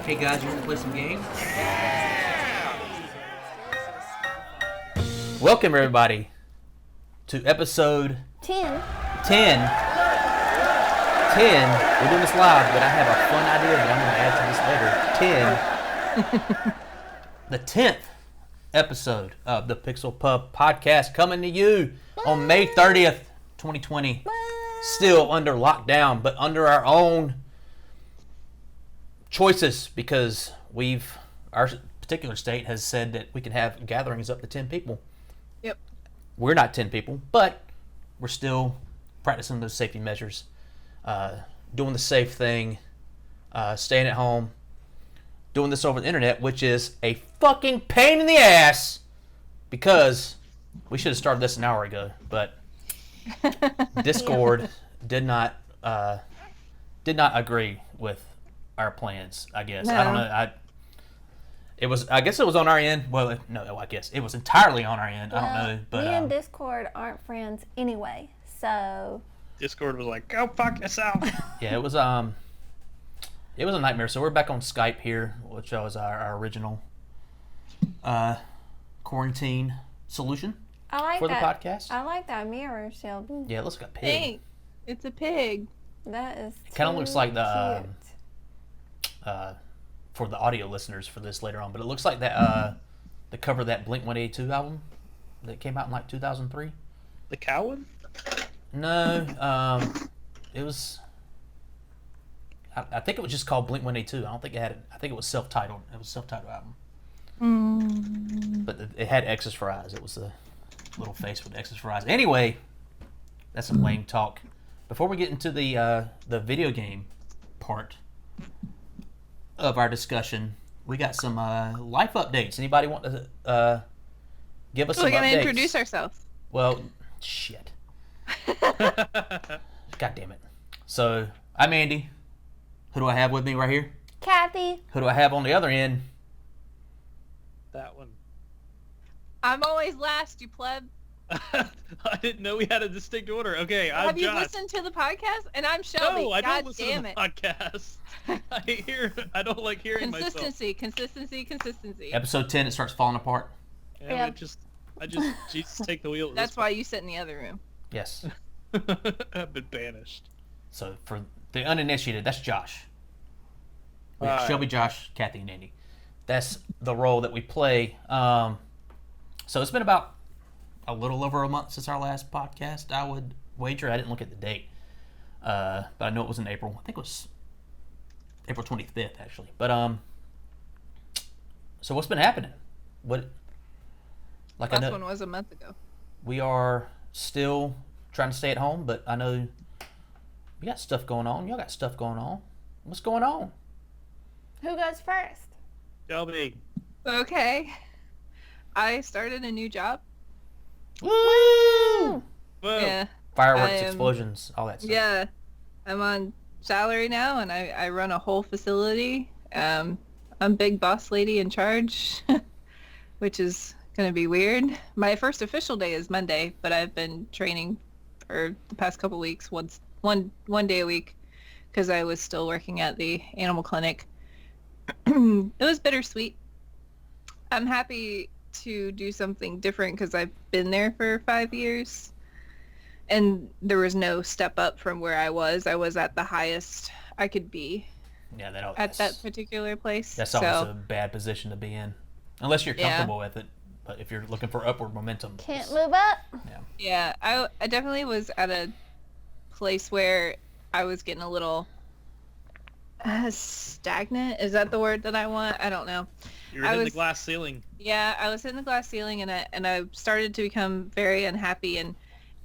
Hey guys, you want to play some games? Welcome everybody to episode 10. 10. We're doing this live, but I have a fun idea that I'm going to add to this later. 10. The 10th episode of the Pixel Pub podcast coming to you on May 30th, 2020. Still under lockdown, but under our own choices because our particular state has said that we can have gatherings up to 10 people. Yep. We're not 10 people, but we're still practicing those safety measures, doing the safe thing, staying at home, doing this over the internet, which is a fucking pain in the ass because we should have started this an hour ago, but Discord did not agree with our plans, I guess. No. I don't know. I guess it was on our end. Well, no, I guess it was entirely on our end. I don't know, but me and Discord aren't friends anyway, so Discord was like, "Go fuck yourself." yeah, it was a nightmare. So we're back on Skype here, which was our original quarantine solution I like for the that. podcast. I like that mirror, Sheldon. Yeah, it looks like a pig. Hey, it's a pig. That is. It kind of looks like the cute. for the audio listeners for this later on, but it looks like that the cover of that Blink-182 album that came out in like 2003. The cow one? No, it was. I think it was just called Blink-182. I don't think it had it. I think it was self-titled. It was a self-titled album. But it had X's for eyes. It was a little face with X's for eyes. Anyway, that's some lame talk. Before we get into the video game part of our discussion, we got some life updates. Anybody want to give us some updates? We're gonna introduce ourselves. Well, shit. God damn it. So, I'm Andy. Who do I have with me right here? Kathy. Who do I have on the other end? That one. I'm always last, you pleb. I didn't know we had a distinct order. Okay, I'm Have you Josh. listened to the podcast? And I'm Shelby. No, I God don't listen damn to it. the podcast. I don't like hearing myself. Consistency. Episode 10, it starts falling apart. Yeah, I just Jesus take the wheel. At That's this why you sit in the other room. Yes. point. I've been banished. So, for the uninitiated, that's Josh. We have Alright. Shelby, Josh, Kathy, and Andy. That's the role that we play. So, it's been about a little over a month since our last podcast, I would wager. I didn't look at the date. But I know it was in April. I think it was April 25th, actually. But, so what's been happening? I Last know one was a month ago. we are still trying to stay at home, but I know we got stuff going on. Y'all got stuff going on. What's going on? Who goes first? Shelby. Okay. I started a new job. Woo! Whoa. Yeah. Fireworks, I am- explosions, all that stuff. Yeah. I'm on salary now, and I run a whole facility. I'm big boss lady in charge, which is going to be weird. My first official day is Monday, but I've been training for the past couple weeks, one day a week, because I was still working at the animal clinic. It was bittersweet. I'm happy to do something different because I've been there for 5 years, and there was no step up from where I was. I was at the highest I could be Yeah, at that particular place. that's so, always a bad position to be in, unless you're Yeah. comfortable with it. But if you're looking for upward momentum, Can't move up. yeah, I definitely was at a place where I was getting a little stagnant. Is that the word that I want? I don't know. You're I in the was- glass ceiling. Yeah, I was in the glass ceiling, and I started to become very unhappy, and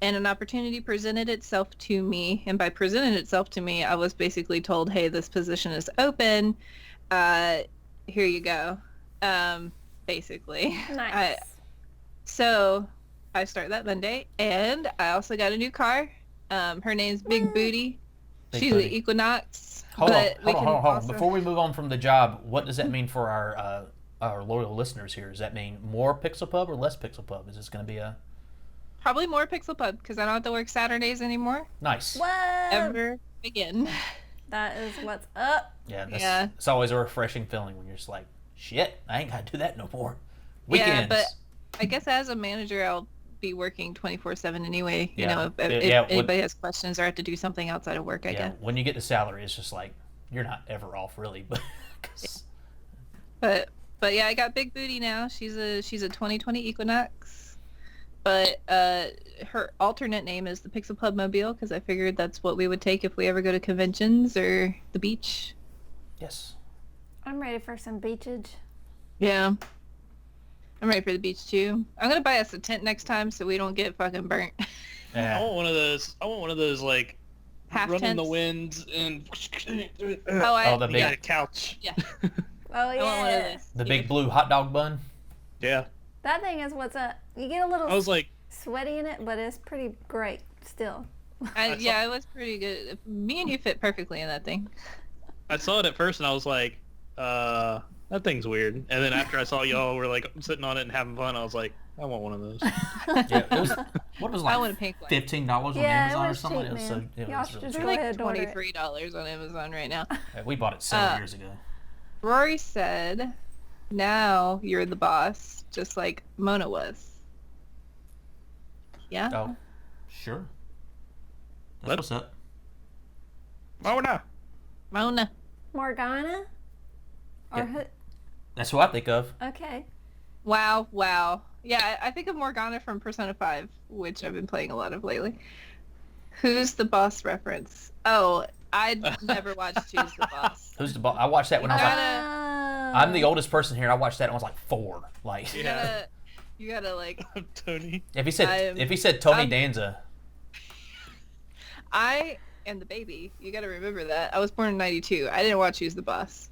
an opportunity presented itself to me. And by presented itself to me, I was basically told, "Hey, this position is open. Here you go." Basically. Nice. So I start that Monday, and I also got a new car. Her name's Big Booty. Big She's Booty. an Equinox. Hold on, but we hold can on. also- Before we move on from the job, what does that mean for our loyal listeners here? Does that mean more Pixel Pub or less Pixel Pub? Is this going to be a Probably more Pixel Pub because I don't have to work Saturdays anymore. nice? What? Ever again. That is what's up. Yeah, it's always a refreshing feeling when you're just like, shit, I ain't got to do that no more. Yeah, Weekends. but I guess as a manager, I'll be working 24/7 anyway. You Yeah. know, if Yeah, anybody has questions or have to do something outside of work, I guess. When you get the salary, it's just like, you're not ever off, really. But yeah, I got Big Booty now. She's a 2020 Equinox. But her alternate name is the Pixel Pub Mobile because I figured that's what we would take if we ever go to conventions or the beach. Yes. I'm ready for some beachage. Yeah. I'm ready for the beach too. I'm gonna buy us a tent next time so we don't get fucking burnt. Yeah. I want one of those like Half running tents. the winds and the big- yeah, couch. Yeah. Oh I want one of yeah. those. The big blue hot dog bun. Yeah. That thing is what's up. You get a little I was like, sweaty in it, but it's pretty great still. Yeah, it was pretty good. Me and you fit perfectly in that thing. I saw it at first and I was like, that thing's weird. And then after I saw y'all were like sitting on it and having fun, I was like, I want one of those. Yeah, it was. What was it, I like want a pink one. $15 on Yeah, it Amazon or was something? cheap, It was man. it Y'all was should really just cheap. go Like ahead and order it. $23 on Amazon right now. Yeah, we bought it several years ago. Rory said, now you're the boss, just like Mona was. Yeah? Oh, sure. That's Let- what's up. Oh no. Mona. Morgana? Or Yeah. who? That's who I think of. Okay. Wow. Yeah, I think of Morgana from Persona 5, which I've been playing a lot of lately. Who's the boss reference? Oh, I'd never watched Who's the Boss. Who's the boss? I watched that when I was like, Oh. I'm the oldest person here. I watched that when I was like 4. Like, Yeah. You gotta like, Tony. if he said I'm- Tony I'm- Danza, I am the baby. You gotta remember that. I was born in 92. I didn't watch Who's the Boss.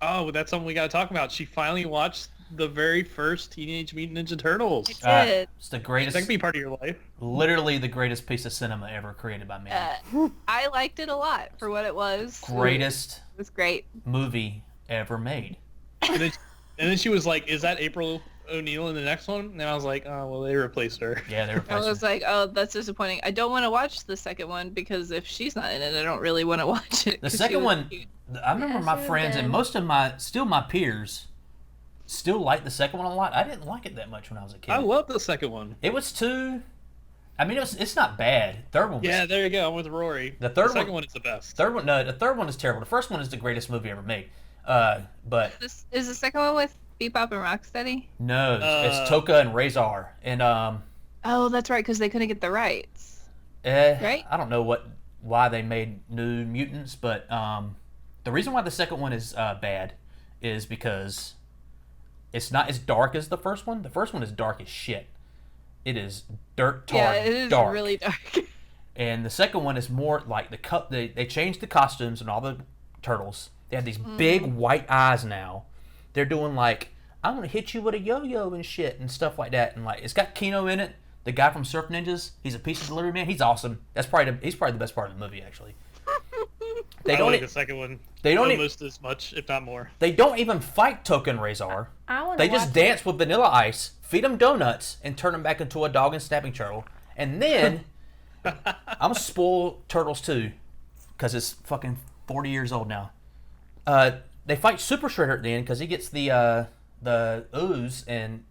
Oh, that's something we gotta talk about. She finally watched the very first Teenage Mutant Ninja Turtles. I did. it's the That greatest, can be part of your life. literally the greatest piece of cinema ever created by man. I liked it a lot for what it was. Greatest It was great. movie ever made. And then she was like, "Is that April O'Neil in the next one?" And I was like, "Oh, well, they replaced her." Yeah, they were. I was like, oh, that's disappointing. I don't want to watch the second one because if she's not in it, I don't really want to watch it. The 'cause she second was one, cute. I remember Yeah, my she was friends and good. most of my peers still liked the second one a lot. I didn't like it that much when I was a kid. I love the second one. It was too. I mean, it's not bad. Third one. Was, Yeah, there you go. I'm with Rory. The third second one- one is the best. The third one is terrible. The first one is the greatest movie ever made. But This is the second one with Bebop and Rocksteady. no, it's Toka and Razor, and Oh, that's right, because they couldn't get the rights. right? I don't know why they made New Mutants, but the reason why the second one is bad is because it's not as dark as the first one. The first one is dark as shit. It is dirt tar Yeah, it is dark. really dark. And the second one is more like they changed the costumes and all the turtles. They have these big white eyes now. They're doing like, I'm gonna hit you with a yo-yo and shit and stuff like that. And like, it's got Kino in it, the guy from Surf Ninjas. He's a pizza delivery man. He's awesome. He's probably the best part of the movie actually. They I don't. like the second one. They don't. Almost as much, if not more. They don't even fight Token and Razor. I want to They just dance with Vanilla Ice, feed them donuts, and turn them back into a dog and snapping turtle. And then I'm gonna spoil Turtles 2 because it's fucking 40 years old now. They fight Super Shredder at the end because he gets the ooze and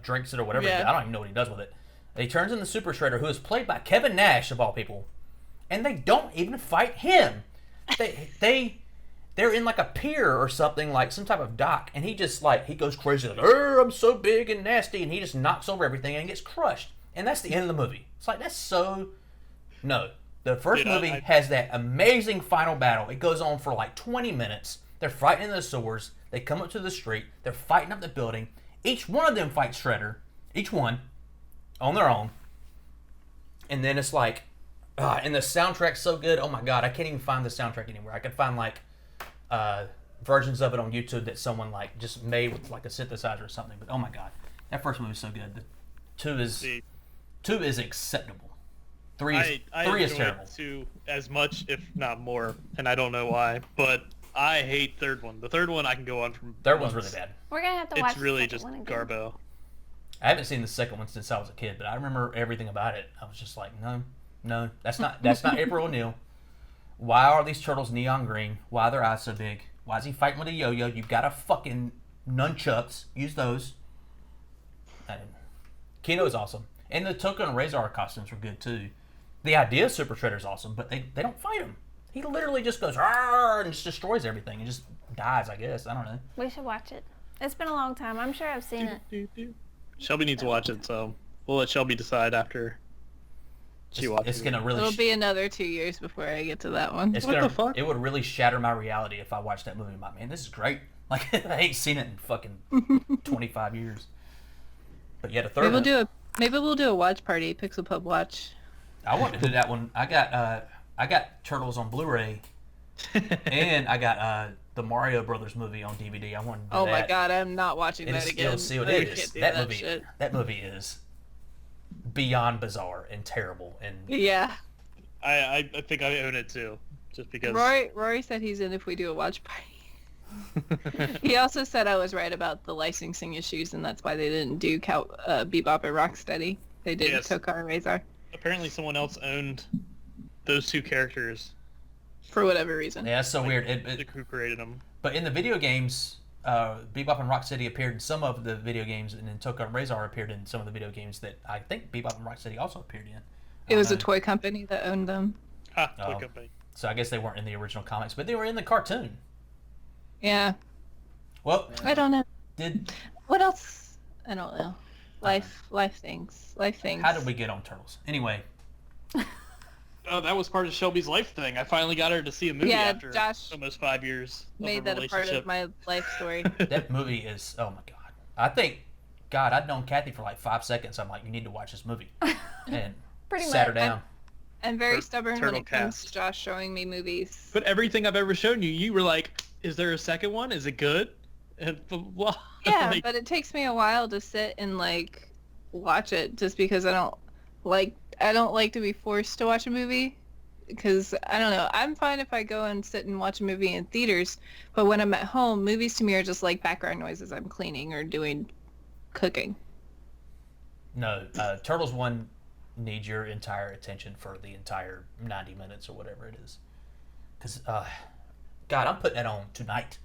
drinks it or whatever. Yeah. I don't even know what he does with it. And he turns into Super Shredder, who is played by Kevin Nash of all people, and they don't even fight him. They're in like a pier or something, like some type of dock, and he just he goes crazy like, I'm so big and nasty, and he just knocks over everything and gets crushed. And that's the end of the movie. It's like, that's so... No. The first Dude, movie has that amazing final battle. It goes on for like 20 minutes. They're fighting in the sewers. They come up to the street. They're fighting up the building. Each one of them fights Shredder. Each one. On their own. And then it's like... and the soundtrack's so good. Oh my god, I can't even find the soundtrack anywhere. I could find versions of it on YouTube that someone just made with a synthesizer or something. But oh my god, that first movie is so good. Two is acceptable. Three is enjoy terrible. Two as much, if not more, and I don't know why, but I hate third one. The third one I can go on from. Third one's really bad. We're gonna have to watch. It's really the just second one again. garbo. I haven't seen the second one since I was a kid, but I remember everything about it. I was just like, no, that's not April O'Neil. Why are these turtles neon green? Why are their eyes so big? Why is he fighting with a yo-yo? You've got a fucking nunchucks. Use those. Kino is awesome. And the Toka and Razor costumes were good too. The idea of Super Shredder is awesome, but they don't fight him. He literally just goes "Arr!" and just destroys everything and just dies, I guess. I don't know. We should watch it. It's been a long time. I'm sure I've seen it. Shelby needs to watch it, so we'll let Shelby decide after she watches It's gonna really. It'll be another 2 years before I get to that one. It's What gonna. the fuck? It would really shatter my reality if I watched that movie. I'm like, man, this is great. Like I ain't seen it in fucking 25 years. But yeah, the third. Maybe we'll do a watch party, Pixel Pub watch. I want to do that one. I got Turtles on Blu-ray, and I got the Mario Brothers movie on DVD. I want to do Oh that. my god, I'm not watching And that again. still see what I it can't is. do That movie is beyond bizarre and terrible. And Yeah. I think I own it too, just because. Rory said he's in if we do a watch party. He also said I was right about the licensing issues, and that's why they didn't do Bebop and Rocksteady. They did Yes. Toka and Razor. Apparently, someone else owned those two characters. For whatever reason. yeah, it's so weird. The crew created them. But in the video games, Bebop and Rocksteady appeared in some of the video games, and then Toka and Razor appeared in some of the video games that I think Bebop and Rocksteady also appeared in. It was a toy company that owned them. Ha, toy Oh. company. So I guess they weren't in the original comics, but they were in the cartoon. Yeah. Well, I don't know. did What else? I don't know. Life things. how did we get on Turtles? Anyway, Oh, that was part of Shelby's life thing. I finally got her to see a movie Yeah, after Josh almost 5 years of Made a that a part relationship. of my life story. that movie is oh my god. I think God, I'd known Kathy for like 5 seconds. I'm like, you need to watch this movie, and Pretty sat her much. down. I'm very Tur- stubborn when turtle it comes cast. to Josh showing me movies. But everything I've ever shown you, you were like, "Is there a second one? Is it good?" And blah. Yeah, Like, but it takes me a while to sit and like watch it just because I don't like to be forced to watch a movie because I don't know. I'm fine if I go and sit and watch a movie in theaters, but when I'm at home, movies to me are just like background noises I'm cleaning or doing cooking. No, Turtles 1 needs your entire attention for the entire 90 minutes or whatever it is. Because, God, I'm putting that on tonight.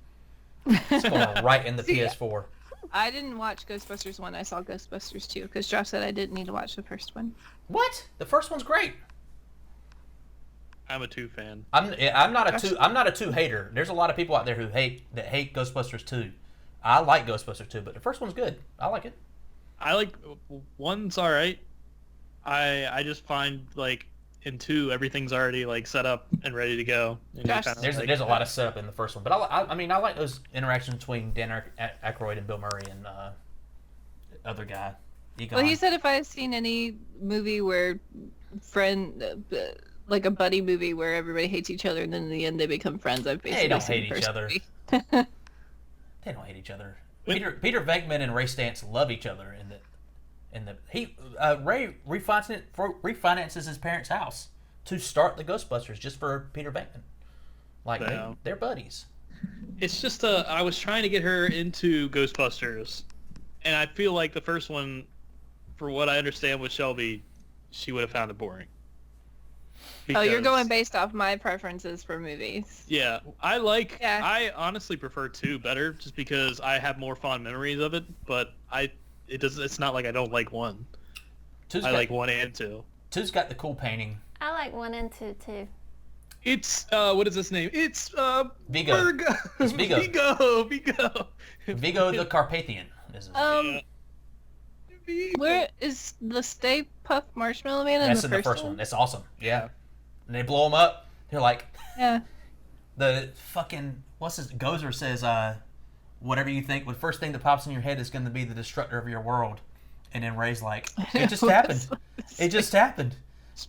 It's going right in the See, PS4. I didn't watch Ghostbusters 1. I saw Ghostbusters 2 because Josh said I didn't need to watch the first one. What? The first one's great. I'm a 2 fan. I'm not a 2 hater. There's a lot of people out there who hate Ghostbusters 2. I like Ghostbusters 2, but the first one's good. I like it. I like 1's all right. I just find like in 2 everything's already like set up and ready to go. And you're Josh, kinda There's like, a lot of setup in the first one, but I mean I like those interactions between Dan Aykroyd and Bill Murray and other guy. Egon. Well, he said if I had seen any movie where like a buddy movie where everybody hates each other and then in the end they become friends, I've basically They don't seen hate the each first other. movie. They don't hate each other. When- Peter Venkman and Ray Stantz love each other Ray refinances his parents' house to start the Ghostbusters just for Peter Venkman. Like Damn. they're buddies. It's just I was trying to get her into Ghostbusters, and I feel like the first one, for what I understand with Shelby, she would have found it boring. Oh, you're Because- going based off my preferences for movies. Yeah, Yeah. I honestly prefer 2 better, just because I have more fond memories of it. But it's not like I don't like 1. I like 1 and 2. Two's got the cool painting. I like 1 and 2 too. It's what is his name? It's Vigo. Virgo. It's Vigo. Vigo. Vigo the Carpathian. Is his name. Vigo. Where is the Stay Puft Marshmallow Man That's in in the first one? That's awesome. Yeah. And they blow him up. They're like, Yeah. the fucking Gozer says, whatever you think, the first thing that pops in your head is going to be the destructor of your world. And then Ray's like, it just happened. It just happened.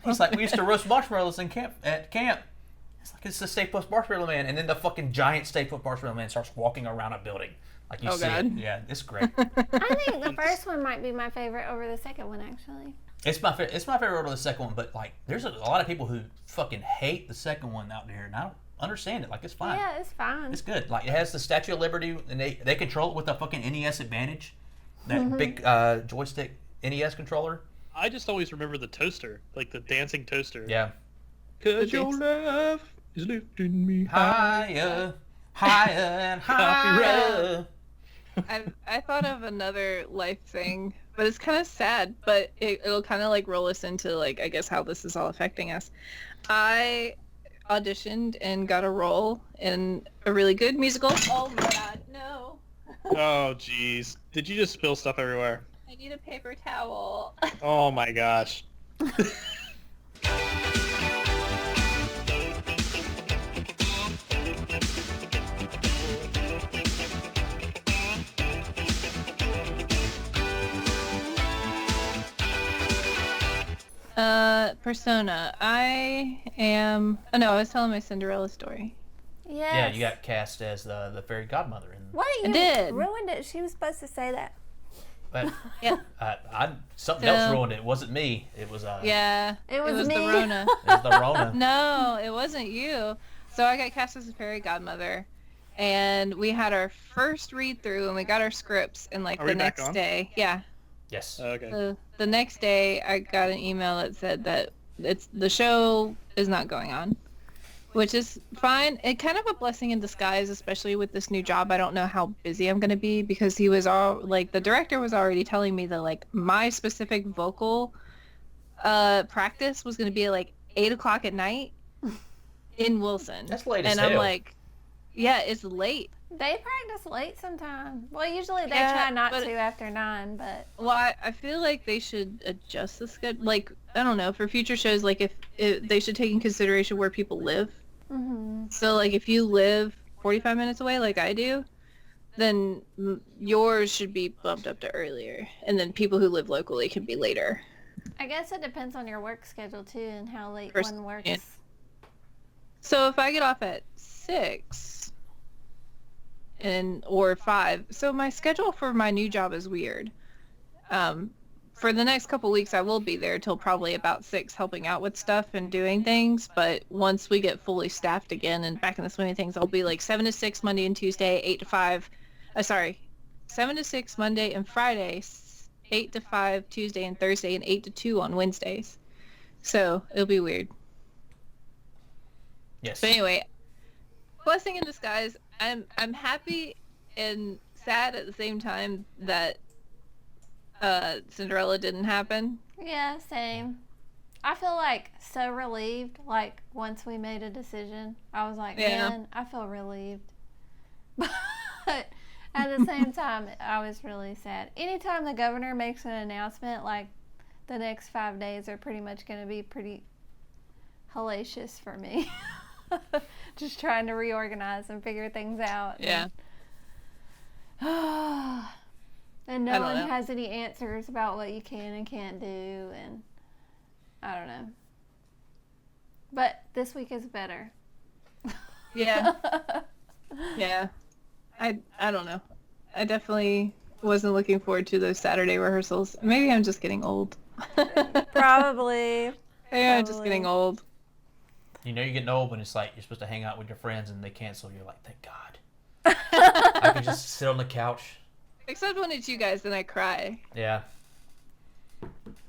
He's like, we used to roast marshmallows at camp. It's like, it's the Stay Puft Marshmallow Man. And then the fucking giant Stay Puft Marshmallow Man starts walking around a building. Like you Oh, see God. it. Yeah, it's great. I think the first one might be my favorite over the second one, actually. It's my favorite over the second one, but like, there's a lot of people who fucking hate the second one out there, and I don't understand it. Like, it's fine. Yeah, it's fine. It's good. Like, it has the Statue of Liberty, and they control it with a fucking NES Advantage, that big joystick NES controller. I just always remember the toaster, like the dancing toaster. Yeah. 'Cause your love is lifting me high. Higher, higher and higher. I thought of another life thing, but it's kind of sad, but it'll kind of like roll us into like, I guess, how this is all affecting us. I auditioned and got a role in a really good musical. Oh my god, no. Oh, jeez. Did you just spill stuff everywhere? I need a paper towel. Oh my gosh. Persona. I am... Oh, no, I was telling my Cinderella story. Yes. Yeah, you got cast as the fairy godmother. Wait, you did. ruined it. She was supposed to say that. But Yeah. something else ruined it. It wasn't me. It was Yeah. It was me. the Rona. it was the Rona. No, it wasn't you. So I got cast as a fairy godmother, and we had our first read through, and we got our scripts, and like Are the we back next on? day, yeah, Yes. Okay. the next day I got an email that said that the show is not going on, which is fine. It kind of a blessing in disguise, especially with this new job. I don't know how busy I'm gonna be because he was all like the director was already telling me that like my specific vocal practice was gonna be like 8 o'clock at night in Wilson. That's late as and I'm hell. like, yeah, it's late. They practice late sometimes. Well, usually they Yeah, try not but- to after 9, but Well, I feel like they should adjust the schedule. Like, I don't know, for future shows, like if they should take in consideration where people live. So, like, if you live 45 minutes away, like I do, then yours should be bumped up to earlier, and then people who live locally can be later. I guess it depends on your work schedule too and how late First- one works. yeah. So if I get off at 6 or 5, so my schedule for my new job is weird. For the next couple weeks, I will be there till probably about 6, helping out with stuff and doing things. But once we get fully staffed again and back in the swing of things, I'll be like 7 to 6 Monday and Tuesday, 8 to 5. 7 to 6 Monday and Friday, 8 to 5 Tuesday and Thursday, and 8 to 2 on Wednesdays. So it'll be weird. Yes. But anyway, blessing in disguise. I'm happy and sad at the same time that Cinderella didn't happen. Yeah, same. I feel like so relieved. Like once we made a decision, I was like, Yeah. man, I feel relieved. But at the same time, I was really sad. Anytime the governor makes an announcement, like the next 5 days are pretty much going to be pretty hellacious for me. Just trying to reorganize and figure things out. Yeah. And I no don't one know. has any answers about what you can and can't do, and I don't know. But this week is better. Yeah. Yeah. I don't know. I definitely wasn't looking forward to those Saturday rehearsals. Maybe I'm just getting old. Probably. Maybe I'm just getting old. You know you're getting old when it's like you're supposed to hang out with your friends and they cancel. You're like, thank God. I can just sit on the couch. Except when it's you guys, then I cry. Yeah.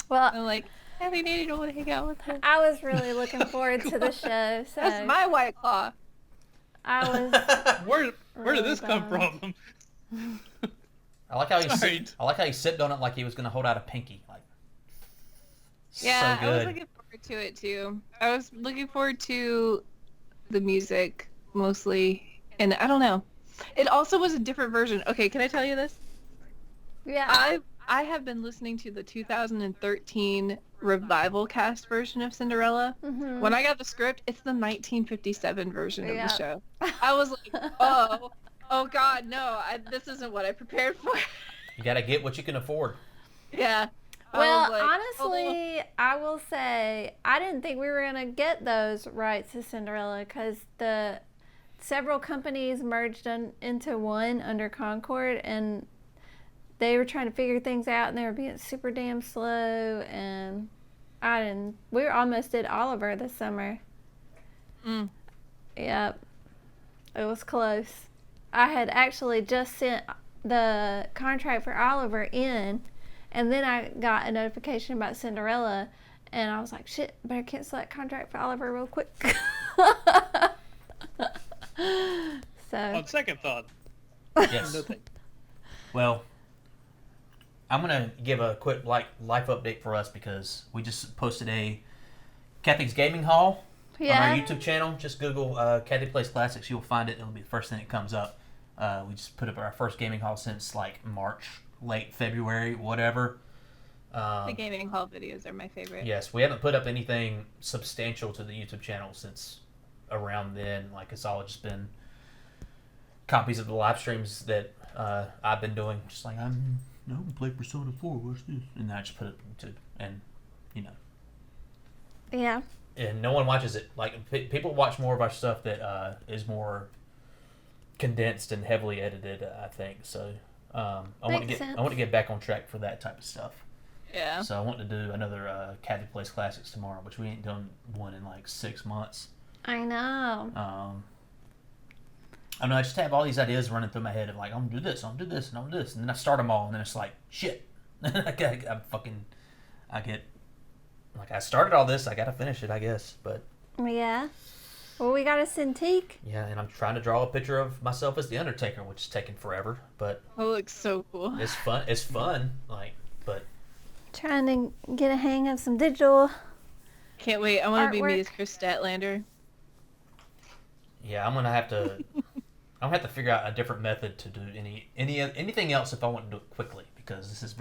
Well, I'm like, I really don't want to hang out with her. I was really looking forward to the show, so That's my White Claw. I was. Where did this come bummed. from? I like how he Sorry. I like how he sipped on it like he was gonna hold out a pinky. Like, Yeah, so I was good. looking forward to it too. I was looking forward to the music mostly, and I don't know. It also was a different version. Okay, can I tell you this? Yeah. I have been listening to the 2013 revival cast version of Cinderella. Mhm. When I got the script, it's the 1957 version of Yeah. the show. I was like, oh God, no, this isn't what I prepared for. You gotta get what you can afford. Yeah. I Well, was like, honestly, I will say I didn't think we were gonna get those rights to Cinderella because the several companies merged into one under Concord, and they were trying to figure things out, and they were being super damn slow. And we almost did Oliver this summer. Mm. Yep, it was close. I had actually just sent the contract for Oliver in. And then I got a notification about Cinderella, and I was like, shit, better cancel that contract for Oliver real quick. So On second thought, Yes. no thank Well, I'm gonna give a quick life update for us because we just posted a Kathy's Gaming Hall on our yeah, YouTube channel. Just Google Kathy Plays Classics. You'll find it. It'll be the first thing that comes up. We just put up our first gaming hall since like March, late February, whatever. The gaming hall videos are my favorite. Yes, we haven't put up anything substantial to the YouTube channel since around then. Like it's all just been copies of the live streams that I've been doing. Just like I'm play Persona 4. What's this? And then I just put it to and you know. yeah. And no one watches it. Like people watch more of our stuff that is more condensed and heavily edited. I think so. I want to get back on track for that type of stuff. Yeah. So I want to do another Kathy Plays Classics tomorrow, which we ain't done one in like 6 months. I know. I know I just have all these ideas running through my head of like I'm gonna do this, and then I start them all, and then it's like shit. I started all this, I gotta finish it, I guess. But Yeah. Well, we got a Cintiq. yeah, and I'm trying to draw a picture of myself as the Undertaker, which is taking forever, but It looks so cool. it's fun. It's fun, like, but Trying to get a hang of some digital. Can't wait. I want to be me Artwork. as Chris Statlander. yeah, I'm gonna have to figure out a different method to do anything else if I want to do it quickly because this is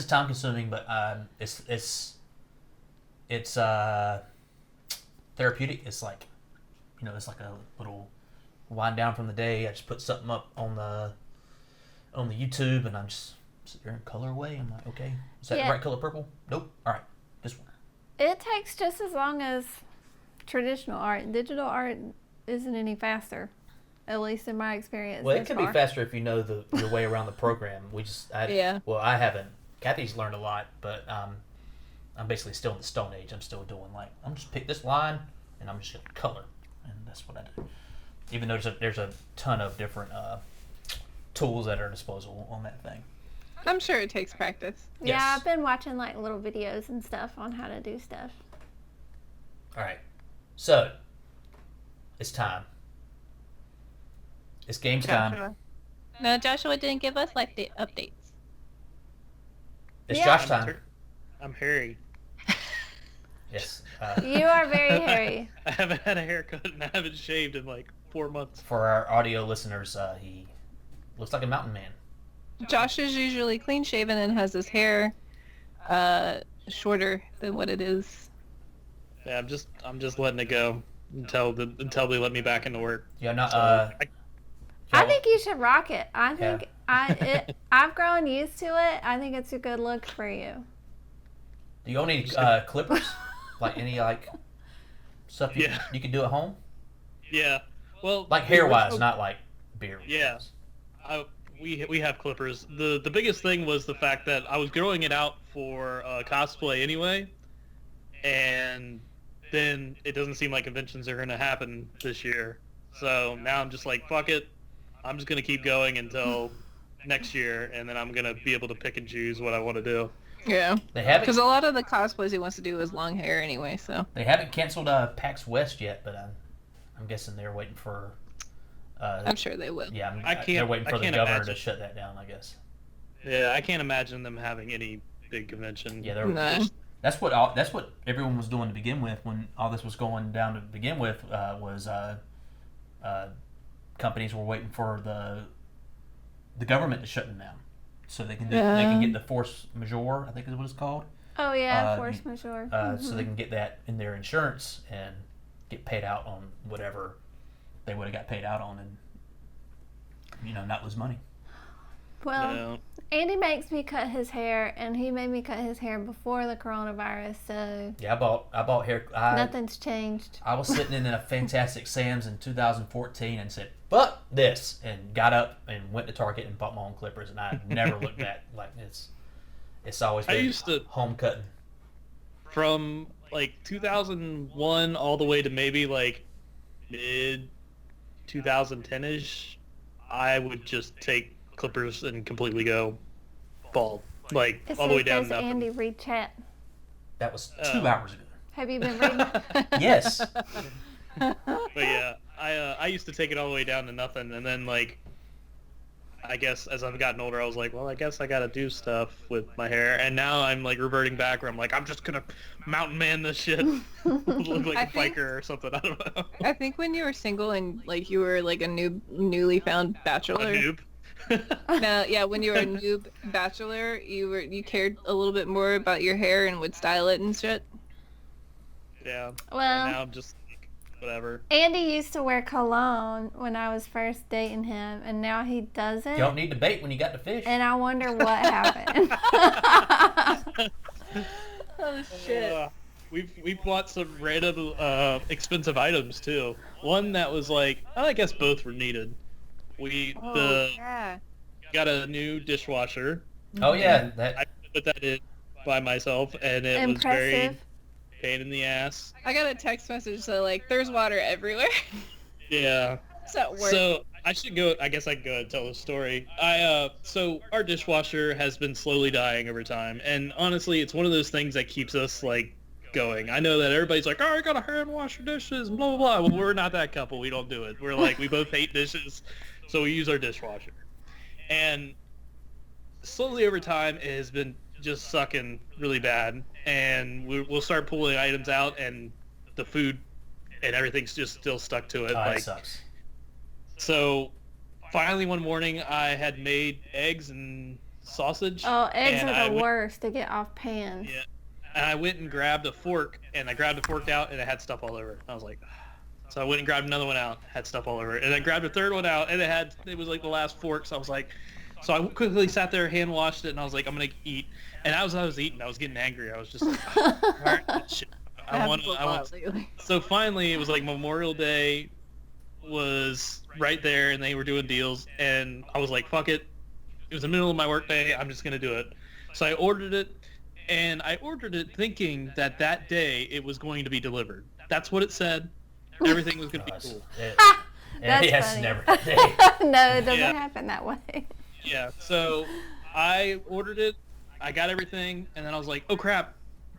time consuming, but it's therapeutic. It's like it's like a little wind down from the day. I just put something up on the YouTube and I'm just sit there and color away. I'm like, okay, is that the Yeah. right color? Purple? Nope. All right, this one. It takes just as long as traditional art. Digital art isn't any faster, at least in my experience. Well, it thus could far. be faster if you know the way around the program. Yeah. Well, I haven't. Kathy's learned a lot, but I'm basically still in the Stone Age. I'm still doing like I'm just pick this line and I'm just gonna color, and that's what I do. Even though there's a ton of different tools at our disposal on that thing. I'm sure it takes practice. Yeah, Yes. I've been watching like little videos and stuff on how to do stuff. All right, so it's time. It's games time. Joshua. No, Joshua didn't give us life updates. It's Yeah. Josh time. I'm hairy. Yes. You are very hairy. I haven't had a haircut and I haven't shaved in like 4 months. For our audio listeners, he looks like a mountain man. Josh is usually clean shaven and has his hair shorter than what it is. Yeah, I'm just letting it go until they let me back into work. Yeah, not. So, I think you should rock it. I think I've grown used to it. I think it's a good look for you. Do you own any clippers? Like any stuff you can do at home? yeah. Well, Like hair wise, not like beard. Yeah. We have clippers. The biggest thing was the fact that I was growing it out for cosplay anyway, and then it doesn't seem like conventions are going to happen this year. So now I'm just like, fuck it. I'm just going to keep going until next year, and then I'm going to be able to pick and choose what I want to do. Yeah. They haven't. Because a lot of the cosplays he wants to do is long hair anyway, so. They haven't canceled PAX West yet, but I'm guessing they're waiting for. I'm sure they will. Yeah, I can't- they're waiting I for the can't governor imagine. to shut that down. I guess. Yeah, I can't imagine them having any big convention. Yeah, they're. No. That's what everyone was doing to begin with when all this was going down to begin with. Was companies were waiting for the government to shut them down, so they can get the force majeure. I think is what it's called. Oh yeah, Uh, force majeure. So they can get that in their insurance and get paid out on whatever they would have got paid out on, and not lose money. Well, No. Andy makes me cut his hair, and he made me cut his hair before the coronavirus, so Yeah, I bought hair. nothing's changed. I was sitting in a Fantastic Sam's in 2014 and said, "Fuck this," and got up and went to Target and bought my own clippers, and I never looked back. Like it's always I been used to- home cutting. From like 2001 all the way to maybe like mid 2010ish, I would just take clippers and completely go bald, like It all the way says down there's to nothing. Andy read chat. That was Oh. 2 hours ago. Have you been reading? Yes. But yeah, I used to take it all the way down to nothing, and then like I guess as I've gotten older, I was like, well, I guess I gotta do stuff with my hair, and now I'm like reverting back where I'm like, I'm just gonna mountain man this shit, look like I a think- biker or something. I don't know. I think when you were single and like you were like a newly found A bachelor. noob. No, yeah, when you were a noob bachelor, you cared a little bit more about your hair and would style it and shit. Yeah. And Well, now I'm just like, whatever. Andy used to wear cologne when I was first dating him, and now he doesn't. You don't need to bait when you got the fish. And I wonder what happened. Oh shit. We've bought some random expensive items too. One that was like, I guess both were needed. We Yeah. got a new dishwasher. Oh yeah, I that put that in by myself, and it was very Impressive. pain in the ass. I got a text message that like there's water everywhere. Yeah. It's at work. So I should go. I guess I can go and tell the story. So our dishwasher has been slowly dying over time, and honestly, it's one of those things that keeps us like going. I know that everybody's like, "Oh, I gotta hand wash your dishes," and blah blah blah. Well, we're not that couple. We don't do it. We're like, we both hate dishes, so we use our dishwasher. And slowly over time, it has been just sucking really bad, and we'll start pulling items out, and the food and everything's just still stuck to it. it Like, sucks. so finally one morning I had made eggs and sausage. Oh, eggs and are I the went- worst to get off pans. Yeah. And I went and grabbed a fork, and I grabbed the fork out, and it had stuff all over it. I was like, so I went and grabbed another one out, had stuff all over it. And I grabbed a third one out, and it was like the last fork. So I was like, so I quickly sat there, hand washed it, and I was like, I'm going to eat. And as I was eating, I was getting angry. I was just like, all right, shit. I want lately. So finally, it was like Memorial Day was right there, and they were doing deals, and I was like, fuck it. It was the middle of my work day. I'm just going to do it. So I ordered it, and I ordered it thinking that that day it was going to be delivered. That's what it said. Everything was going to be cool. That's Yes, funny. never. No, it doesn't Yeah. happen that way. Yeah, so I ordered it. I got everything, and then I was like, oh crap.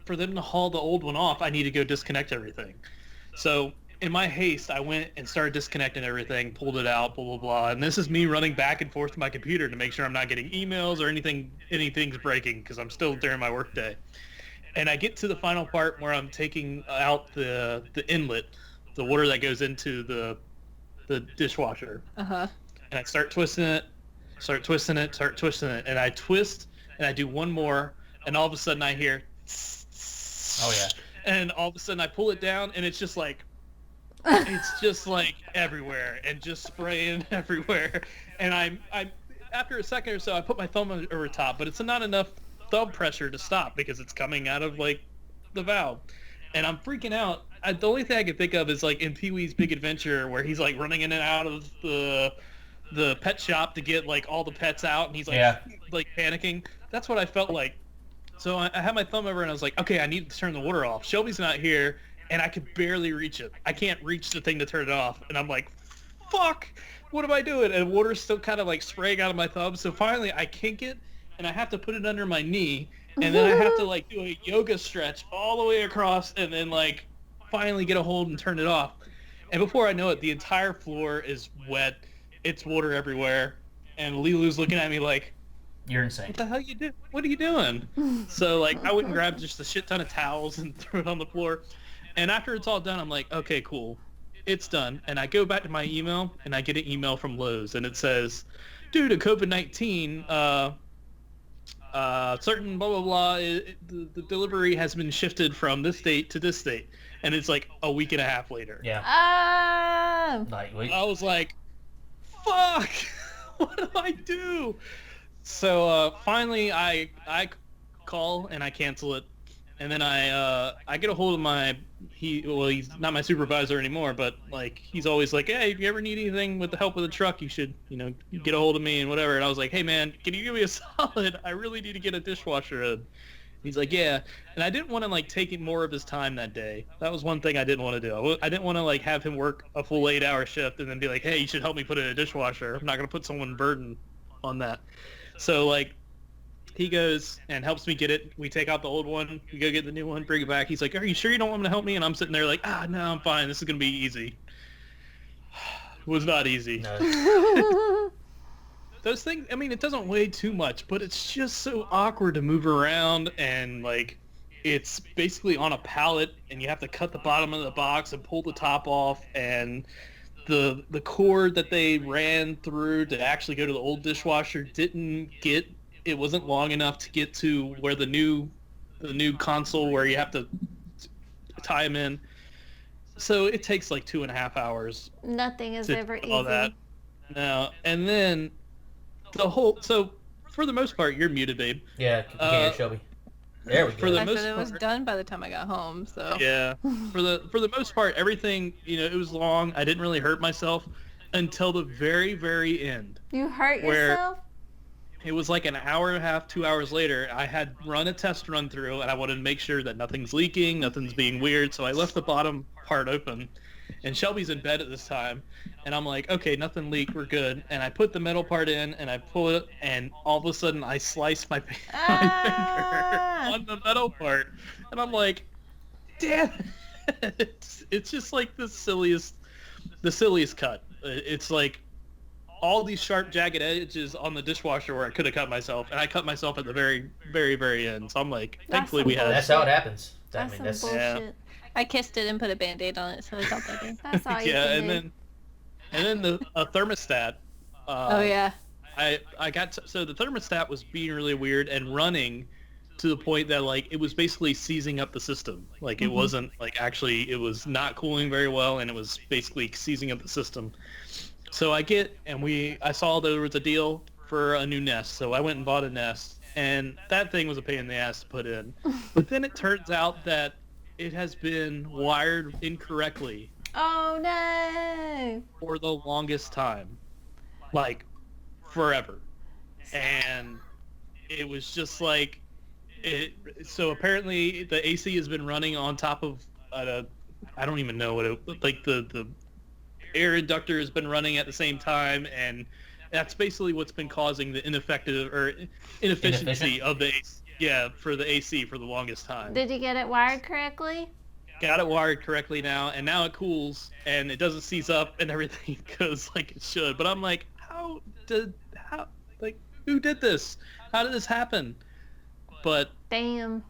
For them to haul the old one off, I need to go disconnect everything. So in my haste, I went and started disconnecting everything, pulled it out, blah, blah, blah. And this is me running back and forth to my computer to make sure I'm not getting emails or anything's breaking, because I'm still during my work day. And I get to the final part where I'm taking out the inlet, the water that goes into the dishwasher. Uh-huh. And I start twisting it, and I twist, and I do one more, and all of a sudden I hear, Oh yeah. and all of a sudden I pull it down, and it's just like everywhere, and just spraying everywhere. And I after a second or so, I put my thumb over top, but it's not enough thumb pressure to stop because it's coming out of like the valve, and I'm freaking out. The only thing I can think of is like in Pee-wee's Big Adventure, where he's like running in and out of the pet shop to get like all the pets out, and he's like like panicking. That's what I felt like. So I had my thumb over, and I was like, okay, I need to turn the water off. Shelby's not here, and I could barely reach it. I can't reach the thing to turn it off, and I'm like, fuck, what am I doing? And water's still kind of like spraying out of my thumb. So finally I kink it, and I have to put it under my knee, and then I have to like do a yoga stretch all the way across, and then like finally get a hold and turn it off. And before I know it, the entire floor is wet. It's water everywhere, and Lilu's looking at me like, You're insane. what the hell you do? What are you doing? So like I went and grabbed just a shit ton of towels and threw it on the floor. And after it's all done, I'm like, okay, cool. It's done. And I go back to my email, and I get an email from Lowe's, and it says, due to COVID-19, certain blah, blah, blah, the delivery has been shifted from this date to this date. And it's like a week and a half later. Yeah. Oh. Like I was like, fuck, what do I do? So finally I call and I cancel it, and then I get a hold of he's not my supervisor anymore, but like he's always like, hey, if you ever need anything with the help of the truck, you should get a hold of me and whatever. And I was like, hey man, can you give me a solid? I really need to get a dishwasher in. He's like, yeah. And I didn't want to like take more of his time that day. That was one thing I didn't want to do. I didn't want to like have him work a full 8-hour shift and then be like, hey, you should help me put in a dishwasher. I'm not going to put someone burden on that. So like he goes and helps me get it. We take out the old one. We go get the new one, bring it back. He's like, "Are you sure you don't want me to help me?" And I'm sitting there like, no, I'm fine. This is going to be easy. It was not easy. No. Those things, I mean, it doesn't weigh too much, but it's just so awkward to move around, and like it's basically on a pallet, and you have to cut the bottom of the box and pull the top off, and the cord that they ran through to actually go to the old dishwasher it wasn't long enough to get to where the new console where you have to tie them in. So it takes like 2.5 hours. Nothing is to ever do easy. all that. No, and then so for the most part, you're muted, babe. Yeah, you can hear Shelby. There we go. For the I most said it was part- done by the time I got home, so. Yeah, for the most part, everything, it was long. I didn't really hurt myself until the very, very end. You hurt Where- yourself? It was like an hour and a half, 2 hours later. I had run a test run through, and I wanted to make sure that nothing's leaking, nothing's being weird. So I left the bottom part open, and Shelby's in bed at this time, and I'm like, okay, nothing leaked, we're good. And I put the metal part in, and I pull it, and all of a sudden I sliced my Ah. finger on the metal part, and I'm like, damn it. It's just like the silliest cut. It's like all these sharp, jagged edges on the dishwasher where I could have cut myself, and I cut myself at the very, very, very end. So I'm like, thankfully we had. That's how it happens. That's some bullshit. Yeah. I kissed it and put a Band-Aid on it, so it felt better. That's all you Yeah, can and do. then a thermostat. Oh, yeah. I got so the thermostat was being really weird and running to the point that like it was basically seizing up the system. Like it wasn't like actually it was not cooling very well, and it was basically seizing up the system. So I saw there was a deal for a new Nest, so I went and bought a Nest, and that thing was a pain in the ass to put in. But then it turns out that it has been wired incorrectly Oh no! for the longest time, like forever. And it was just like so apparently the AC has been running on top of I don't even know what it like the air inductor has been running at the same time, and that's basically what's been causing the inefficiency Inefficient? of the AC. Yeah, for the AC for the longest time. Did you get it wired correctly? Got it wired correctly now, and now it cools, and it doesn't seize up, and everything goes like it should. But I'm like, who did this? How did this happen? But Damn.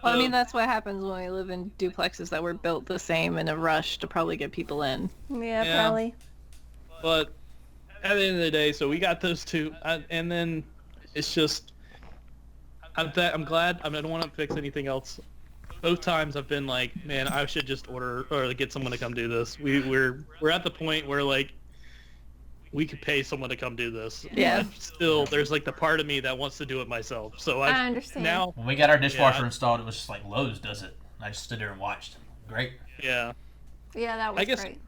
Well, I mean, that's what happens when we live in duplexes that were built the same in a rush to probably get people in. Yeah, Yeah. probably. But at the end of the day, so we got those two, and then it's just I'm glad. I don't want to fix anything else. Both times I've been like, man, I should just order or get someone to come do this. We're at the point where like we could pay someone to come do this. Yeah. But still, there's like the part of me that wants to do it myself. So I understand. now, When we got our dishwasher Yeah. installed, it was just like Lowe's does it. I just stood there and watched. Great. yeah. Yeah, that was I guess- great.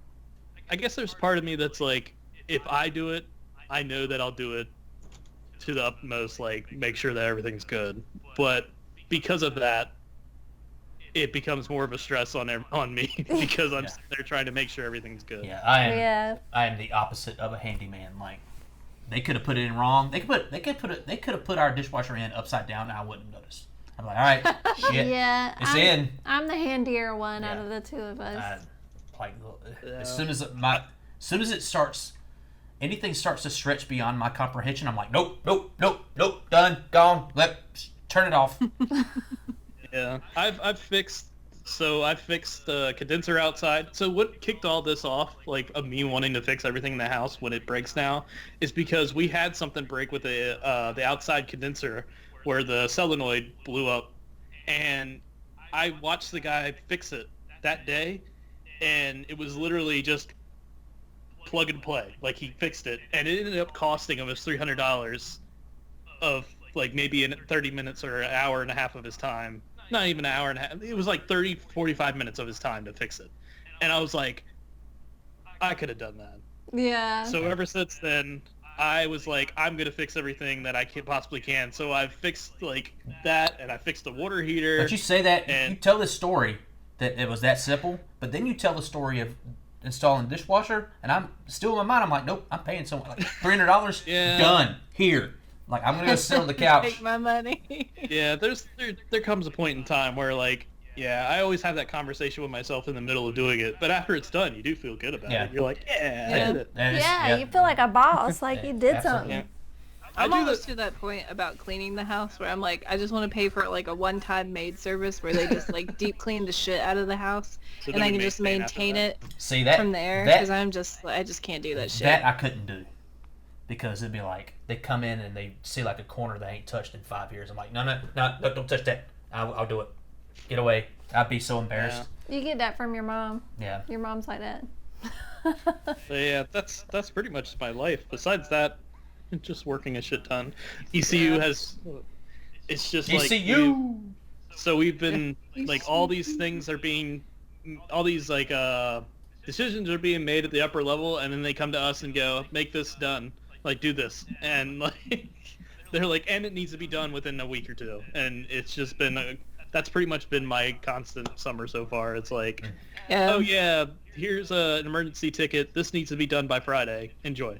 I guess there's part of me that's like, if I do it, I know that I'll do it to the utmost, like make sure that everything's good. But because of that, it becomes more of a stress on me because I'm sitting there trying to make sure everything's good. Yeah, Yeah. I am the opposite of a handyman. Like they could have put it in wrong. They could have put our dishwasher in upside down, and I wouldn't have noticed. I'm like, all right, shit, Yeah. it's in. I'm the handier one out Yeah. of the two of us. Like Yeah. as soon as it starts, anything starts to stretch beyond my comprehension. I'm like, nope, done, gone. Turn it off. Yeah, I've fixed the condenser outside. So what kicked all this off, like of me wanting to fix everything in the house when it breaks now, is because we had something break with the outside condenser where the solenoid blew up, and I watched the guy fix it that day, and it was literally just plug and play. Like he fixed it, and it ended up costing him $300 of like maybe in 30 minutes or an hour and a half of his time. Not even an hour and a half. It was like 45 minutes of his time to fix it. And I was like, I could have done that. Yeah. So ever since then, I was like, I'm going to fix everything that I possibly can. So I've fixed like that, and I fixed the water heater. But you say that, And- you tell this story that it was that simple, but then you tell the story of installing a dishwasher, and I'm still in my mind, I'm like, nope, I'm paying someone like $300. Yeah. Done. Here. Like, I'm gonna go sit on the couch. Take my money. Yeah, there comes a point in time where like, yeah, I always have that conversation with myself in the middle of doing it, but after it's done, you do feel good about it. You're like, yeah, I did it. Yeah, you feel like a boss, like you did Absolutely. something. I'm almost to that point about cleaning the house where I'm like, I just want to pay for like a one-time maid service where they just like deep clean the shit out of the house, So and then I we can just maintain after it See that from there that because I just can't do that shit. that I couldn't do, because it'd be like they come in and they see like a corner they ain't touched in 5 years. I'm like, no, don't touch that. I'll do it. Get away. I'd be so embarrassed. You get that from your mom. Yeah. Your mom's like that. So yeah, that's pretty much my life. Besides that, just working a shit ton. ECU has, it's just like ECU. so we've been like all these things are being, all these like decisions are being made at the upper level, and then they come to us and go, make this done, like do this, and like they're like, and it needs to be done within a week or two, and it's just been that's pretty much been my constant summer so far. It's like, oh yeah, here's an emergency ticket. This needs to be done by Friday. Enjoy.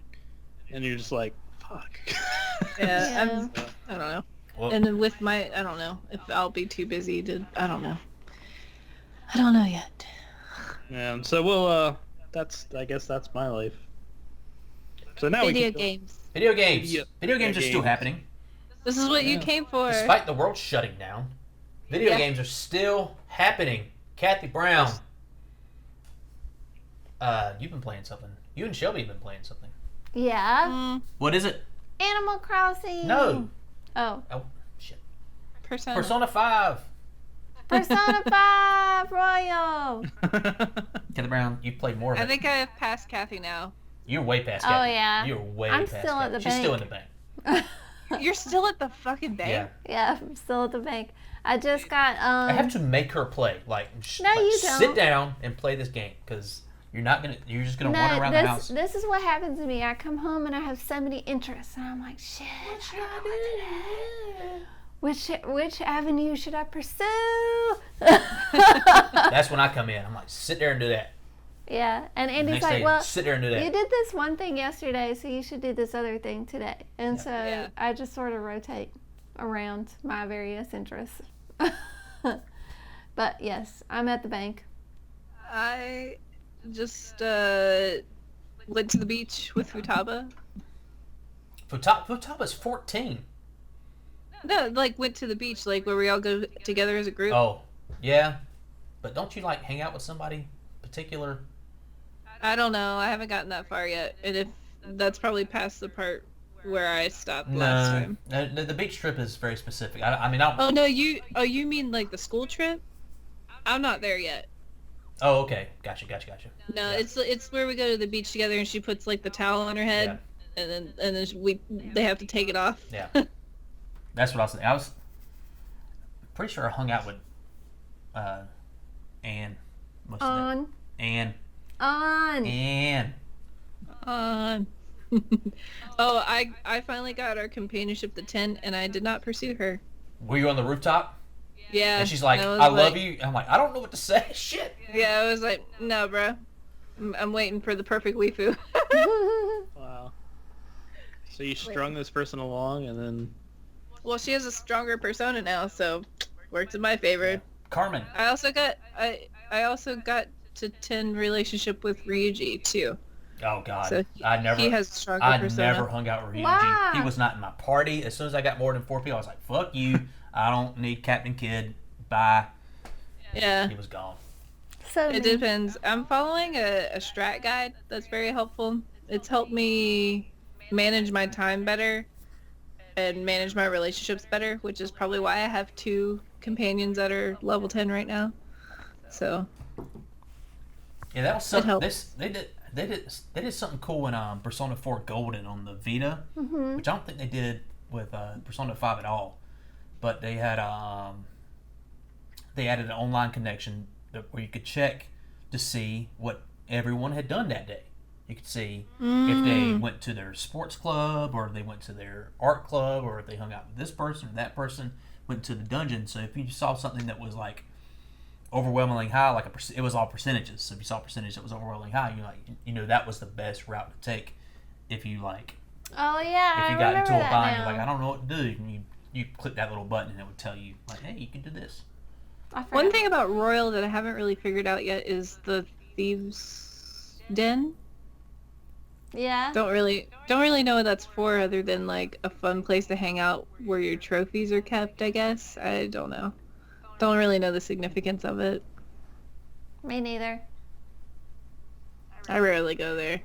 And you're just like, fuck. Yeah, I don't know. Well, And then with my, I don't know if I'll be too busy to, I don't know. I don't know yet. Yeah, so we'll, I guess that's my life. So now Video we can games. Video games. Video- Video games are still games. happening. This is what you Yeah. came for. Despite the world shutting down, video Yeah. games are still happening. Kathy Brown. You've been playing something. You and Shelby have been playing something. Yeah. What is it? Animal Crossing. No. Oh. Oh, shit. Persona. Persona 5. Persona 5 Royal. Kathy Brown, you've played more of I it. think I have passed Kathy now. You're way past Oh, Kathy. yeah. You're way I'm past still at Kathy. the She's still in bank. the bank. You're still at the fucking bank? Yeah. Yeah, I'm still at the bank. I just got I have to make her play. Like, No, you sit don't. down and play this game, because you're just gonna wander around the house. this is what happens to me. I come home and I have so many interests, and I'm like, shit. Which avenue should I pursue? That's when I come in. I'm like, sit there and do that. Yeah, and Andy's Next like, day, well, sit there and do that. you did this one thing yesterday, so you should do this other thing today. And Yeah. so Yeah. I just sort of rotate around my various interests. But yes, I'm at the bank. I just went to the beach with Futaba. Futaba's 14. No, like went to the beach, like where we all go together as a group. Oh, yeah. But don't you like hang out with somebody particular? I don't know. I haven't gotten that far yet, and if that's probably past the part where I stopped last time. No, the beach trip is very specific. I mean, I don't. Oh no, you mean like the school trip? I'm not there yet. Oh, okay. Gotcha. No, Yeah. it's where we go to the beach together, and she puts like the towel on her head, and then they have to take it off. Yeah. That's what I was saying. I was pretty sure I hung out with Anne. What's her name? Anne. On. Oh, I finally got our companionship to 10, and I did not pursue her. Were you on the rooftop? Yeah. And she's like, was I love you. I'm like, I don't know what to say. Shit. Yeah, I was like, no, bro. I'm waiting for the perfect waifu. Wow. So you strung this person along, and then Well, she has a stronger persona now, so works in my favor. Carmen. I also got to 10 relationship with Ryuji too. Oh God. So he has a stronger I persona. never hung out with Ryuji. Wow. He was not in my party. As soon as I got more than 4 people, I was like, fuck you. I don't need Captain Kidd. Bye. Yeah. He was gone. So It depends. I'm following a strat guide that's very helpful. It's helped me manage my time better and manage my relationships better, which is probably why I have 2 companions that are level 10 right now. So Yeah, that was It something. helps. They did something cool in Persona 4 Golden on the Vita, which I don't think they did with Persona 5 at all. But they had they added an online connection where you could check to see what everyone had done that day. You could see if they went to their sports club, or they went to their art club, or if they hung out with this person or that person, went to the dungeon. So if you saw something that was like overwhelmingly high, like it was all percentages. So if you saw a percentage that was overwhelmingly high, you that was the best route to take if you like Oh yeah, If you I got remember into a that bind, now. you're like, I don't know what to do. And you click that little button and it would tell you, like, hey, you can do this. I forgot. One thing about Royal that I haven't really figured out yet is the Thieves' Den. Yeah. Don't really know what that's for other than like a fun place to hang out where your trophies are kept, I guess. I don't know. Don't really know the significance of it. Me neither. I rarely go there.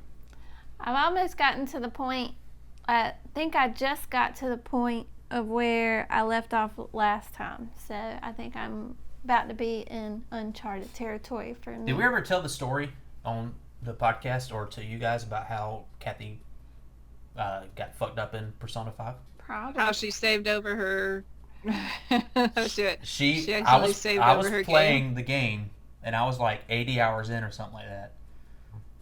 I've almost gotten to the point. I think I just got to the point of where I left off last time. So I think I'm about to be in uncharted territory for me. Did we ever tell the story on the podcast or to you guys about how Kathy got fucked up in Persona 5? Probably. How she saved over her... She I actually was, saved I over was her playing game. the game, and I was like 80 hours in or something like that.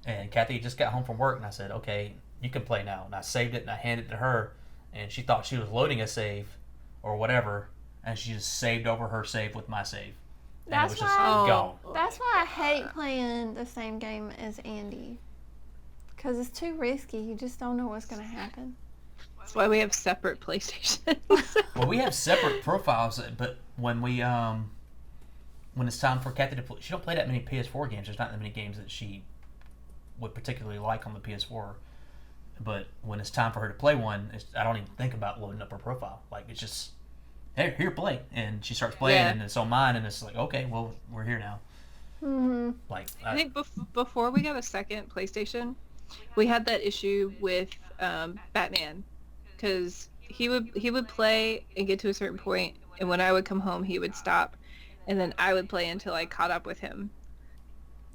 And Kathy just got home from work, and I said, okay, you can play now. And I saved it, and I handed it to her, and she thought she was loading a save or whatever, and she just saved over her save with my save. And That's it was just why- gone. That's why I hate playing the same game as Andy. Because it's too risky. You just don't know what's going to happen. That's why we have separate PlayStations. Well, we have separate profiles, but when it's time for Kathy to play, she don't play that many PS4 games. There's not that many games that she would particularly like on the PS4. But when it's time for her to play one, I don't even think about loading up her profile. Like, it's just, hey, here, play. And she starts playing, Yeah. and it's on mine, and it's like, okay, well, we're here now. Mm-hmm. Like, I think before we got a second PlayStation, we had that issue with Batman, because he would play and get to a certain point, and when I would come home, he would stop, and then I would play until I caught up with him.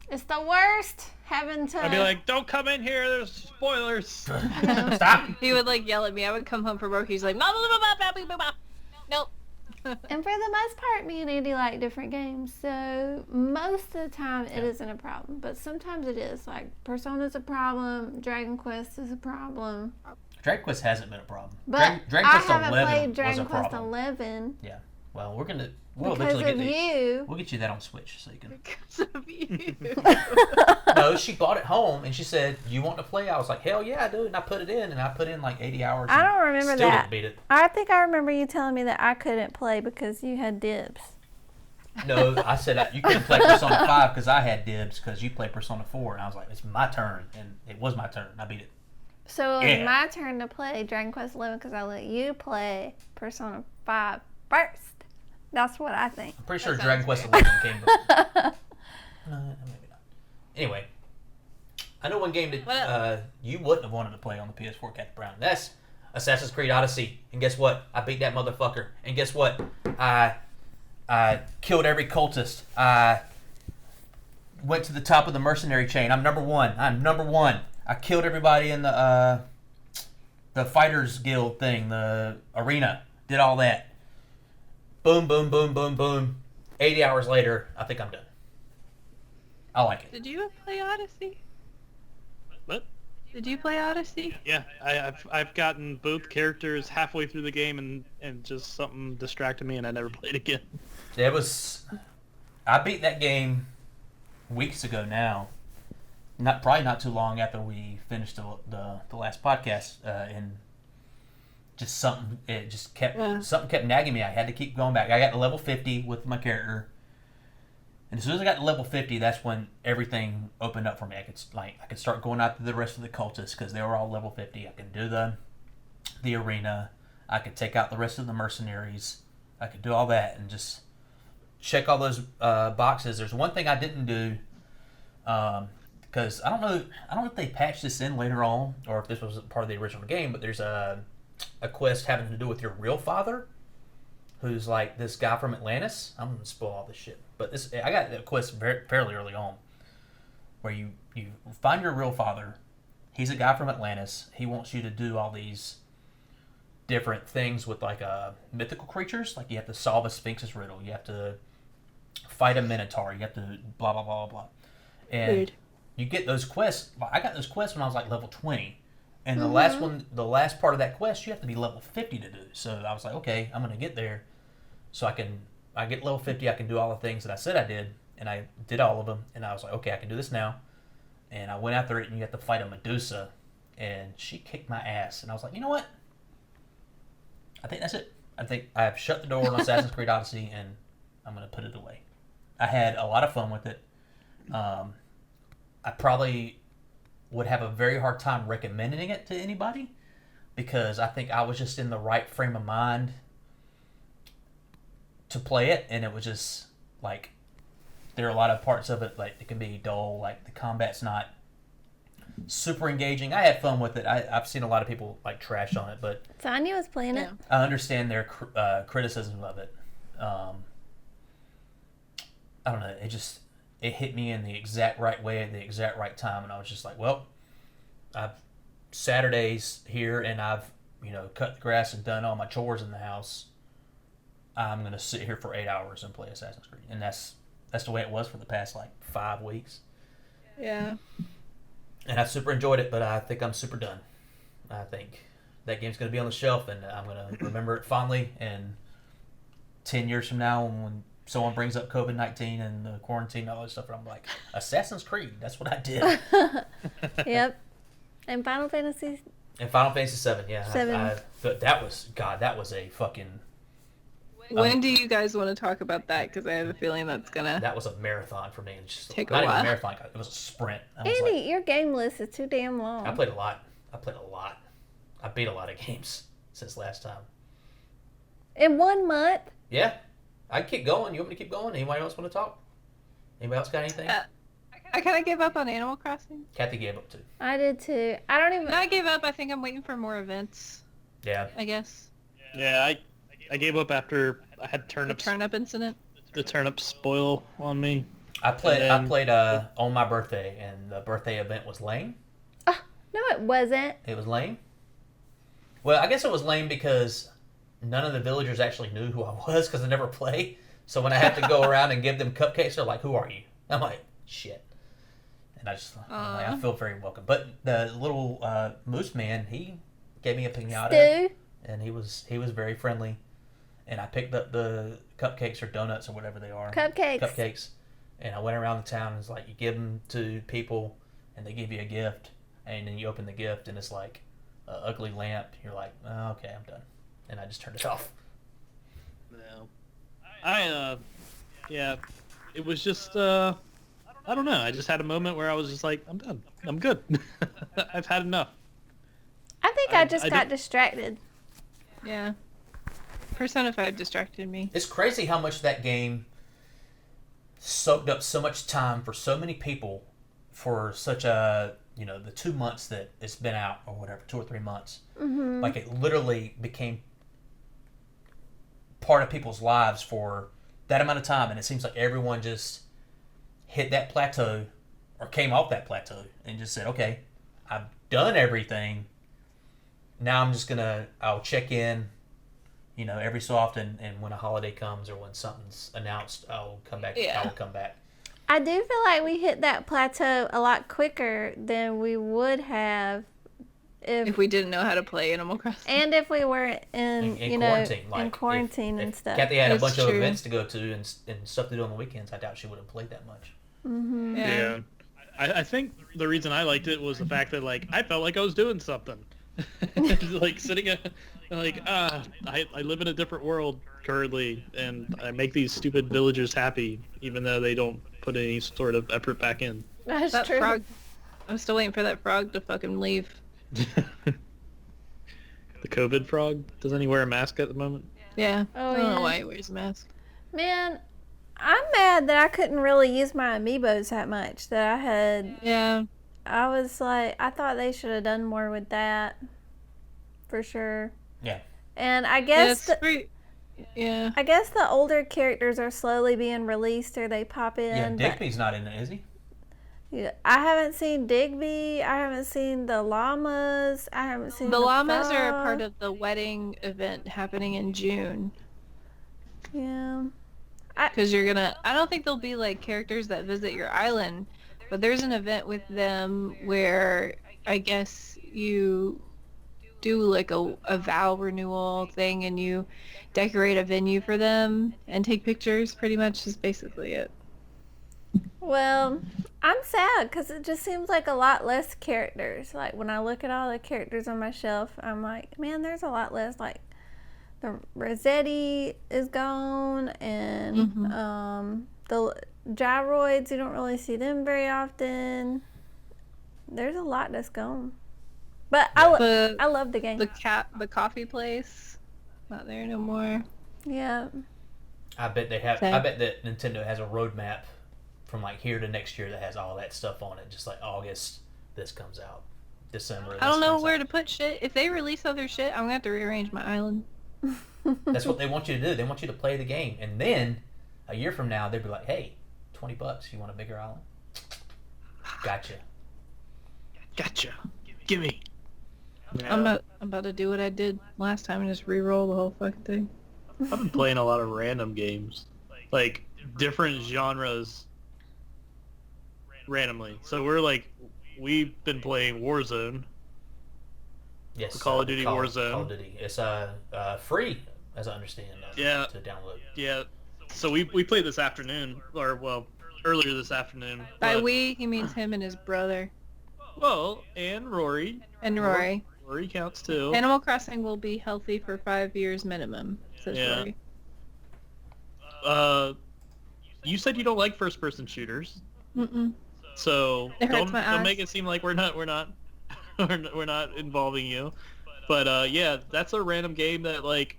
It's the worst having to... I'd be like, don't come in here, there's spoilers. stop. He would like yell at me. I would come home from work. He's like, blah, blah, blah, blah, blah, blah, blah. Nope. And for the most part, me and Andy like different games, so most of the time it isn't a problem. But sometimes it is. Like, Persona's a problem, Dragon Quest is a problem. Dragon Quest hasn't been a problem. But Dragon I Quest haven't 11 played was Dragon a Quest problem. 11 Yeah. Well, we'll because eventually of get you. we'll get you that on Switch so you can. Because of you. No, she bought it home and she said, "You want to play?" I was like, "Hell yeah, I do!" And I put it in, and I put in like 80 hours. I and don't remember still that. didn't beat it. I think I remember you telling me that I couldn't play because you had dibs. No, I said you couldn't play Persona 5 because I had dibs because you played Persona 4, and I was like, "It's my turn," and it was my turn. I beat it. So it Yeah. was my turn to play Dragon Quest 11 because I let you play Persona 5 first. That's what I think. I'm pretty sure That Dragon sounds Quest 11 came before. No, maybe not. Anyway, I know one game that you wouldn't have wanted to play on the PS4, Captain Brown. That's Assassin's Creed Odyssey. And guess what? I beat that motherfucker. And guess what? I killed every cultist. I went to the top of the mercenary chain. I'm number one. I killed everybody in the Fighters Guild thing, the arena. Did all that. Boom, boom, boom, boom, boom. 80 hours later, I think I'm done. I like it. Did you play Odyssey? What? Did you play Odyssey? Yeah, I've gotten both characters halfway through the game and just something distracted me and I never played again. I beat that game weeks ago now. Probably not too long after we finished the last podcast, and just something kept nagging me. I had to keep going back. I got to level 50 with my character, and as soon as I got to level 50, that's when everything opened up for me. I could start going after the rest of the cultists because they were all level 50. I could do the arena. I could take out the rest of the mercenaries. I could do all that and just check all those boxes. There's one thing I didn't do. Because I don't know if they patched this in later on or if this was part of the original game, but there's a quest having to do with your real father, who's like this guy from Atlantis. I'm gonna spoil all this shit, but I got a quest fairly early on, where you find your real father. He's a guy from Atlantis. He wants you to do all these different things with like mythical creatures. Like you have to solve a Sphinx's riddle. You have to fight a Minotaur. You have to blah blah blah blah. And Weird. you get those quests. I got those quests when I was like level 20. And the last part of that quest, you have to be level 50 to do. So I was like, okay, I'm going to get there. So I get level 50, I can do all the things that I said I did. And I did all of them. And I was like, okay, I can do this now. And I went after it, and you have to fight a Medusa. and she kicked my ass. And I was like, you know what? I think that's it. I think I've shut the door on Assassin's Creed Odyssey, and I'm going to put it away. I had a lot of fun with it. I probably would have a very hard time recommending it to anybody because I think I was just in the right frame of mind to play it, and it was just like there are a lot of parts of it like it can be dull, like the combat's not super engaging. I had fun with it. I've seen a lot of people like trash on it, but Sonya was playing it. I understand their criticism of it. I don't know. It hit me in the exact right way at the exact right time, and I was just like, well, I've Saturdays here, and I've cut the grass and done all my chores in the house. I'm gonna sit here for 8 hours and play Assassin's Creed, and that's the way it was for the past like 5 weeks. Yeah. And I super enjoyed it, but I think I'm super done. I think that game's gonna be on the shelf, and I'm gonna remember it fondly. And 10 years from now, when someone brings up COVID-19 and the quarantine and all that stuff, and I'm like, Assassin's Creed, that's what I did. Yep. And Final Fantasy. And Final Fantasy 7, yeah. 7. That was a fucking... When do you guys want to talk about that? Because I have a feeling that's gonna That was a marathon for me. It's just take a not even while. a marathon. It was a sprint. I was Andy, like, your game list is too damn long. I played a lot. I beat a lot of games since last time. In 1 month? Yeah. I can keep going. You want me to keep going? Anybody else want to talk? Anybody else got anything? I kind of gave up on Animal Crossing. Kathy gave up too. I did too. I don't even... I gave up. I think I'm waiting for more events, Yeah. I guess. Yeah, I gave up after I had The turnips. turnip incident. The turnips spoil on me. I played And then- on my birthday, and the birthday event was lame. No, it wasn't. It was lame. Well, I guess it was lame because none of the villagers actually knew who I was because I never play. So when I have to go around and give them cupcakes, they're like, "Who are you?" I'm like, "Shit." And I feel very welcome. But the little moose man, he gave me a piñata, Stu? and he was very friendly. And I picked up the cupcakes or donuts or whatever they are. Cupcakes. And I went around the town, and it's like you give them to people, and they give you a gift, and then you open the gift, and it's like an ugly lamp. You're like, oh, okay, I'm done. And I just turned it off. No. Yeah, it was just, I don't know. I just had a moment where I was just like, I'm done. I'm good. I've had enough. I think I just I got don't- distracted. Yeah. Persona 5 distracted me. It's crazy how much that game soaked up so much time for so many people for such a, the 2 months that it's been out or whatever, 2 or 3 months. Mm-hmm. Like it literally became part of people's lives for that amount of time, and it seems like everyone just hit that plateau or came off that plateau and just said, okay, I've done everything. Now I'm just I'll check in, every so often, and when a holiday comes or when something's announced, I'll come back. Yeah. I will come back. I do feel like we hit that plateau a lot quicker than we would have If we didn't know how to play Animal Crossing. and if we were in quarantine, like, in quarantine and if stuff. Kathy had a That's bunch of true. events to go to and stuff to do on the weekends, I doubt she would have played that much. Mm-hmm. Yeah. I think the reason I liked it was the fact that, like, I felt like I was doing something. Like, I live in a different world currently, and I make these stupid villagers happy, even though they don't put any sort of effort back in. That's That true. frog. I'm still waiting for that frog to fucking leave. The COVID frog? Doesn't he wear a mask at the moment? Yeah. Oh, I don't yeah. know why he wears a mask. Man, I'm mad that I couldn't really use my amiibos that much. That I had. Yeah. I was like, I thought they should have done more with that. For sure. Yeah. And I guess Yeah. I guess the older characters are slowly being released or they pop in. Yeah, but- Digby's not in it, is he? Yeah, I haven't seen Digby. I haven't seen the llamas. I haven't seen The llamas are a frog. part of the wedding event happening in June. Yeah. Because I don't think they'll be like characters that visit your island, but there's an event with them where I guess you do like a vow renewal thing and you decorate a venue for them and take pictures, pretty much is basically it. Well, I'm sad because it just seems like a lot less characters. Like when I look at all the characters on my shelf, I'm like, man, there's a lot less. Like the Rossetti is gone, and the gyroids, you don't really see them very often. There's a lot that's gone. But I love the game. The coffee place, not there no more. Yeah. I bet they have. I bet that Nintendo has a roadmap from like here to next year that has all that stuff on it. Just like August, this comes out. December. I don't know where to put shit. If they release other shit, I'm gonna have to rearrange my island. That's what they want you to do. They want you to play the game, and then a year from now, they'd be like, "Hey, $20. You want a bigger island? Gotcha. Gimme. Yeah. I'm about to do what I did last time and just re-roll the whole fucking thing. I've been playing a lot of random games, like different genres, randomly. So we've been playing Warzone. Yes. Call of Duty Warzone. Call of Duty. It's free, as I understand. Yeah. To download. Yeah. So we played this afternoon, or well, earlier this afternoon. By we, he means him and his brother. Well, and Rory. And Rory. Rory counts too. Animal Crossing will be healthy for 5 years minimum, says Rory. You said you don't like first-person shooters. Mm-mm. So It hurts don't my eyes. make it seem like we're not we're not involving you. But yeah, that's a random game that like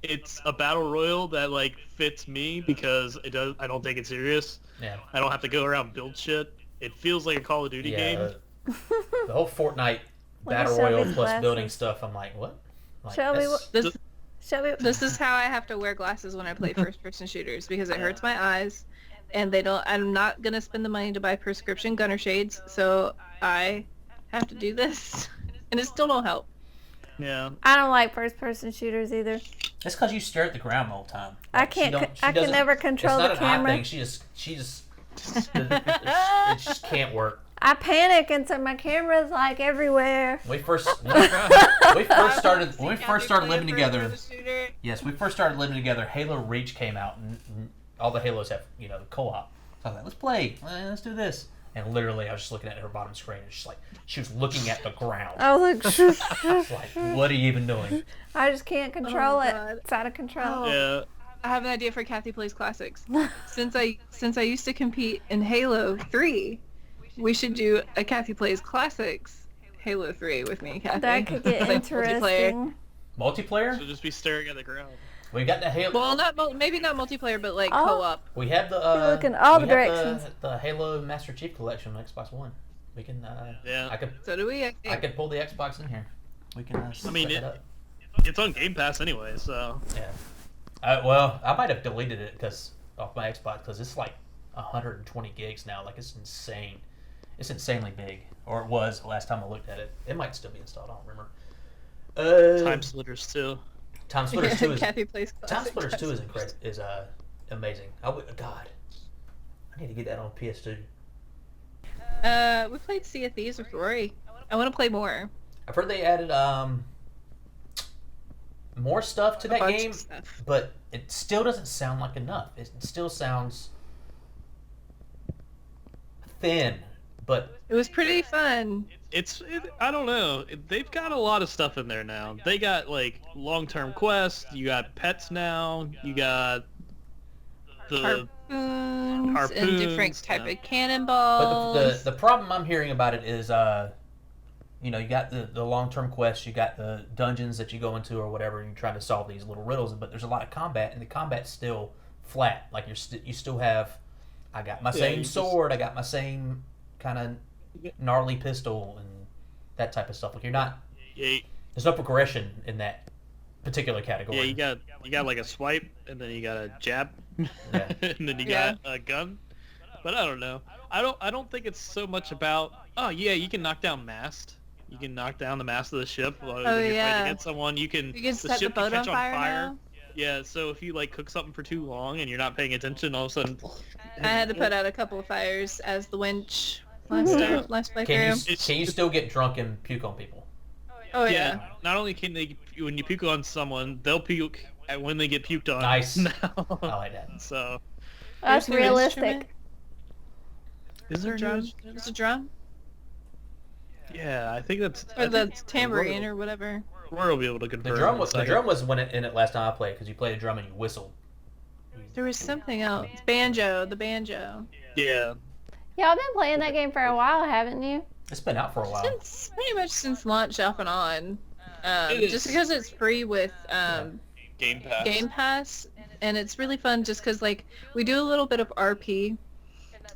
it's a battle royale that like fits me because I don't take it serious. Yeah. I don't have to go around and build shit. It feels like a Call of Duty game. The whole Fortnite battle Shelby's royale plus glasses. building stuff. I'm like, what? Like, Shelby, that's- This is how I have to wear glasses when I play first-person shooters because it hurts my eyes, and I'm not gonna spend the money to buy prescription gunner shades, so I have to do this, and it still don't help. Yeah. I don't like first-person shooters either. That's because you stare at the ground all the time. I Like, can't. she I can doesn't- never control it's the not an eye camera. thing. She just it just can't work. I panic, and so my camera's like everywhere. We first started living together. Yes, we first started living together. Halo Reach came out, and all the Halos have the co-op. So I was like, let's play, let's do this. And literally, I was just looking at her bottom screen, and she's like, she was looking at the ground. I was like, Like, what are you even doing? I just can't control it. God. It's out of control. Yeah. I have an idea for Kathy Plays Classics. Since I used to compete in Halo 3, we should do a Kathy Plays Classics Halo 3 with me and Kathy. That could get Play interesting. Multiplayer? So just be staring at the ground. We got the Halo. Well, maybe not multiplayer, but like Oh. co-op. We have the. You're looking all we the have directions. The Halo Master Chief Collection on Xbox One. We can. Yeah. I could. So do we? I think. I could pull the Xbox in here. We can. I mean, set that up. it's on Game Pass anyway, so. Yeah. Well, I might have deleted it off my Xbox because it's like 120 gigs now. Like it's insane. It's insanely big, or it was the last time I looked at it. It might still be installed. I don't remember. Time Splitters too. Time Splitters 2 is Kathy Plays Time Classics. Splitters 2 is incredible. Is amazing. God, I need to get that on PS2. We played Sea of Thieves with Rory. I want to play more. I've heard they added more stuff to that bunch game, of stuff. but it still doesn't sound like enough. It still sounds thin, but It was pretty fun. I don't know. They've got a lot of stuff in there now. They got like long-term quests. You got pets now. You got the Harpoons and different Harpoons, type yeah. of cannonballs. but the problem I'm hearing about it is you got the long-term quests, you got the dungeons that you go into or whatever, and you're trying to solve these little riddles, but there's a lot of combat, and the combat's still flat. Like you still have, I got my same sword, I got my same kind of gnarly pistol and that type of stuff. Like there's no progression in that particular category. Yeah, you got like a swipe, and then you got a jab, Yeah. and then you got a gun. But I don't know. I don't think it's so much about. Oh yeah, you can knock down mast. You can knock down the mast of the ship when you're fighting against someone. You can set the boat on fire now. Yeah, so if you like cook something for too long and you're not paying attention, all of a sudden. I had to put out a couple of fires as the winch last playthrough. Can you still get drunk and puke on people? Oh yeah. Yeah. Not only can they, when you puke on someone, they'll puke when they get puked on. Nice. Now. I like that. So. That's New realistic. instrument. Is there a drum? new It's a drum Yeah, I think that's. or I the think tambourine or whatever. Rory will be able to confirm. The drum was when in it last time I played because you played a drum and you whistled. There was something else. Banjo, the banjo. Yeah. Y'all been playing that game for a while, haven't you? It's been out for a while. Since pretty much since launch off and on. It Just is. because it's free with Game Pass. Game Pass, and it's really fun just because like we do a little bit of RP,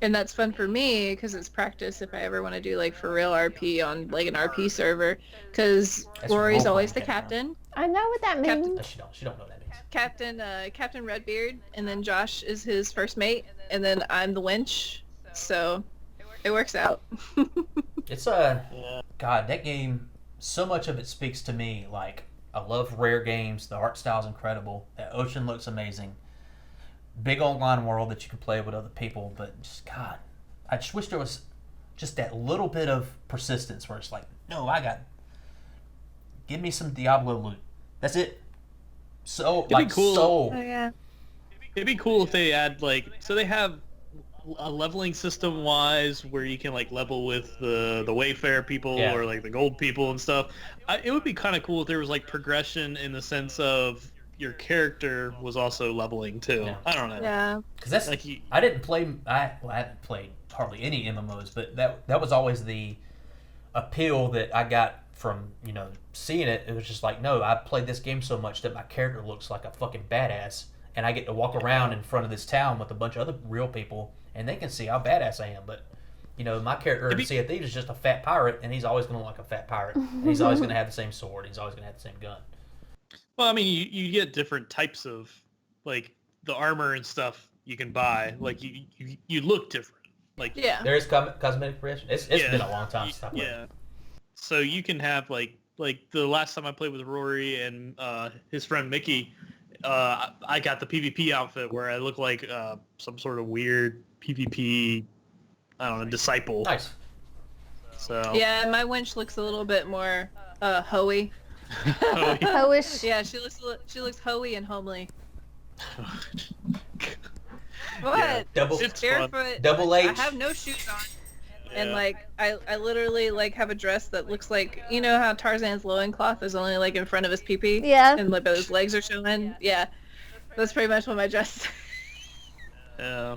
and that's fun for me because it's practice if I ever want to do like for real RP on like an RP server, because That's Rory's role-playing always the game, huh? captain. I know what that Captain- means. No, she don't know what that means. Captain Redbeard, and then Josh is his first mate, and then I'm the winch, so it works out. It's Yeah. God, that game. So much of it speaks to me. Like I love rare games. The art style's incredible. That ocean looks amazing. Big online world that you can play with other people. But just God, I just wish there was just that little bit of persistence where it's like, no, give me some Diablo loot. That's it. So be like cool. so. Oh yeah. It'd be cool if they add like, so they have a leveling system wise where you can like level with the Wayfarer people Yeah. or like the gold people and stuff. It would be kind of cool if there was like progression in the sense of your character was also leveling too. Yeah. I don't know. Yeah. Because that's Like you, I didn't play. I hadn't played hardly any MMOs, but that was always the appeal that I got from seeing it. It was just like, no, I played this game so much that my character looks like a fucking badass, and I get to walk around in front of this town with a bunch of other real people, and they can see how badass I am. But my character in Sea of Thieves is just a fat pirate, and he's always going to look like a fat pirate. And he's always going to have the same sword. He's always going to have the same gun. well, I mean, you get different types of like the armor and stuff you can buy. Like you look different. Like Yeah. There is cosmetic progression. It's Yeah. been a long time since I played. Yeah. So you can have like the last time I played with Rory and his friend Mickey, I got the PvP outfit where I look like some sort of weird PvP, I don't know, disciple. Nice. So Yeah, my winch looks a little bit more hoey. Oh, yeah. Hoish. Yeah, she looks hoey and homely. What? Yeah. Double It's fun. Barefoot. Double I H. have no shoes on. And Yeah. like I literally like have a dress that looks like, you know how Tarzan's loincloth is only like in front of his pee-pee? Yeah. And like but his legs are showing. Yeah. That's pretty much what my dress is. Yeah.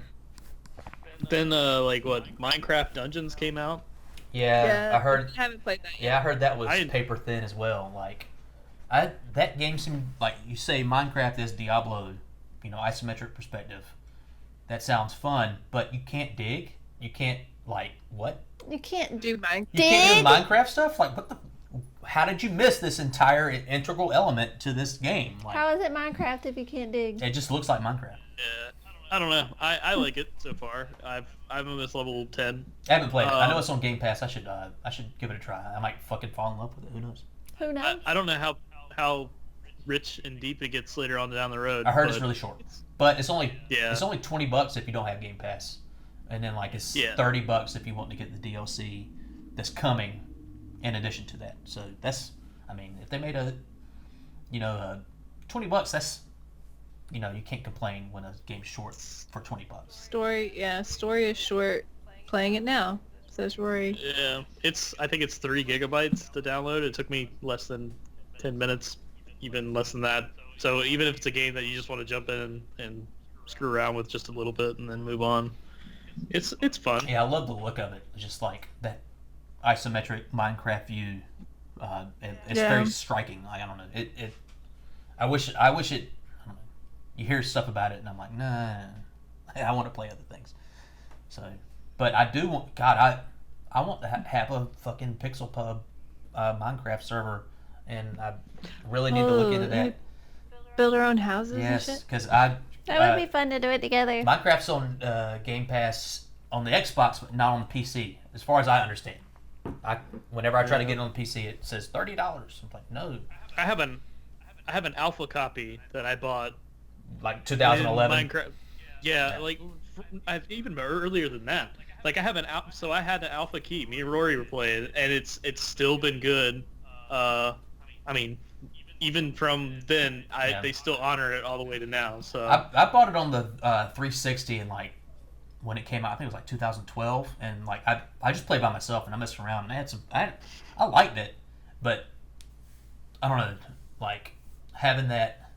Then like what Minecraft Dungeons came out. Yeah, I heard. I haven't played that yet. Yeah, I heard that was I- paper thin as well. Like, that game seemed like you say Minecraft is Diablo, isometric perspective. That sounds fun, but you can't dig. You can't what? You can't do. Do mine. You can't do Dig? Minecraft stuff. Like what the? How did you miss this entire integral element to this game? Like, How is it Minecraft if you can't dig? it just looks like Minecraft. Yeah. I don't know. I like it so far. I'm almost level 10. I haven't played it. I know it's on Game Pass. I should give it a try. I might fucking fall in love with it. Who knows? Who knows? I don't know how rich and deep it gets later on down the road. I heard it's but really short, but it's only Yeah. it's only $20 if you don't have Game Pass, and then like it's Yeah. $30 if you want to get the DLC that's coming in addition to that. So that's, I mean, if they made a $20, that's you can't complain when a game's short for $20. Story is short. Playing it now, says Rory. Yeah, I think it's 3 gigabytes to download. It took me less than 10 minutes, even less than that. So even if it's a game that you just want to jump in and screw around with just a little bit and then move on, it's fun. Yeah, I love the look of it. It's just like that isometric Minecraft view. It's Yeah. very striking. Like, I don't know. I wish it. I don't know. You hear stuff about it, and I'm like, nah. I want to play other things. So, but I do want. God, I want to have a fucking Pixel Pub Minecraft server, and I really need to look into that. Build our own houses Yes, and shit. because That would be fun to do it together. Minecraft's on Game Pass on the Xbox, but not on the PC, as far as I understand. Whenever I try to get it on the PC, it says $30. I'm like, no, I have an alpha copy that I bought like 2011. in Minecraft. Yeah, like I've even earlier than that. Like I have so I had an alpha key. Me and Rory were playing, and it's still been good. I mean, even from then, they still honor it all the way to now. So I bought it on the 360 in like when it came out. I think it was like 2012, and like I just played by myself and I messed around and I liked it, but I don't know, like having that,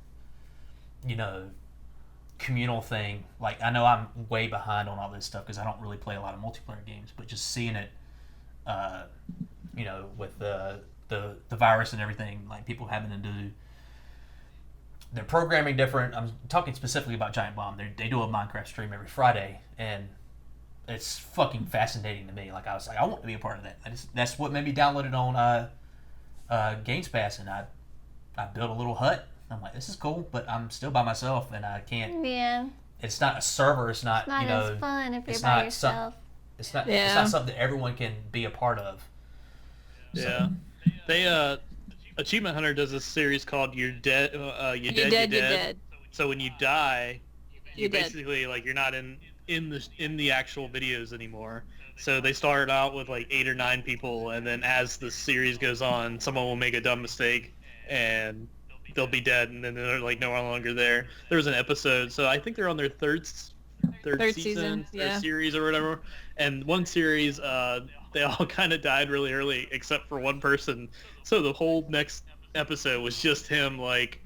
communal thing. Like I know I'm way behind on all this stuff because I don't really play a lot of multiplayer games, but just seeing it, with the virus and everything, like people having to do. They're programming different. I'm talking specifically about Giant Bomb. They do a Minecraft stream every Friday, and it's fucking fascinating to me. Like I was like, I want to be a part of that. That's what made me download it on Games Pass, and I built a little hut. I'm like, this is cool, but I'm still by myself, and I can't. Yeah. It's not a server. It's not as fun if you're it's by not yourself. It's not something that everyone can be a part of. Yeah, they Achievement Hunter does a series called "You're Dead, You're Dead." So when you die, you basically like you're not in the actual videos anymore. So they start out with like 8 or 9 people, and then as the series goes on, someone will make a dumb mistake and they'll be dead, and then they're like no longer there. There was an episode, so I think they're on their third season, their series or whatever. And one series, they all kind of died really early, except for one person. So the whole next episode was just him, like,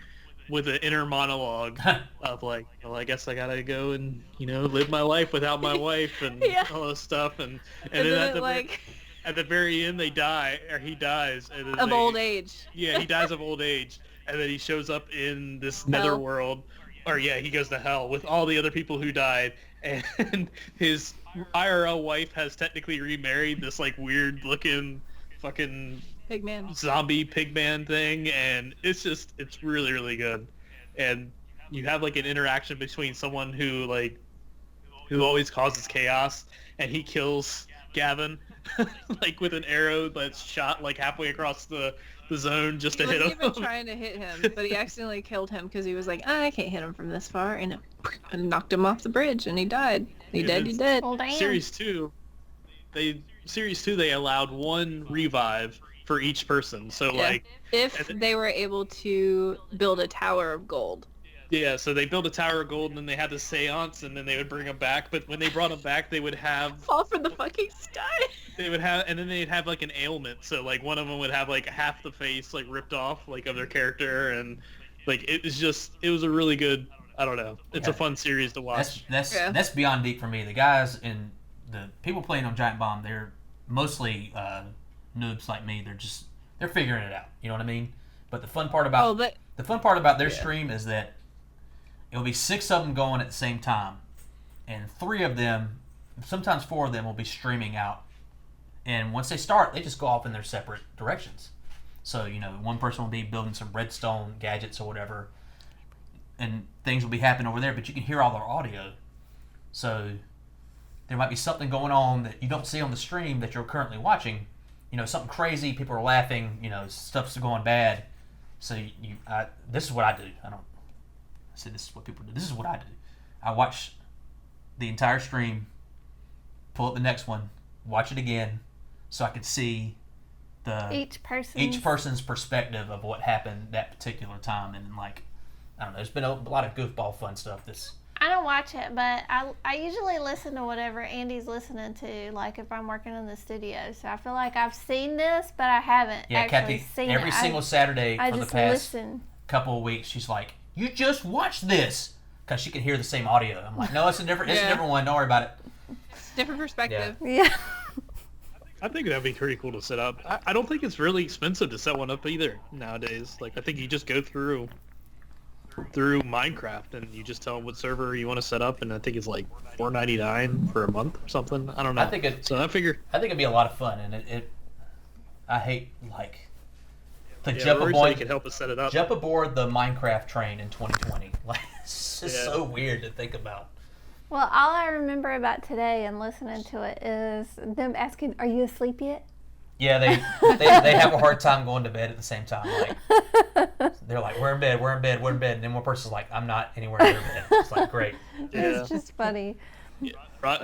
with an inner monologue of like, well, I guess I gotta go and live my life without my wife and all this stuff. And then at the very end, he dies of old age. Yeah, he dies of old age, and then he shows up in this netherworld. Or he goes to hell with all the other people who died, and his IRL wife has technically remarried this like weird looking fucking Pigman. Zombie pigman thing, and it's really, really good. And you have like an interaction between someone who always causes chaos, and he kills Gavin like with an arrow that's shot like halfway across the zone just to hit him. He wasn't even trying to hit him, but he accidentally killed him because he was like, I can't hit him from this far, and knocked him off the bridge, and he died. He dead. Well, damn. Series 2, they allowed one revive for each person. So if they were able to build a tower of gold. Yeah, so they built a Tower of Gold, and then they had the seance, and then they would bring them back. But when they brought them back, they would have... Fall from the fucking sky! And then they'd have, like, an ailment. So, like, one of them would have, like, half the face, like, ripped off, like, of their character. And, like, it was a really good... I don't know. It's a fun series to watch. That's beyond deep for me. The guys and the people playing on Giant Bomb, they're mostly noobs like me. They're figuring it out. You know what I mean? But the fun part about their stream is that it'll be 6 of them going at the same time, and 3 of them, sometimes 4 of them, will be streaming out. And once they start, they just go off in their separate directions. So, one person will be building some redstone gadgets or whatever, and things will be happening over there, but you can hear all their audio. So there might be something going on that you don't see on the stream that you're currently watching. Something crazy, people are laughing, stuff's going bad. So this is what I do. I said this is what people do. This is what I do. I watch the entire stream, pull up the next one, watch it again, so I can see each person's perspective of what happened that particular time. And I don't know, there's been a lot of goofball fun stuff. I don't watch it, but I usually listen to whatever Andy's listening to, like if I'm working in the studio. So I feel like I've seen this, but I haven't actually seen it. Every single Saturday for the past couple of weeks, she's like, you just watched this, because she can hear the same audio. I'm like, no, it's a different one. Don't worry about it. Different perspective. Yeah. I think that'd be pretty cool to set up. I don't think it's really expensive to set one up either nowadays. Like, I think you just go through Minecraft and you just tell them what server you want to set up, and I think it's like $4.99 for a month or something. I don't know. I think it'd be a lot of fun, and I hate Rory could help us set it up. Jump aboard the Minecraft train in 2020. It's just so weird to think about. Well, all I remember about today and listening to it is them asking, "Are you asleep yet?" Yeah, they have a hard time going to bed at the same time. They're like, "We're in bed, and then one person's like, "I'm not anywhere near bed." It's like, great. It's just funny. Yeah.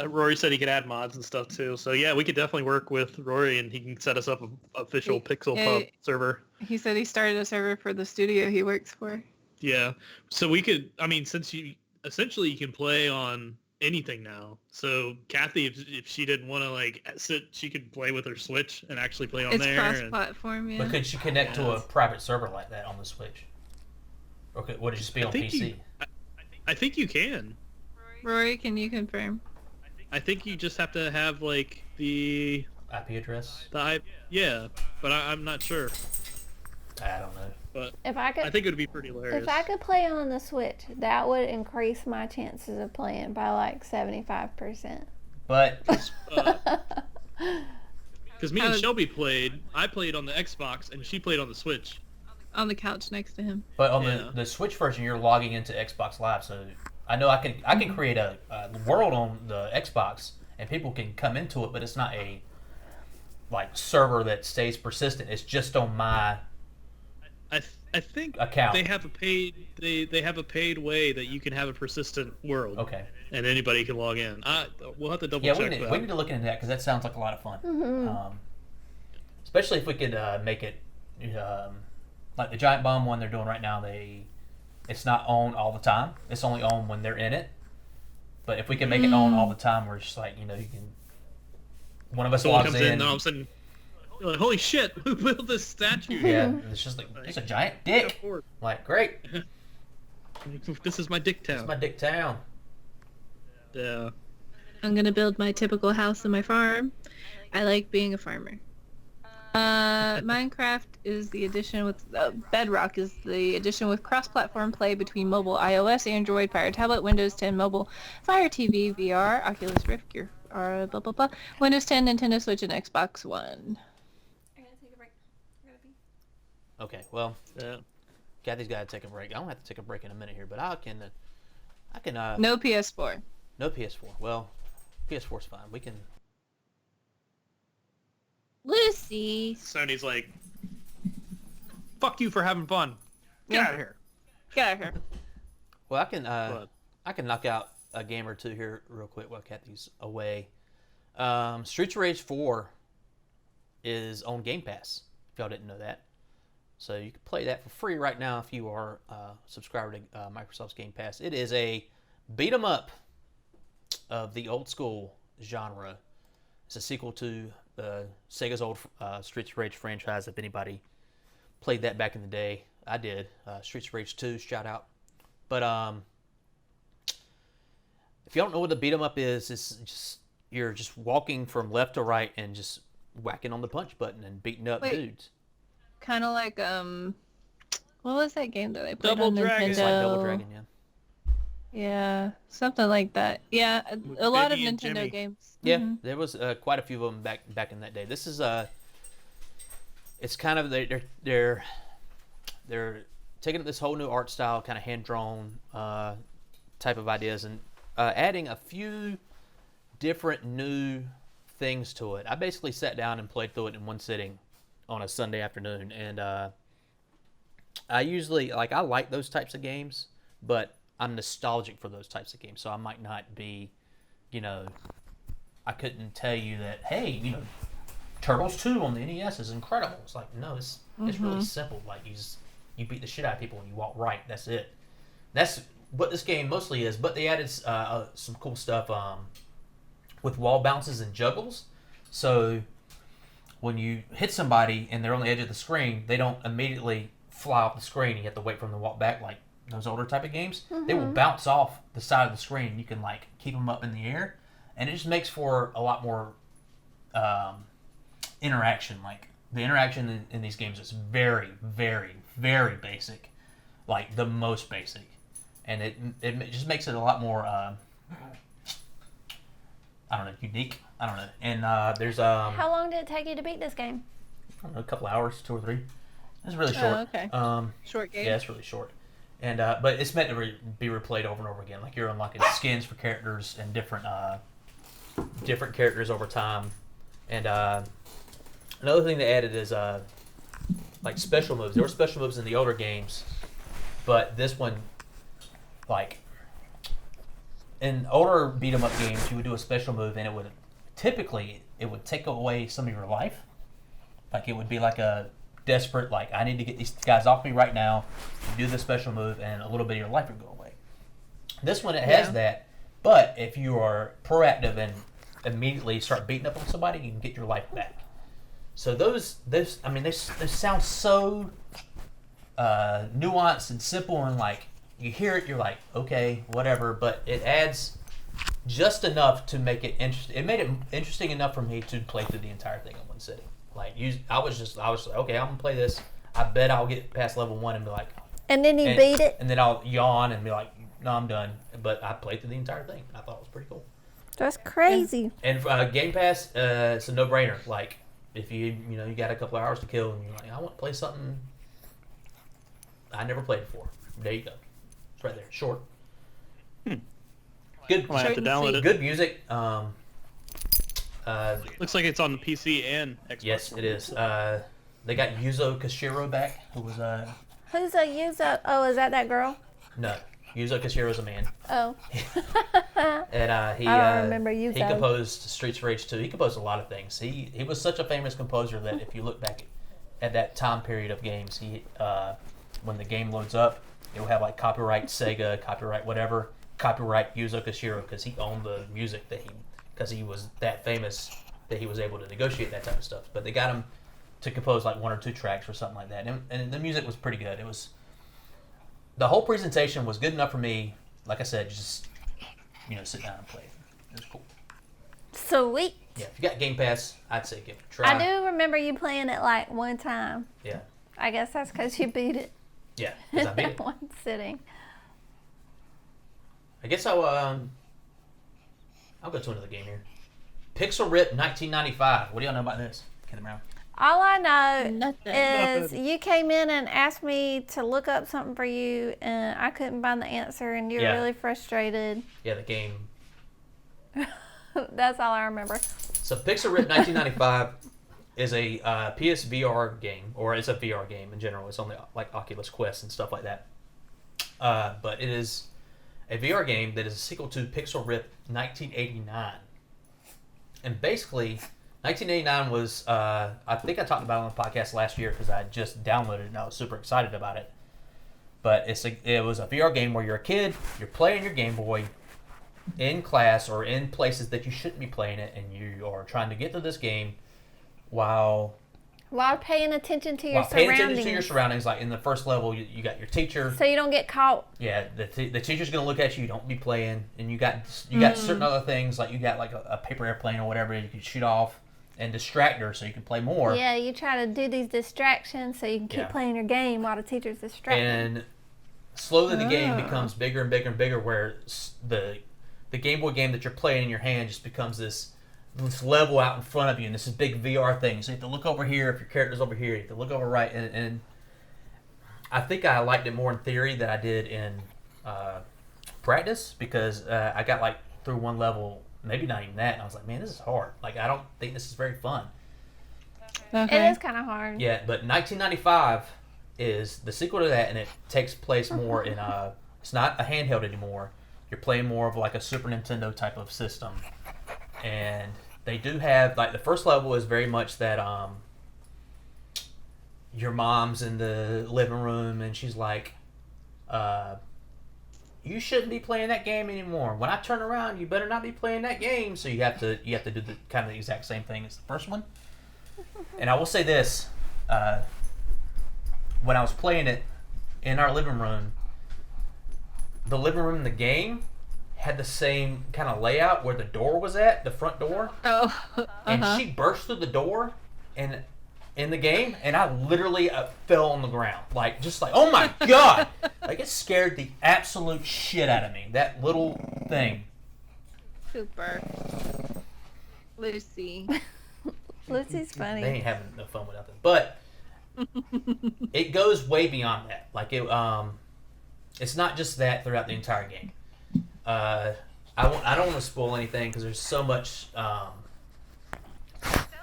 Rory said he could add mods and stuff too. So yeah, we could definitely work with Rory, and he can set us up an official Pixel Pub server. He said he started a server for the studio he works for. Yeah, so we could. I mean, since you can play on anything now. So Kathy, if she didn't want to like sit, she could play with her Switch and actually play on It's there. cross-platform, yeah. But could you connect to a Yes. private server like that on the Switch? Or would it just be on PC? I think you can. Rory, can you confirm? I think you just have to have like the IP address? yeah, but I'm not sure. I don't know. But If I I could, think it would be pretty hilarious. if I could play on the Switch, that would increase my chances of playing by like 75%. But Because me and Shelby played, I played on the Xbox and she played on the Switch. On the couch next to him. on Yeah. the Switch version, you're logging into Xbox Live, so I know I can create a world on the Xbox and people can come into it, but it's not a like server that stays persistent. It's just on my I think account. they have a paid they have a paid way that you can have a persistent world. Okay. And anybody can log in. We'll have to double Yeah, check we that. need to look into that because that sounds like a lot of fun. Mm-hmm. Especially if we could make it like the Giant Bomb one they're doing right now. It's not on all the time. It's only on when they're in it. But if we can make it on all the time, we're just like you can. One of us Someone logs comes in, in. and all of a sudden, you're like, holy shit, who built this statue? Yeah, and it's just like it's a giant dick. Like great, This is my dick town. it's my dick town. Yeah. I'm gonna build my typical house on my farm. I like being a farmer. Minecraft is the edition with Bedrock is the edition with cross-platform play between mobile, iOS, Android, Fire Tablet, Windows 10 Mobile, Fire TV, VR, Oculus Rift, Gear, blah blah blah, Windows 10, Nintendo Switch, and Xbox One. I gotta take a break. Okay, well, Yeah. Kathy's got to take a break. I don't have to take a break in a minute here, but I can. No PS4. No PS4. Well, PS4's fine. We can. Lucy. Sony's like, fuck you for having fun. Get out of here. Get out of here. Well, I can. But I can knock out a game or two here real quick while Kathy's away. Streets of Rage 4 is on Game Pass. If y'all didn't know that, so you can play that for free right now if you are a subscriber to Microsoft's Game Pass. It is a beat 'em up of the old school genre. It's a sequel to Sega's old Streets of Rage franchise. If anybody played that back in the day, I did. Streets of Rage 2, shout out. But if you don't know what the beat 'em up is, it's just you're just walking from left to right and just whacking on the punch button and beating up Wait. dudes. Kind of like what was that game that I played Double on Dragon. Nintendo? It's like Double Dragon, yeah. Yeah, something like that. Yeah, a lot of Benny and Nintendo Jimmy. games. Yeah, Mhm. there was quite a few of them back in that day. This is it's kind of they're taking up this whole new art style, kind of hand drawn type of ideas, and adding a few different new things to it. I basically sat down and played through it in one sitting on a Sunday afternoon, and I usually I like those types of games, but I'm nostalgic for those types of games, so I might not be, I couldn't tell you that, hey, Turtles 2 on the NES is incredible. It's like, no, it's really simple. Like, you beat the shit out of people and you walk right. That's it. That's what this game mostly is, but they added some cool stuff with wall bounces and juggles. So when you hit somebody and they're on the edge of the screen, they don't immediately fly off the screen. You have to wait for them to walk back like those older type of games. They will bounce off the side of the screen. You can keep them up in the air, and it just makes for a lot more interaction. Like the interaction in these games is very, very, very basic, like the most basic, and it just makes it a lot more I don't know, unique. I don't know. And there's How long did it take you to beat this game? I don't know, a couple hours, 2 or 3. It's really short. okay. Short game. Yeah, it's really short. And but it's meant to be replayed over and over again. Like you're unlocking skins for characters and different characters over time. And another thing they added is like special moves. There were special moves in the older games, but this one, like in older beat 'em up games, you would do a special move and it would take away some of your life. Like it would be like a desperate, like I need to get these guys off me right now. You do the special move and a little bit of your life would go away. This one, it has that, But if you are proactive and immediately start beating up on somebody, you can get your life back. So those I mean, they sound so nuanced and simple, and like you hear it, you're like, okay, whatever. But it adds just enough to make it interesting. It made it interesting enough for me to play through the entire thing in one sitting. Like, I was like, okay, I'm gonna play this. I bet I'll get past level 1 and be like, And then you beat it. and then I'll yawn and be like, no, I'm done. But I played through the entire thing. I thought it was pretty cool. That's crazy. And Game Pass, it's a no-brainer. Like, if you got a couple of hours to kill and you're like, I want to play something I never played before. There you go. It's right there. Short. Good. I might have to download it. Good music. Looks like it's on the PC and Xbox. Yes, it is. They got Yuzo Koshiro back, who was Who's a user? Oh, is that girl? no. Yuzo Koshiro's a man. Oh. And he I don't remember Yuzo. He composed Streets of Rage 2. He composed a lot of things. He was such a famous composer that if you look back at that time period of games, he when the game loads up, it will have like copyright Sega, copyright whatever, copyright Yuzo Koshiro, because he owned the music because he was that famous that he was able to negotiate that type of stuff. But they got him to compose like 1 or 2 tracks or something like that, and the music was pretty good. It was. The whole presentation was good enough for me. Like I said, just sit down and play. It was cool. Sweet. Yeah, if you got Game Pass, I'd say give it a try. I do remember you playing it like one time. Yeah. I guess that's because you beat it. Yeah, because I beat it. One sitting. I guess I'll go to another game here. Pixel Rip 1995. What do y'all know about this? Get them around. All I know Nothing. is you came in and asked me to look up something for you, and I couldn't find the answer, and you're Yeah. really frustrated. Yeah, the game. That's all I remember. So Pixel Rip 1995 is a PSVR game, or it's a VR game in general. It's on the like Oculus Quest and stuff like that. But it is a VR game that is a sequel to Pixel Rip 1989. And basically, 1989 was, I think I talked about it on the podcast last year because I just downloaded it and I was super excited about it. But it was a VR game where you're a kid, you're playing your Game Boy in class or in places that you shouldn't be playing it, and you are trying to get through this game while Paying attention to your paying surroundings. attention to your surroundings. Like in the first level, you got your teacher. So you don't get caught. Yeah, the teacher's gonna look at you. Don't be playing, and you got certain other things like you got like a paper airplane or whatever you can shoot off and distract her so you can play more. Yeah, you try to do these distractions so you can keep Yeah. playing your game while the teacher's distracted. And slowly the game becomes bigger and bigger and bigger, where the Game Boy game that you're playing in your hand just becomes this level out in front of you, and this is big VR thing. So you have to look over here if your character's over here. You have to look over right, and I think I liked it more in theory than I did in practice, because I got like through one level, maybe not even that, and I was like, man, this is hard. Like, I don't think this is very fun. It is kind of hard. Yeah, but 1995 is the sequel to that, and it takes place more in it's not a handheld anymore. You're playing more of like a Super Nintendo type of system, and they do have like the first level is very much that your mom's in the living room and she's like, you shouldn't be playing that game anymore. When I turn around, you better not be playing that game. So you have to do the kind of the exact same thing as the first one. And I will say this, when I was playing it in our living room, the living room in the game had the same kind of layout where the door was at, the front door. Oh, And she burst through the door and in the game, and I literally fell on the ground. Like, just like, oh my God! Like, it scared the absolute shit out of me. That little thing. Super. Lucy. Lucy's They funny. ain't having no fun with nothing. But it goes way beyond that. Like, it's not just that throughout the entire game. I don't want to spoil anything because there's so much.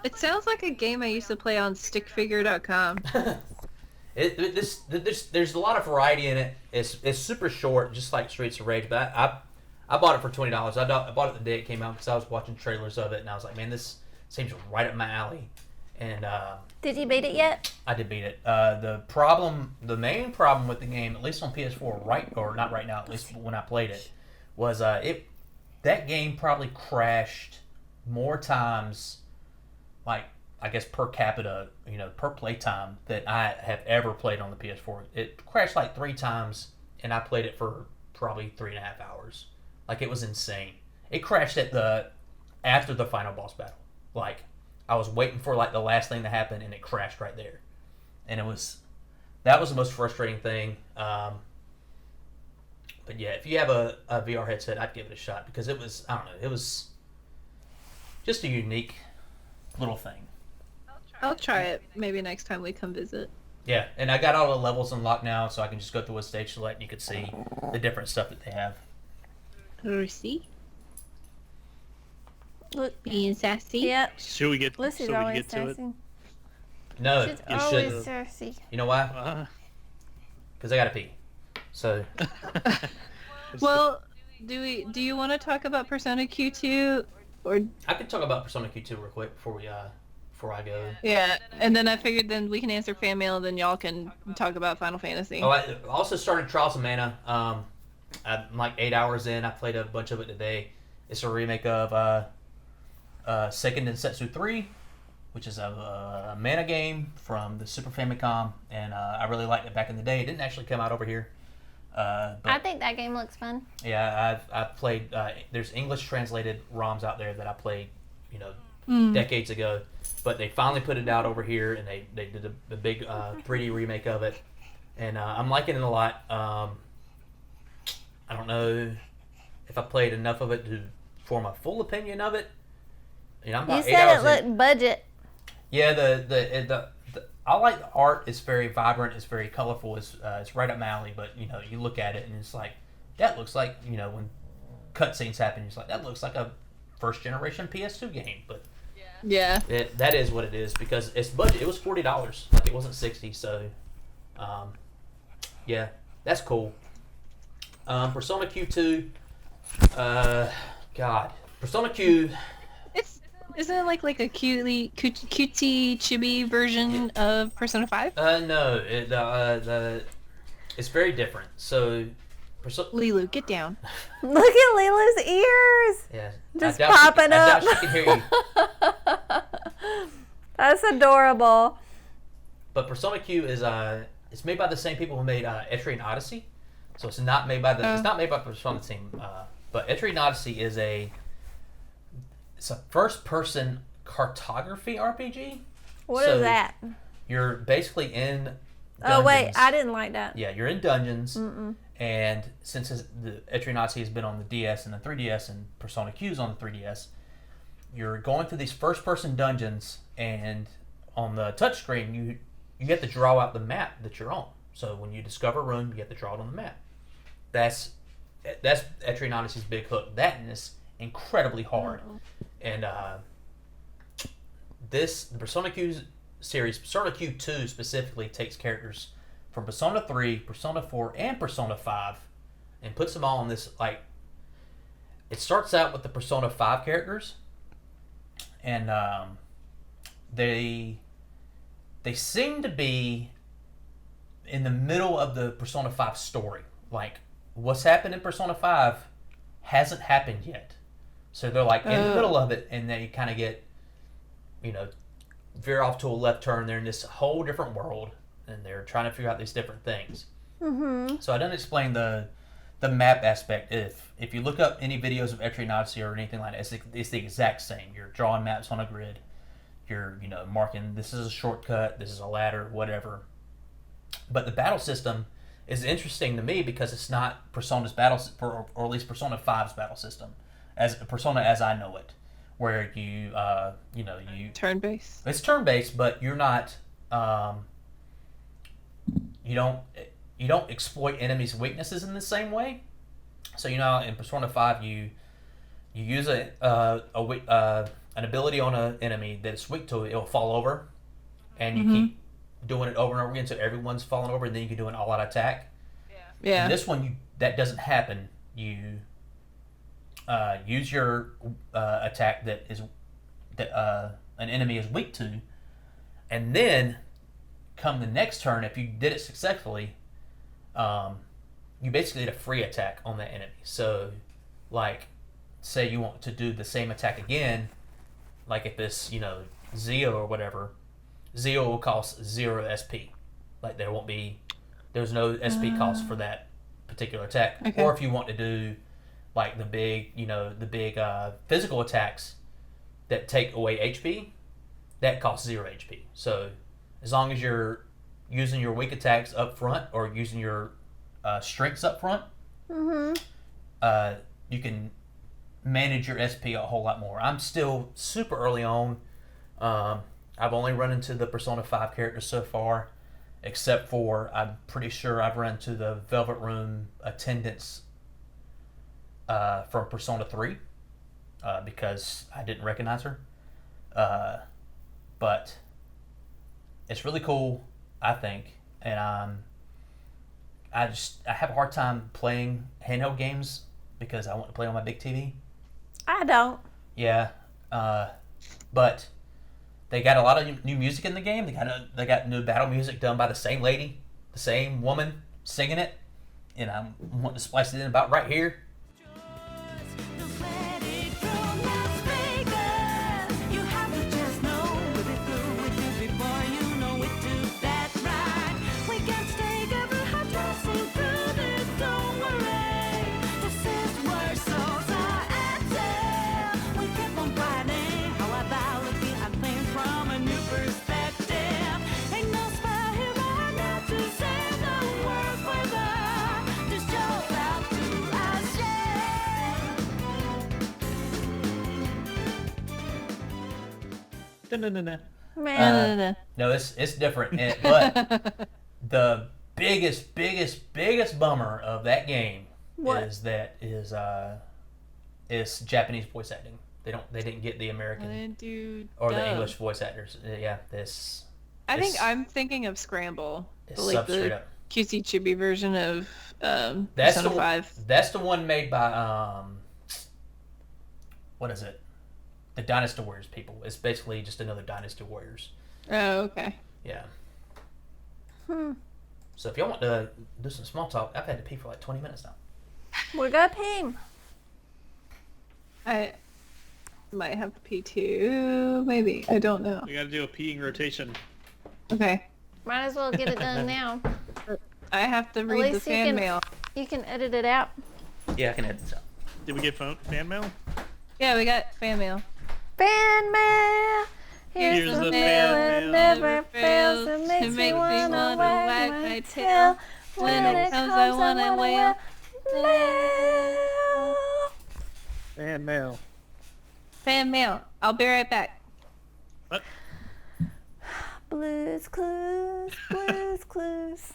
It sounds like a game I used to play on stickfigure.com. There's a lot of variety in it. It's super short, just like Streets of Rage. But I bought it for $20. I bought it the day it came out because I was watching trailers of it, and I was like, man, this seems right up my alley. And Did you beat it yet? I did beat it. The main problem with the game, at least on PS4, not right now, at least when I played it, was that game probably crashed more times, like I guess per capita, per playtime that I have ever played on the PS4. It crashed like 3 times, and I played it for probably 3.5 hours. Like it was insane. It crashed after the final boss battle. Like I was waiting for like the last thing to happen, and it crashed right there. And that was the most frustrating thing. But yeah, if you have a VR headset, I'd give it a shot because it was just a unique little thing. I'll try it maybe next time we come visit. Yeah, and I got all the levels unlocked now, so I can just go through a stage select and you can see the different stuff that they have. See? Look, Being sassy. yep. Should we get Lucy's to always it? sassy. No, She's you always shouldn't. sassy. You know why? Uh, Because I gotta pee. So Well, do you want to talk about Persona Q2 or I could talk about Persona Q2 real quick before I go. yeah, and then I figured then we can answer fan mail and then y'all can talk about Final Fantasy. Oh, I also started Trials of Mana. I'm like 8 hours in. I played a bunch of it today. It's a remake of Seiken Densetsu 3, which is a mana game from the Super Famicom, and I really liked it back in the day. It didn't actually come out over here. I But think that game looks fun. yeah, I've played. There's English translated ROMs out there that I played, decades ago, but they finally put it out over here, and they did a big 3D remake of it, and I'm liking it a lot. I don't know if I played enough of it to form a full opinion of it. I'm You about 8 said hours it looked budget. Yeah, the I like the art. It's very vibrant. It's very colorful. It's right up my alley. But you look at it and it's like that looks like when cutscenes happen. It's like that looks like a first generation PS2 game. But Yeah. that is what it is because it's budget. It was $40. Like it wasn't 60. So, yeah, that's cool. Persona Q2. God, Persona Q. Isn't it like a cutesy chibi version of Persona 5? No, it's very different. So, Lilu, get down. Look at Lila's ears. yeah, Just I doubt popping I doubt up. she can hear you. That's adorable. But Persona Q is it's made by the same people who made Etrian Odyssey, so it's not made by it's not made by the Persona team. But Etrian Odyssey is it's a first-person cartography RPG. What So is that? You're basically in dungeons. Oh wait, I didn't like that. Yeah, you're in dungeons, and since the Etrian Odyssey has been on the DS and the 3DS, and Persona Q is on the 3DS, you're going through these first-person dungeons, and on the touchscreen, you get to draw out the map that you're on. So when you discover a room, you have to draw it on the map. That's Etrian Odyssey's big hook. That and it's incredibly hard, and the Persona Q series, Persona Q2 specifically, takes characters from Persona 3, Persona 4, and Persona 5 and puts them all in this, like, it starts out with the Persona 5 characters, and they seem to be in the middle of the Persona 5 story. Like, what's happened in Persona 5 hasn't happened yet. So they're like in the middle of it, and they kind of get, veer off to a left turn. They're in this whole different world, and they're trying to figure out these different things. Mm-hmm. So I didn't explain the map aspect. If you look up any videos of Etrian Odyssey or anything like that, it's the exact same. You're drawing maps on a grid. You're marking this is a shortcut, this is a ladder, whatever. But the battle system is interesting to me because it's not Persona's battle, or at least Persona 5's battle system, as Persona as I know it, where you Turn-based. it's turn-based, but you're not you don't exploit enemies' weaknesses in the same way. So in Persona 5 you use an ability on an enemy that's weak to it, it'll fall over, and you keep doing it over and over again, so everyone's falling over, and then you can do an all-out attack. Yeah. In this one, that doesn't happen. You use your attack that an enemy is weak to, and then come the next turn, if you did it successfully, you basically get a free attack on that enemy. So, like, say you want to do the same attack again, like if it's, Zeo or whatever, Zeo will cost 0 SP. Like there's no SP cost for that particular attack. Okay. Or if you want to do like the big physical attacks that take away HP, that costs 0 HP. So as long as you're using your weak attacks up front or using your strengths up front, you can manage your SP a whole lot more. I'm still super early on. I've only run into the Persona 5 characters so far, except for I'm pretty sure I've run into the Velvet Room attendants from Persona 3 because I didn't recognize her. But it's really cool, I think, and I have a hard time playing handheld games because I want to play on my big TV. I don't. Yeah, but they got a lot of new music in the game. They got new battle music done by the same lady, the same woman singing it, and I want to splice it in about right here. Man. No, it's different. But the biggest bummer of that game is Japanese voice acting. They didn't get the American or the English voice actors. Yeah, I think I'm thinking of Scramble, it's like straight the up. cutesy chibi version of That's Persona the 5. That's the one made by what is it? The Dynasty Warriors people. It's basically just another Dynasty Warriors. Oh, okay. Yeah. So if y'all want to do some small talk, I've had to pee for like 20 minutes now. We got him. I might have to pee too. Maybe. I don't know. We gotta do a peeing rotation. Okay. Might as well get it done now. I have to read the least you fan can- mail. You can edit it out. Yeah, I can edit this out. Did we get fan mail? Yeah, we got fan mail. Fan mail. Here's the the mail. fan It mail. never fails. It makes me wanna wag my tail. When it comes, I wanna wail. Mail. Fan mail. Fan mail. I'll be right back. What? Blues Clues. Blues Clues.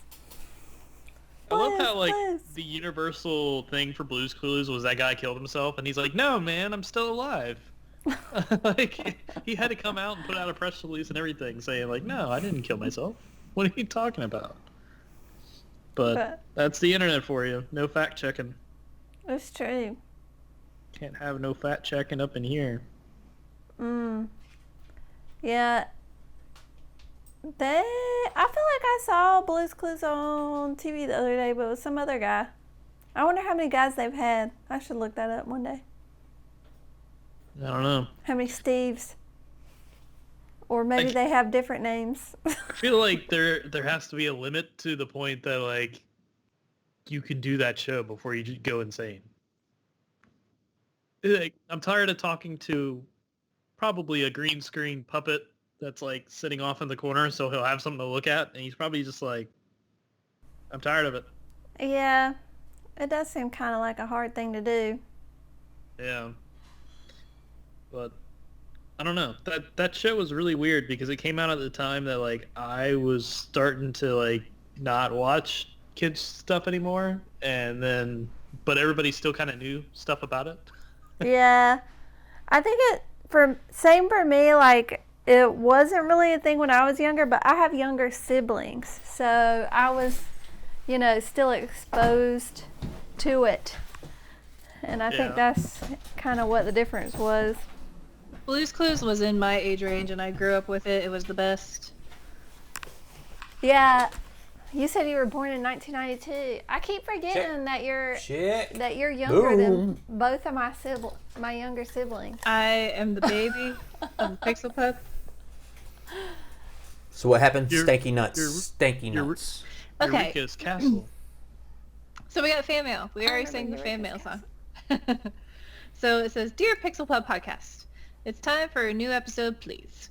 I love how Blues. the universal thing for Blue's Clues was that guy killed himself, and he's like, "No, man, I'm still alive." Like he had to come out and put out a press release and everything saying like, "No, I didn't kill myself. What are you talking about?" But that's the internet for you. No fact checking. It's true. Can't have no fact checking up in here. Yeah. I feel like I saw Blue's Clues on TV the other day, but it was some other guy. I wonder how many guys they've had. I should look that up one day. I don't know. How many Steves? Or maybe they have different names. I feel like there has to be a limit to the point that like you can do that show before you just go insane. Like, I'm tired of talking to probably a green screen puppet that's like sitting off in the corner, so he'll have something to look at, and he's probably just like, I'm tired of it. Yeah. It does seem kind of like a hard thing to do. Yeah. But I don't know. That show was really weird because it came out at the time that like I was starting to like not watch kids stuff anymore, and then but everybody still kind of knew stuff about it. Yeah. I think same for me, like it wasn't really a thing when I was younger, but I have younger siblings. So I was, still exposed to it. And I think that's kind of what the difference was. Blue's Clues was in my age range, and I grew up with it. It was the best. Yeah. You said you were born in 1992. I keep forgetting that you're younger Boom. than both of my younger siblings. I am the baby of Pixel Pup. So what happened? Your- Stanky nuts. your- Stanky your- nuts. Okay. Eureka's Castle. So we got fan mail. We already sang the fan mail song. So it says, "Dear Pixel Pub Podcast, it's time for a new episode, please."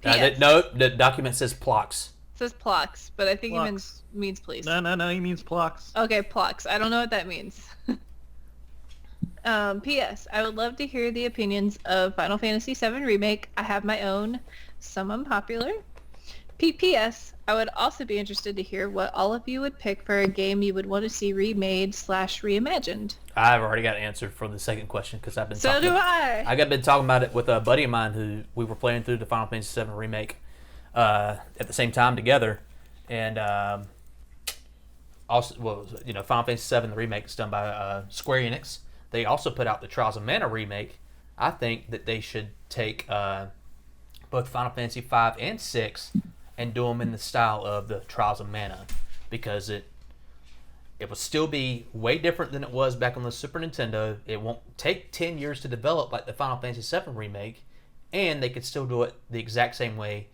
P.S. No, the document says Plox. It says Plox, but I think Plox. he means please. No, he means Plox. Okay, Plox. I don't know what that means. P.S. I would love to hear the opinions of Final Fantasy VII Remake. I have my own, some unpopular. P.P.S. I would also be interested to hear what all of you would pick for a game you would want to see remade/reimagined. I've already got an answer for the second question because I've been So do I. I got been talking about it with a buddy of mine who we were playing through the Final Fantasy VII Remake at the same time together, and also, well, you know, Final Fantasy VII the remake is done by Square Enix. They also put out the Trials of Mana remake. I think that they should take both Final Fantasy V and VI and do them in the style of the Trials of Mana, because it will still be way different than it was back on the Super Nintendo. It won't take 10 years to develop like the Final Fantasy VII remake, and they could still do it the exact same way.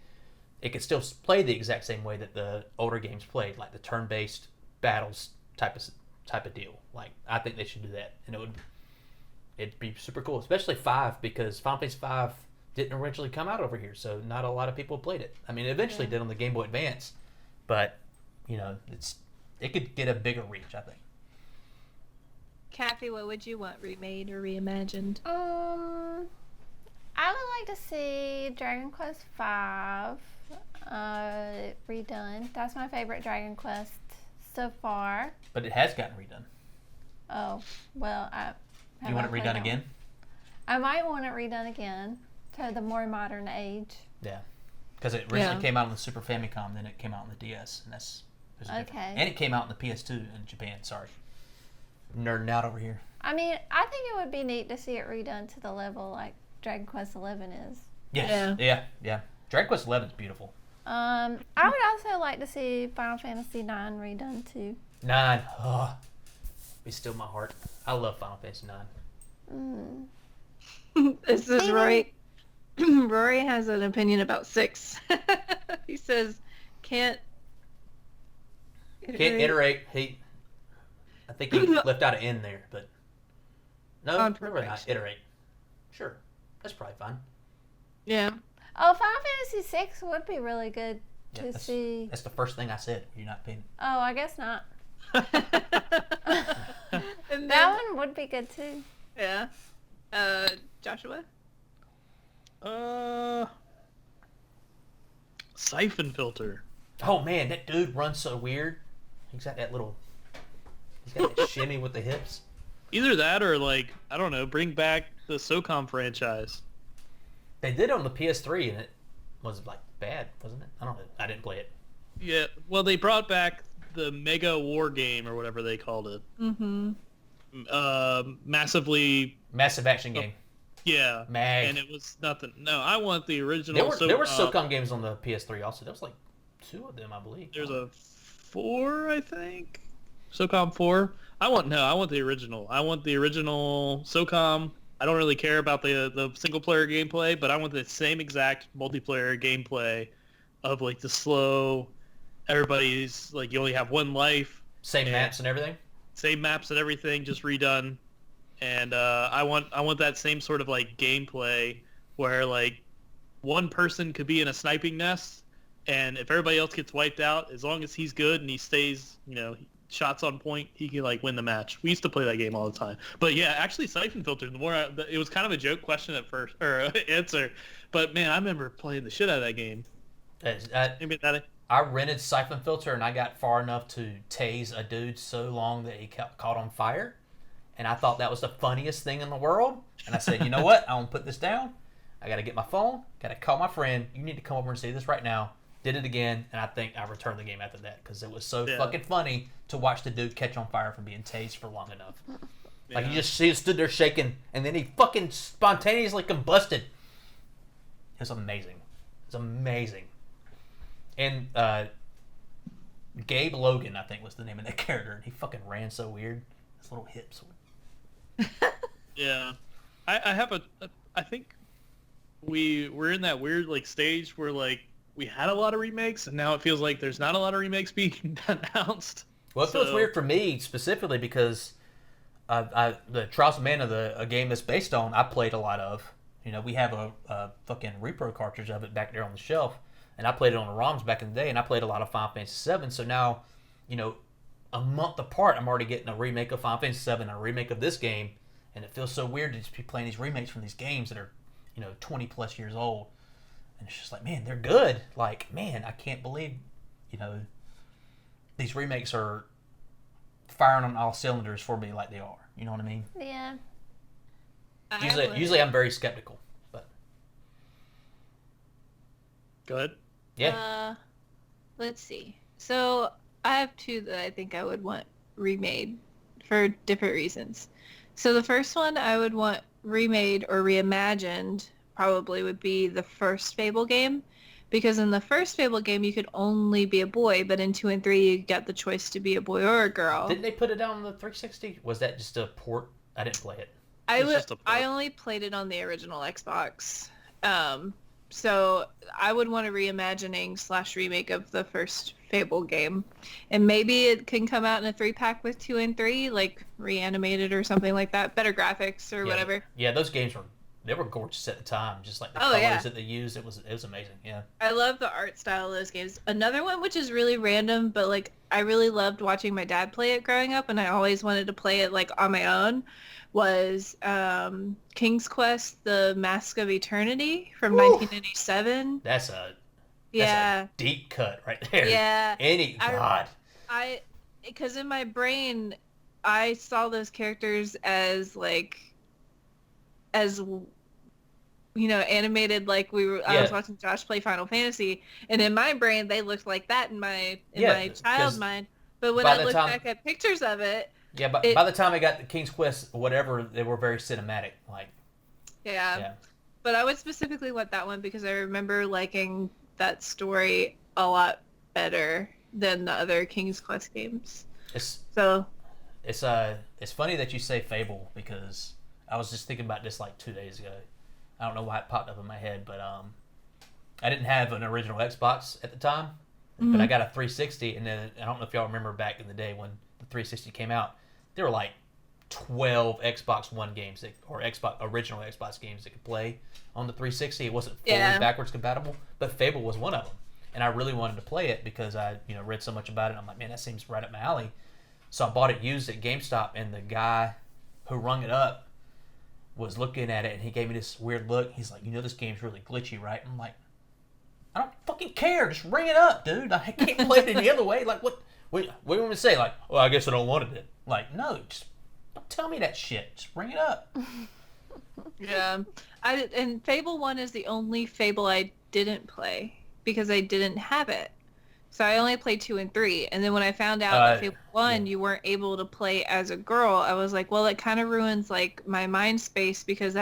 It could still play the exact same way that the older games played, like the turn-based battles type of deal. Like, I think they should do that, and it'd be super cool, especially 5, because Final Fantasy V didn't originally come out over here, so not a lot of people played it. I mean, it eventually did on the Game Boy Advance, but you know, it could get a bigger reach, I think. Kathy, what would you want remade or reimagined? I would like to see Dragon Quest V redone. That's my favorite Dragon Quest so far. But it has gotten redone. Oh, well, Do you want it redone again? I might want it redone again to the more modern age. Yeah, because it originally came out on the Super Famicom, then it came out on the DS, and there's a difference. Okay. And it came out on the PS2 in Japan. Sorry, nerding out over here. I mean, I think it would be neat to see it redone to the level like Dragon Quest XI is. Yes. Yeah. Dragon Quest XI is beautiful. I would also like to see Final Fantasy IX redone too. 9. Oh, be still my heart. I love Final Fantasy 9. This is Rory. Rory has an opinion about 6. He says, can't iterate. I think he left out an N there, but no, On probably not. perfection. Iterate. Sure, that's probably fine. Yeah. Oh, Final Fantasy VI would be really good to see. That's the first thing I said. You're not paying. Oh, I guess not. And That one would be good too. Yeah. Joshua? Siphon Filter. Oh man, that dude runs so weird. He's got that shimmy with the hips. Either that or, like, I don't know, bring back the SOCOM franchise. They did it on the PS3 and it was like bad, wasn't it? I don't know. I didn't play it. Yeah, well, they brought back the Mega War game or whatever they called it. Mm-hmm. Massive action game. Yeah. Mag. And it was nothing. No, I want the original. There were SOCOM games on the PS3 also. There was like 2 of them, I believe. There's a 4, I think. SOCOM 4. I want the original. I want the original SOCOM. I don't really care about the single player gameplay, but I want the same exact multiplayer gameplay of like the slow, everybody's like, you only have one life. Same maps and everything? Same maps and everything, just redone. And I want that same sort of like gameplay where like one person could be in a sniping nest, and if everybody else gets wiped out, as long as he's good and he stays, shots on point, he can like win the match. We used to play that game all the time. But yeah, actually, Siphon Filter. It was kind of a joke question at first or answer, but man, I remember playing the shit out of that game. I rented Siphon Filter and I got far enough to tase a dude so long that he caught on fire, and I thought that was the funniest thing in the world. And I said, you know what? I want to put this down. I got to get my phone. Got to call my friend. You need to come over and see this right now. Did it again, and I think I returned the game after that because it was so fucking funny to watch the dude catch on fire from being tased for long enough. Yeah. Like, you just see him stood there shaking, and then he fucking spontaneously combusted. It was amazing. It was amazing. And Gabe Logan, I think was the name of that character, and he fucking ran so weird. His little hips. Yeah, I have I think we're in that weird like stage where like we had a lot of remakes, and now it feels like there's not a lot of remakes being announced. Well, it feels So- weird for me specifically because the Trials of Mana, a game that's based on, I played a lot of. You know, we have a fucking repro cartridge of it back there on the shelf, and I played it on the ROMs back in the day, and I played a lot of Final Fantasy VII. So now, you know, a month apart, I'm already getting a remake of Final Fantasy VII and a remake of this game, and it feels so weird to just be playing these remakes from these games that are, you know, 20 plus years old, and it's just like, man, they're good. Like, man, I can't believe, you know, these remakes are firing on all cylinders for me like they are. You know what I mean? Yeah. Usually I'm very skeptical, but Go ahead. yeah. Let's see. So I have two that I think I would want remade for different reasons. So the first one I would want remade or reimagined probably would be the first Fable game. Because in the first Fable game, you could only be a boy, but in 2 and 3, you got the choice to be a boy or a girl. Didn't they put it out on the 360? Was that just a port? I didn't play it. It's just a port. I only played it on the original Xbox. So I would want a reimagining / remake of the first Fable game. And maybe it can come out in a 3-pack with 2 and 3, like reanimated or something like that. Better graphics or whatever. Yeah, those games were gorgeous at the time. Just like the Oh, colors yeah. that they used, it was amazing. Yeah. I love the art style of those games. Another one which is really random, but like I really loved watching my dad play it growing up, and I always wanted to play it like on my own, was King's Quest: The Mask of Eternity from 1997. That's a Yeah. deep cut right there. Yeah. God. Because in my brain, I saw those characters as animated like I was watching Josh play Final Fantasy, and in my brain they looked like that in my child mind. But when I look back at pictures of it, Yeah, but by the time I got the King's Quest, whatever, they were very cinematic. Like, yeah. But I would specifically want that one because I remember liking that story a lot better than the other King's Quest games. It's funny that you say Fable because I was just thinking about this like 2 days ago. I don't know why it popped up in my head, but I didn't have an original Xbox at the time, but I got a 360, and then I don't know if y'all remember back in the day when the 360 came out, there were like 12 Xbox One games or original Xbox games that could play on the 360. It wasn't fully backwards compatible, but Fable was one of them, and I really wanted to play it because I read so much about it. I'm like, man, that seems right up my alley. So I bought it used at GameStop, and the guy who rung it up was looking at it, and he gave me this weird look. He's like, this game's really glitchy, right? I'm like, I don't fucking care. Just ring it up, dude. I can't play it any other way. Like, what do you want me to say? Like, well, I guess I don't want it. Like, no, just don't tell me that shit. Just bring it up. Yeah. And Fable 1 is the only Fable I didn't play because I didn't have it. So I only played 2 and 3. And then when I found out that Fable 1 you weren't able to play as a girl, I was like, well, it kind of ruins like my mind space because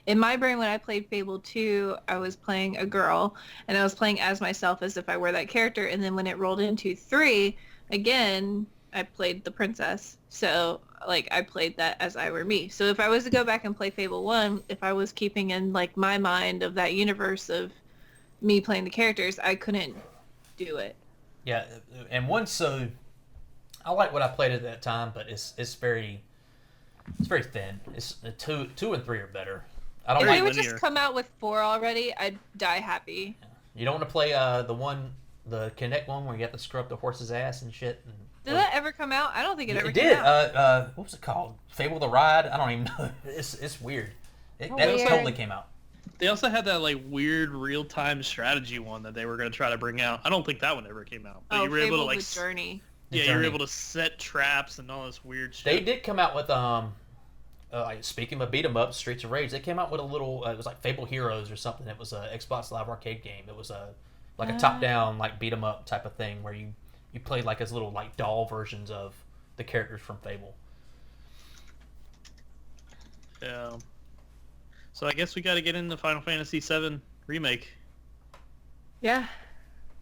in my brain when I played Fable 2, I was playing a girl and I was playing as myself as if I were that character. And then when it rolled into 3, again, I played the princess. So like I played that as I were me. So if I was to go back and play Fable 1, if I was keeping in like my mind of that universe of me playing the characters, I couldn't do it. Yeah, and I like what I played at that time, but it's very thin. It's 2 and 3 are better. I don't If like they would linear. just come out with 4 already, I'd die happy. You don't want to play the Kinect one where you have to scrub the horse's ass and shit. Did that ever come out? I don't think it ever It came did. out. What was it called? Fable the Ride? I don't even know. It's weird. That Weird. totally came out. They also had that like weird real-time strategy one that they were going to try to bring out. I don't think that one ever came out. But you were Fable able to like the Journey. The you were Journey. able to set traps and all this weird shit. They did come out with speaking of beat 'em up, Streets of Rage. They came out with a little. It was like Fable Heroes or something. It was a Xbox Live Arcade game. It was a top-down like beat 'em up type of thing where you played like as little like doll versions of the characters from Fable. Yeah. So I guess we got to get into Final Fantasy VII Remake. Yeah.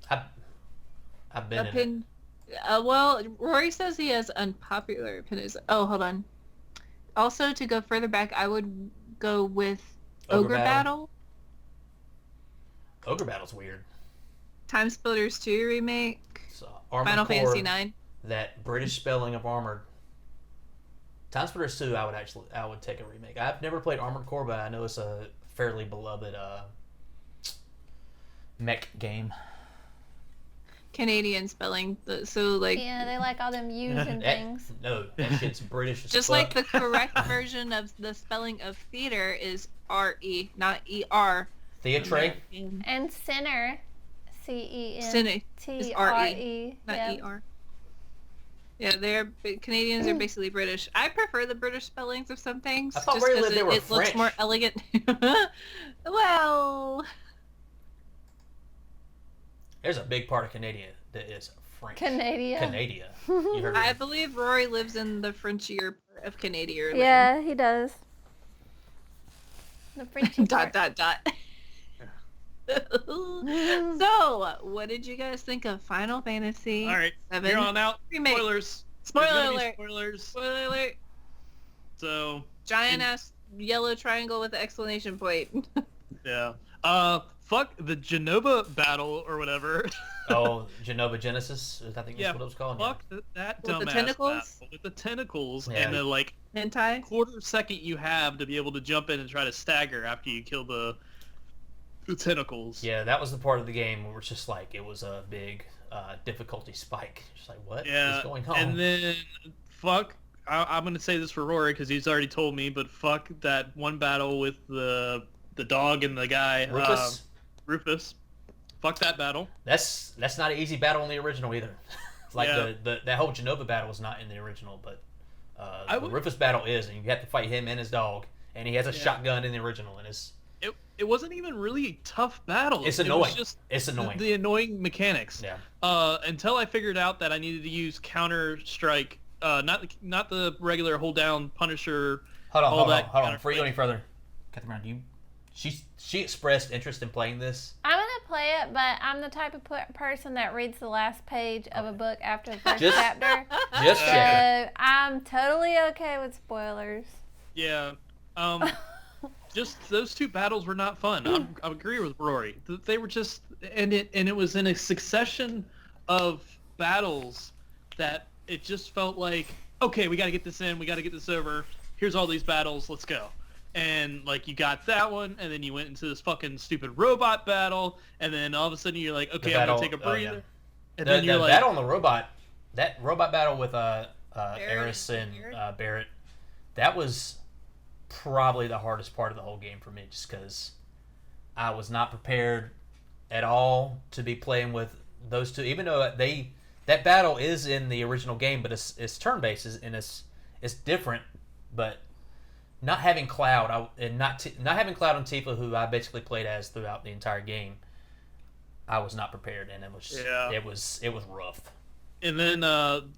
I've been in it. Well, Rory says he has unpopular opinions. Oh, hold on. Also, to go further back, I would go with Ogre Battle. Ogre Battle's weird. Time Splitters 2 remake. So, Armored Final Core, Fantasy 9. That British spelling of Armored. Time Splitters 2, I would take a remake. I've never played Armored Core, but I know it's a fairly beloved mech game. Canadian spelling. So like. Yeah, they like all them U's and things. No, that shit's British as Just fuck. like the correct version of the spelling of theater is R-E, not E-R. Theatre? And Center, C-E-N-T-R-E. Cine is R-E, not Yep. E-R. Yeah, Canadians are basically British. I prefer the British spellings of some things. I thought just Ray because lived there were it looks French. more elegant. Well, There's a big part of Canada that is French. Canada. Canada. You heard I me. believe Rory lives in the Frenchier part of Canada. Yeah, he does. The French dot. So, what did you guys think of Final Fantasy? All right, 7 here on out. remake? Spoilers. Spoiler There's gonna be alert. Spoilers. Spoiler alert. So Giant ass yellow triangle with an exclamation point. yeah. Fuck the Genova battle or whatever. Oh, Genova Genesis? I think that's Yeah, what it was called. Fuck that With the dumbass tentacles? battle with the tentacles Yeah. and the like Hentai. quarter second you have to be able to jump in and try to stagger after you kill the tentacles. Yeah, that was the part of the game where it's just like, it was a big difficulty spike. Just like, what is going on? And then fuck. I'm gonna say this for Rory because he's already told me, but fuck that one battle with the dog and the guy Rufus? Rufus. Fuck that battle. That's not an easy battle in the original either. Like Yeah. that whole Genova battle is not in the original, but the would- Rufus battle is, and you have to fight him and his dog, and he has a Yeah. shotgun in the original, and It wasn't even really a tough battle. it's It annoying. was just It's annoying. the annoying mechanics. Yeah. Until I figured out that I needed to use Counter Strike, not the regular hold down Punisher. Hold on. Counter- Before you go any further, Catherine, she expressed interest in playing this. I'm gonna play it, but I'm the type of person that reads the last page of a book after the first Just- chapter. Just So checking. I'm totally okay with spoilers. Yeah. Just those two battles were not fun. I agree with Rory. They were just, and it was in a succession of battles that it just felt like, okay, we got to get this in, we got to get this over. Here's all these battles, let's go. And like you got that one, and then you went into this fucking stupid robot battle, and then all of a sudden you're like, okay, I'm gonna take a breather. And then you're the like, battle on the robot, that robot battle with Eris and Barrett, that was probably the hardest part of the whole game for me, just because I was not prepared at all to be playing with those two. Even though that battle is in the original game, but it's turn based and it's different. But not having Cloud not having Cloud and Tifa, who I basically played as throughout the entire game, I was not prepared, and it was rough. and then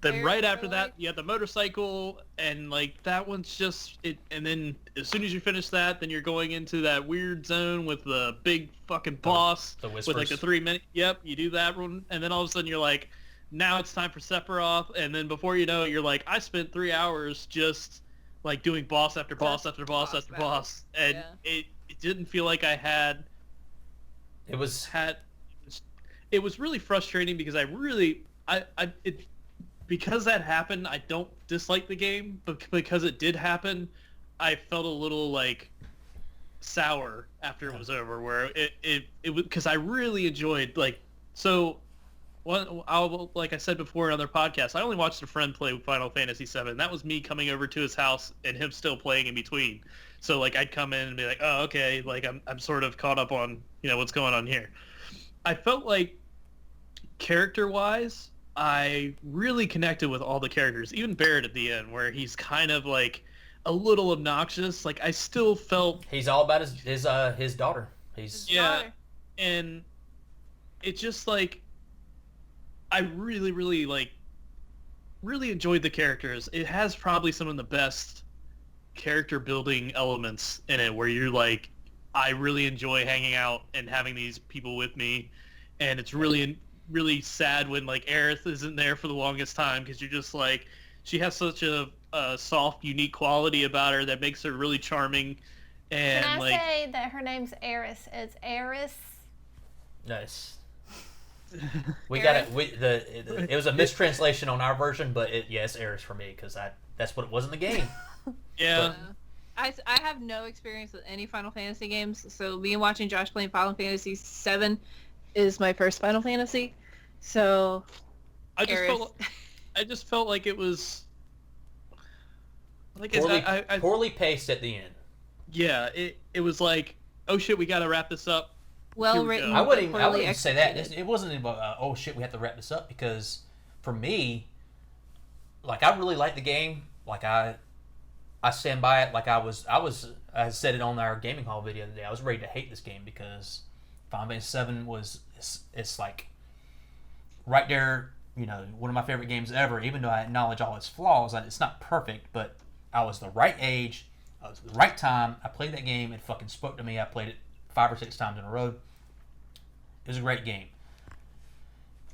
Very right after similar. that, you had the motorcycle, and like that one's just it. And then as soon as you finish that, then you're going into that weird zone with the big fucking boss The with like Whispers. the 3 minute. Yep, you do that one, and then all of a sudden you're like, now it's time for Sephiroth, and then before you know it, you're like, I spent 3 hours just like doing boss after boss after boss after boss, and it didn't feel like I had. It was It was really frustrating because because that happened, I don't dislike the game, but because it did happen, I felt a little like sour after it was over. Where it was because I really enjoyed like so. Like I said before in other podcasts, I only watched a friend play Final Fantasy VII. That was me coming over to his house and him still playing in between. So like I'd come in and be like, oh okay, like I'm sort of caught up on what's going on here. I felt like character-wise, I really connected with all the characters, even Barrett at the end, where he's kind of like a little obnoxious. Like I still felt he's all about his daughter. He's yeah, and it just like I really really enjoyed the characters. It has probably some of the best character building elements in it, where you're like, I really enjoy hanging out and having these people with me, and it's really really sad when like Aerith isn't there for the longest time, because you're just like, she has such a soft, unique quality about her that makes her really charming. And Can I like, say that her name's Eris? It's Eris. Nice. We got it. It was a mistranslation on our version, but yes, Eris for me because that's what it was in the game. yeah. I have no experience with any Final Fantasy games, so me watching Josh playing Final Fantasy VII is my first Final Fantasy. So I just felt like it was like poorly paced at the end. Yeah, it was like, oh shit, we got to wrap this up. Well written. I wouldn't even say that. It wasn't about oh shit, we have to wrap this up, because for me, like, I really like the game. Like I stand by it. Like I said it on our gaming hall video the other day. I was ready to hate this game because Final Fantasy VII it's like right there. You know, one of my favorite games ever. Even though I acknowledge all its flaws, it's not perfect, but I was the right age. I was the right time. I played that game. It fucking spoke to me. I played it 5 or 6 times in a row. It was a great game.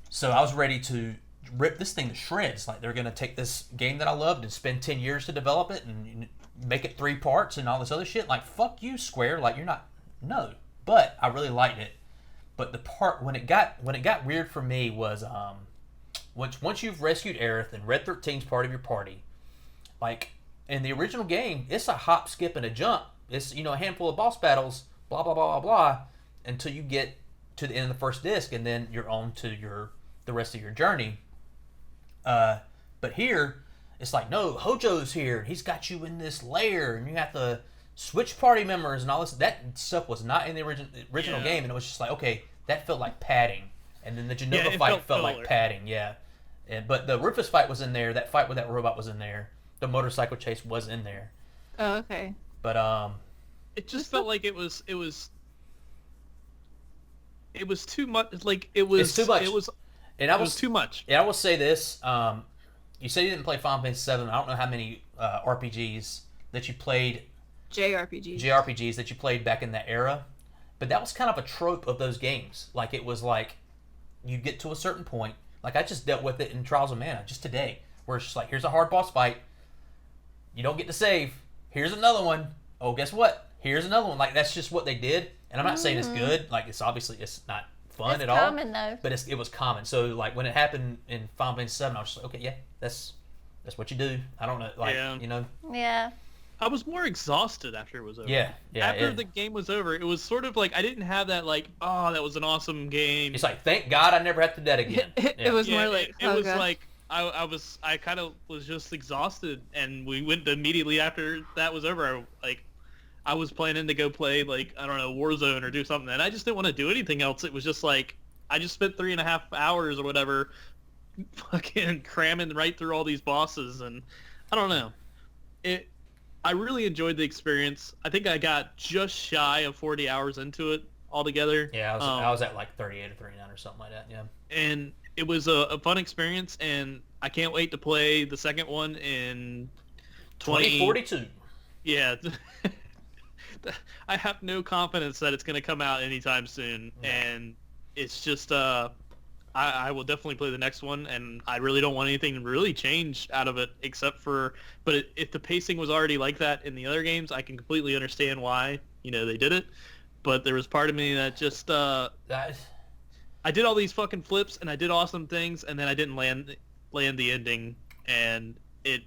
So I was ready to rip this thing to shreds. Like, they're going to take this game that I loved and spend 10 years to develop it and make it 3 parts and all this other shit. Like, fuck you, Square. Like, you're not... No. But I really liked it. But the part... When it got weird for me was... Once you've rescued Aerith and Red 13's part of your party, like, in the original game, it's a hop, skip, and a jump. It's, a handful of boss battles, blah, blah, blah, blah, blah, until you get to the end of the first disc, and then you're on to the rest of your journey. But here, it's like, no, Hojo's here, and he's got you in this lair, and you have to switch party members and all this. That stuff was not in the original game, and it was just like, okay, that felt like padding. And then the Genova fight felt like padding, yeah. But the Rufus fight was in there. That fight with that robot was in there. The motorcycle chase was in there. Oh, okay. But it just felt like it was too much. Like, it was it's too much. It was too much. And I will say this: you said you didn't play Final Fantasy VII. I don't know how many RPGs that you played. JRPGs that you played back in that era, but that was kind of a trope of those games. Like, it was like you get to a certain point. Like, I just dealt with it in Trials of Mana just today, where it's just like, here's a hard boss fight. You don't get to save. Here's another one. Oh, guess what? Here's another one. Like, that's just what they did. And I'm not saying it's good. Like, it's not fun at all. It's common, though. But it was common. So, like, when it happened in Final Fantasy VII, I was just like, okay, yeah, that's what you do. I don't know. Like, Yeah. I was more exhausted after it was over. Yeah. After the game was over, it was sort of like, I didn't have that, like, oh, that was an awesome game. It's like, thank God I never have to do that again. It was more like, it was like, I kind of was just exhausted, and we went immediately after that was over. I was planning to go play, like, I don't know, Warzone or do something, and I just didn't want to do anything else. It was just like, I just spent 3.5 hours or whatever fucking cramming right through all these bosses, and I don't know. I really enjoyed the experience. I think I got just shy of 40 hours into it altogether. Yeah, I was at like 38 or 39 or something like that, yeah. And it was a fun experience, and I can't wait to play the second one in 2042. Yeah. I have no confidence that it's going to come out anytime soon, and it's just I will definitely play the next one, and I really don't want anything to really change out of it, except for, but if the pacing was already like that in the other games, I can completely understand why, they did it, but there was part of me that just, I did all these fucking flips, and I did awesome things, and then I didn't land the ending, and it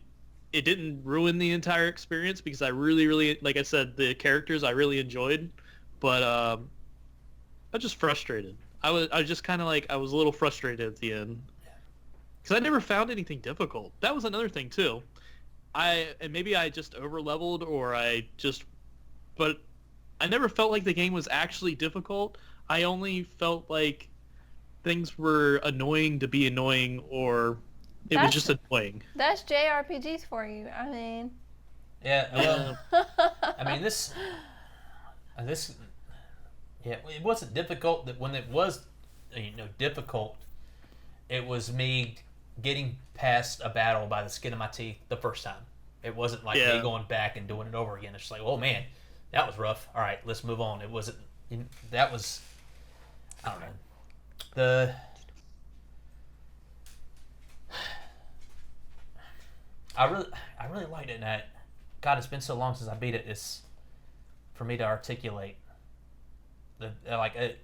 didn't ruin the entire experience, because I really, really, like I said, the characters I really enjoyed, but I was just frustrated. I was just kind of like, I was a little frustrated at the end, because I never found anything difficult. That was another thing too. And maybe I just over leveled, but I never felt like the game was actually difficult. I only felt like things were annoying to be annoying, or it was just annoying. That's JRPGs for you. I mean. Yeah. Well, I mean this. Yeah, it wasn't difficult. That when it was, difficult, it was me getting past a battle by the skin of my teeth the first time. It wasn't like me going back and doing it over again. It's just like, oh man, that was rough. All right, let's move on. It wasn't. That was. I don't know. I really liked it. And that, God, it's been so long since I beat it. It's for me to articulate the like it.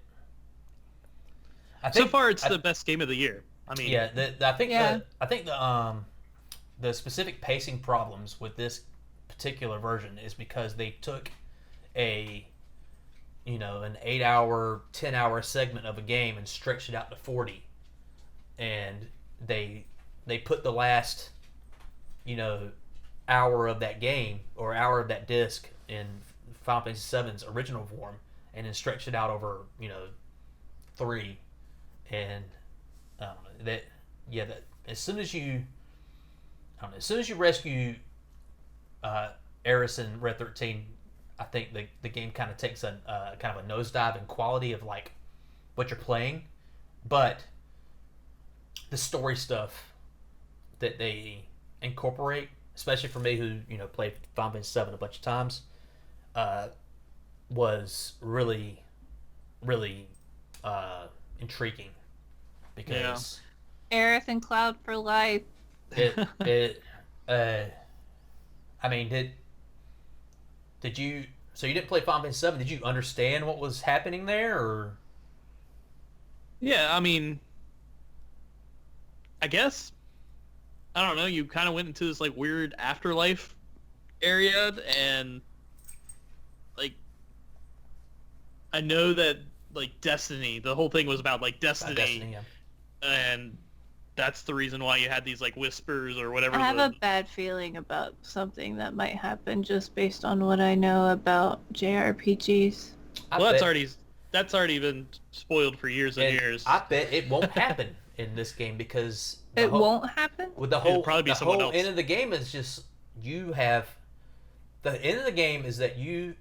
I think So far, it's the best game of the year. I mean, yeah. Yeah. I think the specific pacing problems with this particular version is because they took a an 8 hour, 10 hour segment of a game and stretched it out to 40, and they put the last hour of that game or hour of that disc in Final Fantasy VII's original form, and then stretched it out over 3, and that as soon as you rescue Eris in Red 13, I think the game kind of takes a kind of a nosedive in quality of like what you're playing, but the story stuff that they incorporate, especially for me who played Final Fantasy VII a bunch of times, was really intriguing because Aerith and Cloud for life. it I mean, did you? So you didn't play Final Fantasy VII? Did you understand what was happening there, or? yeah. I mean, I guess I don't know. You kind of went into this like weird afterlife area, and like I know that like Destiny, the whole thing was about like Destiny, Destiny, yeah. and that's the reason why you had these like whispers or whatever. I have a bad feeling about something that might happen just based on what I know about JRPGs. Well, that's already been spoiled for years and years. I bet it won't happen in this game because It won't happen? with the It'll whole probably be the someone whole else. end of the game is just you have the end of the game is that you've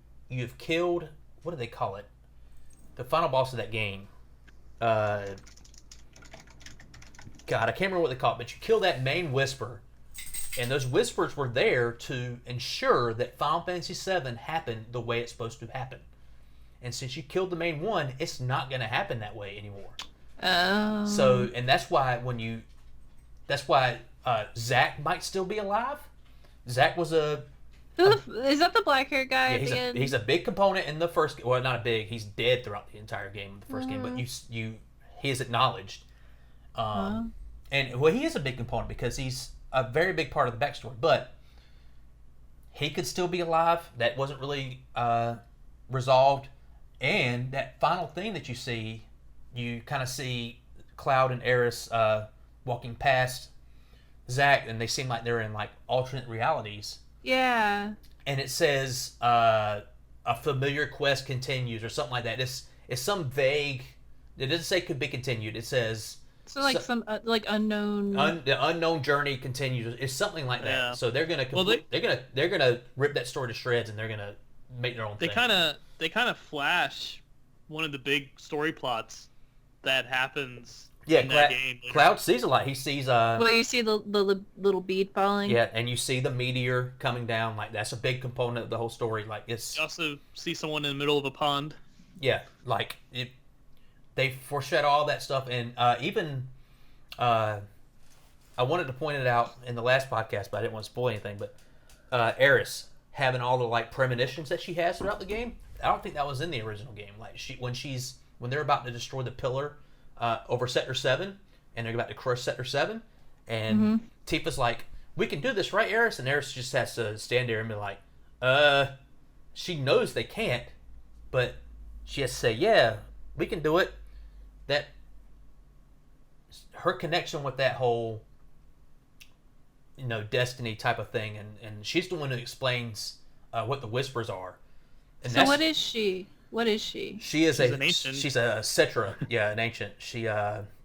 killed, what do they call it? The final boss of that game. God, I can't remember what they call it, but you kill that main whisper, and those whispers were there to ensure that Final Fantasy VII happened the way it's supposed to happen. And since you killed the main one, it's not going to happen that way anymore. Oh. So, and that's why Zack might still be alive. Zack was Is that the black-haired guy at the end? he's a big component in the first. Well, not a big. He's dead throughout the entire game of the first game, but he is acknowledged. And well, he is a big component because he's a very big part of the backstory. But he could still be alive. That wasn't really resolved. And that final thing that you kind of see Cloud and Eris walking past Zack, and they seem like they're in like alternate realities. Yeah. And it says a familiar quest continues or something like that. It's some vague. It doesn't say could be continued. It says So like some like unknown. the unknown journey continues. It's something like that. Yeah. So they're gonna they're gonna rip that story to shreds, and they're gonna make their own thing. They kind of flash one of the big story plots that happens in that game. Cloud sees a lot. He sees Well, you see the little bead falling. yeah, and you see the meteor coming down. Like that's a big component of the whole story. Like it's You also see someone in the middle of a pond. yeah, like it. They foreshadow all that stuff, and even I wanted to point it out in the last podcast, but I didn't want to spoil anything. But Eris having all the like premonitions that she has throughout the game, I don't think that was in the original game. Like when they're about to destroy the pillar over Sector 7, and they're about to crush Sector 7, and Tifa's like, "We can do this, right, Eris?" And Eris just has to stand there and be like, she knows they can't, but she has to say, "Yeah, we can do it." That her connection with that whole destiny type of thing, and she's the one who explains what the whispers are. And So what is she? What is she? She's an ancient. She's a Cetra, yeah, an ancient. She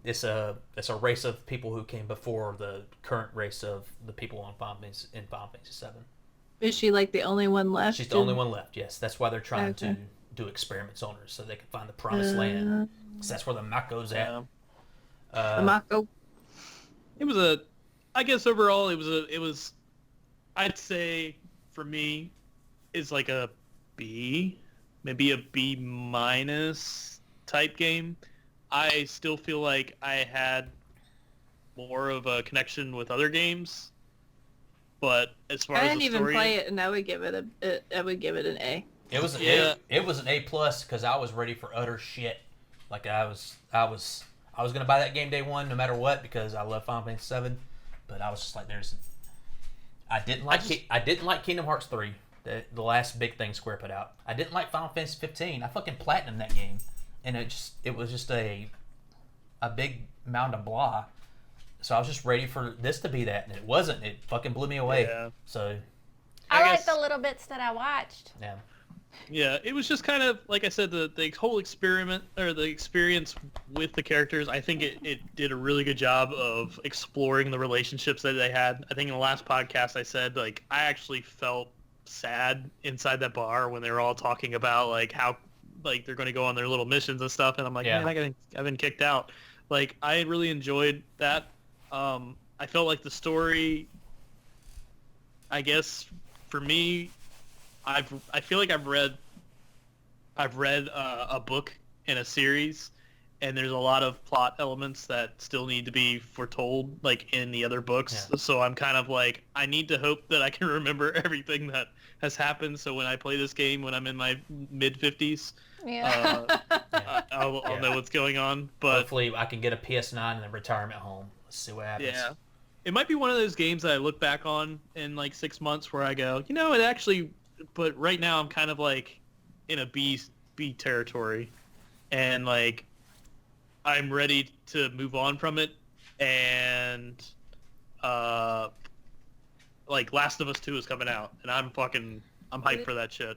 it's a race of people who came before the current race of the people on Final Fantasy VII. Is she like the only one left? She's the only one left. Yes, that's why they're trying to do experiments on her so they can find the promised land. So that's where the Mako's at. Yeah. The Mako. It was I guess overall it was I'd say for me is like a B, maybe a B minus type game. I still feel like I had more of a connection with other games But as far I as didn't the even story, play it, and I would give it an A. It was Yeah. it was an A plus because I was ready for utter shit. Like I was gonna buy that game day one no matter what because I love Final Fantasy 7, but I was just like I didn't like Kingdom Hearts 3, the last big thing Square put out. I didn't like Final Fantasy 15. I fucking platinumed that game, and it was just a big mound of blah. So I was just ready for this to be that, and it wasn't. It fucking blew me away. Yeah. So I like guess- the little bits that I watched. yeah. Yeah, it was just kind of like I said, the whole experiment or the experience with the characters. I think it did a really good job of exploring the relationships that they had. I think in the last podcast I said like I actually felt sad inside that bar when they were all talking about like how like they're going to go on their little missions and stuff, and I'm like, Yeah. man, I've been kicked out. Like I really enjoyed that. I felt like the story, I guess, for me. I feel like I've read a book in a series, and there's a lot of plot elements that still need to be foretold, like in the other books. Yeah. So I'm kind of like, I need to hope that I can remember everything that has happened. So when I play this game, when I'm in my mid 50s, Yeah. I'll know what's going on. But Hopefully I can get a PS9 and a retirement home. Let's see what happens. yeah, it might be one of those games that I look back on in like 6 months where I go, you know, it actually. But right now I'm kind of like in a B territory, and like I'm ready to move on from it, and like Last of Us 2 is coming out, and I'm hyped for that shit.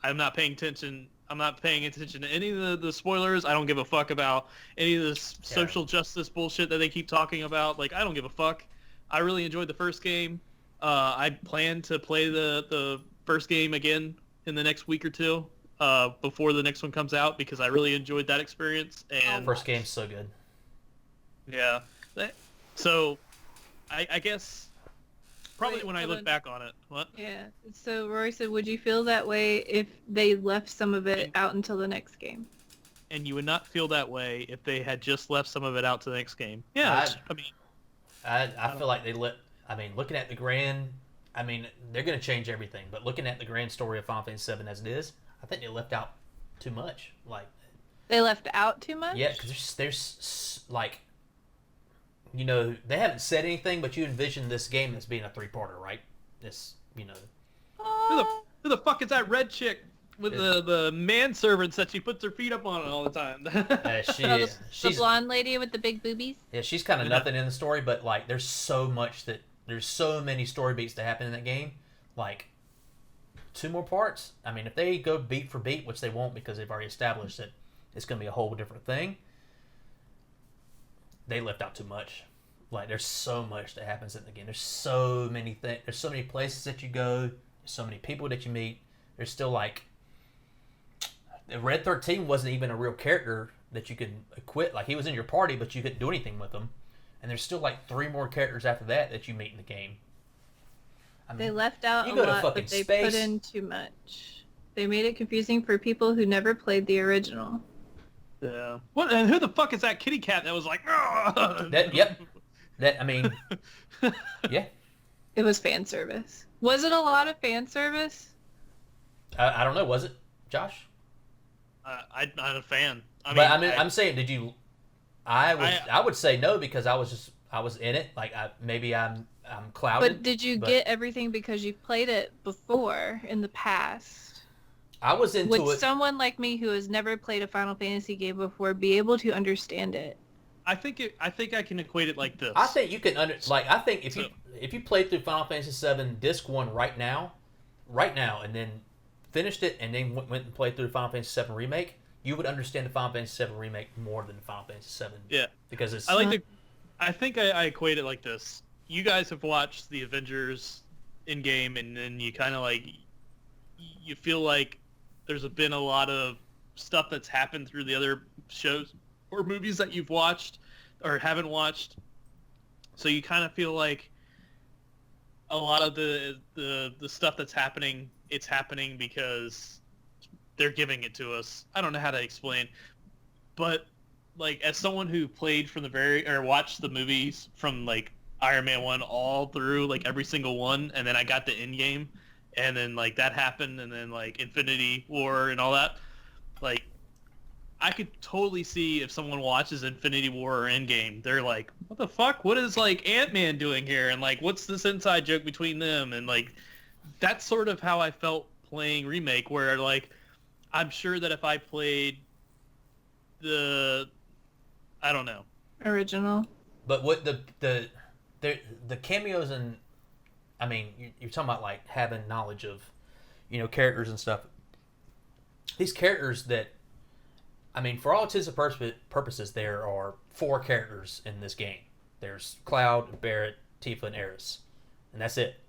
I'm not paying attention. I'm not paying attention to any of the spoilers. I don't give a fuck about any of this social justice bullshit that they keep talking about. Like I don't give a fuck. I really enjoyed the first game. I plan to play the first game again in the next week or two before the next one comes out because I really enjoyed that experience. And First game's so good. yeah, so I guess probably Wait, when I hold look on. back on it, what? Yeah. So Rory said, would you feel that way if they left some of it out until the next game? And you would not feel that way if they had just left some of it out to the next game. Yeah, I mean, I feel like looking at the grand, they're going to change everything. But looking at the grand story of Final Fantasy VII as it is, I think they left out too much. Like, They left out too much? yeah, because there's like, you know, they haven't said anything, but you envision this game as being a 3-parter, right? This, you know, who the fuck is that red chick with the manservants that she puts her feet up on all the time? The she's blonde lady with the big boobies? yeah, she's kind of nothing in the story, but like, there's so many story beats that happen in that game. Like, 2 more parts. I mean, if they go beat for beat, which they won't because they've already established that it's going to be a whole different thing, they left out too much. Like, there's so much that happens in the game. There's so many things. There's so many places that you go. There's so many people that you meet. There's still like, Red 13 wasn't even a real character that you could equip. Like, he was in your party, but you couldn't do anything with him. And there's still like 3 more characters after that you meet in the game. I mean, They left out you a go to lot, fucking but they space. put in too much. They made it confusing for people who never played the original. Yeah. What? And who the fuck is that kitty cat that was like? Yep. Yeah. It was fan service. Was it a lot of fan service? I don't know. Was it, Josh? I'm not a fan. I'm saying, did you? I would say no because I was in it. Like I'm clouded. But did you but get everything because you played it before in the past? I was into Would it. someone like me who has never played a Final Fantasy game before be able to understand it? I think I can equate it like this. I think you can I think if you played through Final Fantasy VII Disc 1 right now, and then finished it and then went and played through Final Fantasy VII Remake, you would understand the Final Fantasy VII Remake more than the Final Fantasy VII. Yeah. Because it's. I think I equate it like this. You guys have watched the Avengers in game, and then you kind of like you feel like there's been a lot of stuff that's happened through the other shows or movies that you've watched or haven't watched. So you kind of feel like a lot of the stuff that's happening, it's happening because they're giving it to us. I don't know how to explain, but like as someone who played from watched the movies from like Iron Man 1 all through, like every single one, and then I got the end game, and then like that happened, and then like Infinity War and all that. Like, I could totally see if someone watches Infinity War or Endgame, they're like, what the fuck? What is like Ant-Man doing here? And like, what's this inside joke between them? And like, that's sort of how I felt playing Remake, where like, I'm sure that if I played I don't know. Original. But what the cameos and, I mean, you're talking about like having knowledge of, characters and stuff. These characters that, I mean, for all intents and purposes, there are 4 characters in this game. There's Cloud, Barrett, Tifa, and Eris, and that's it.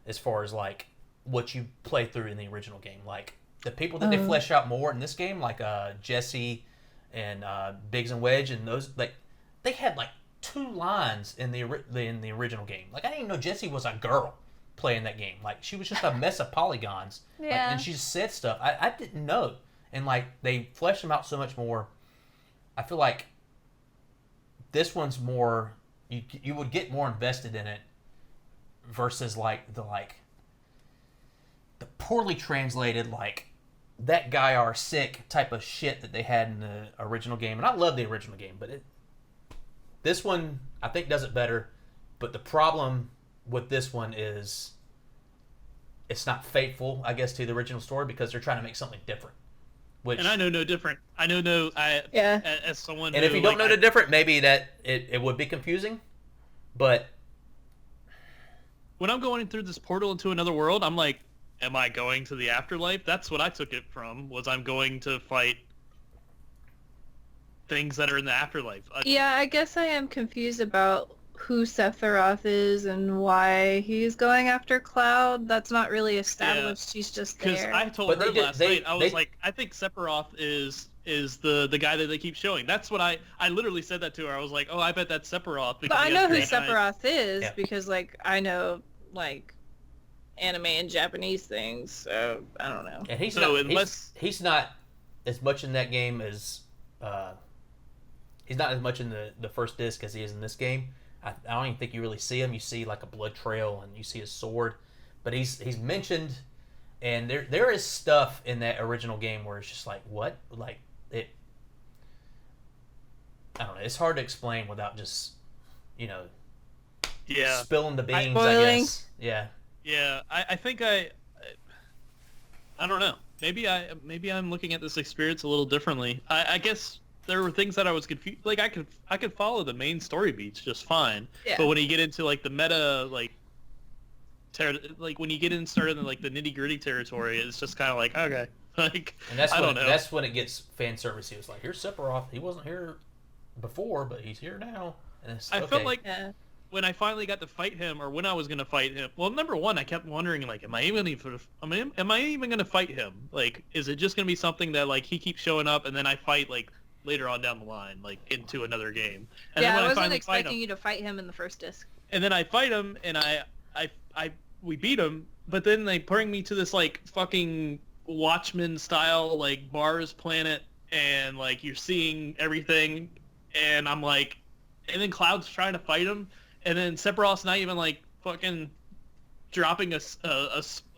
As far as like what you play through in the original game, like the people that they flesh out more in this game, like Jesse and Biggs and Wedge, and those, like, they had like 2 lines in the original game. Like, I didn't even know Jessie was a girl playing that game. Like, she was just a mess of polygons. Yeah. Like, and she just said stuff. I didn't know. And like, they fleshed them out so much more. I feel like this one's more, you would get more invested in it versus like the poorly translated, like, that guy are sick type of shit that they had in the original game. And I love the original game, but this one I think does it better. But the problem with this one is it's not faithful, I guess, to the original story, because they're trying to make something different. Which, And I know no different. I know no. Yeah. As someone. and if you don't know the different, maybe that it would be confusing. But when I'm going through this portal into another world, I'm like, am I going to the afterlife? That's what I took it from, was I'm going to fight things that are in the afterlife. Yeah, I guess I am confused about who Sephiroth is and why he's going after Cloud. That's not really established. He's just Because there. I told But her they did- last they- night, I was they- like, I think Sephiroth is the guy that they keep showing. That's what I literally said that to her. I was like, oh, I bet that's Sephiroth. But because I he know has who green eyes. Sephiroth is Yeah. because, like, I know, like, anime and Japanese things, so I don't know. and he's So not unless- he's not as much in that game as he's not as much in the first disc as he is in this game. I don't even think you really see him. You see like a blood trail and you see his sword, but he's mentioned, and there is stuff in that original game where it's just like, what, like it. I don't know. It's hard to explain without just Yeah. spilling the beans. I Spoiling. guess. Yeah. Yeah, I think I don't know. Maybe I'm looking at this experience a little differently. I guess there were things that I was confused. Like, I could follow the main story beats just fine. Yeah. But when you get into like the meta, like when you get in started in like the nitty gritty territory, it's just kind of like, okay, like, And that's I when don't know. that's when it gets fan service. It's like, here's Sephiroth. He wasn't here before, but he's here now. And it's, I okay. felt like Yeah. when I finally got to fight him, or when I was gonna fight him. Well, number one, I kept wondering, like, am I even gonna fight him? Like, is it just gonna be something that like he keeps showing up, and then I fight like later on down the line, like into another game? And Yeah, then when I wasn't finally fight expecting him, you to fight him in the first disc. and then I fight him, and we beat him, but then they bring me to this like fucking Watchmen style like Mars planet, and like you're seeing everything, and I'm like, and then Cloud's trying to fight him, and then Sephiroth's not even like fucking dropping a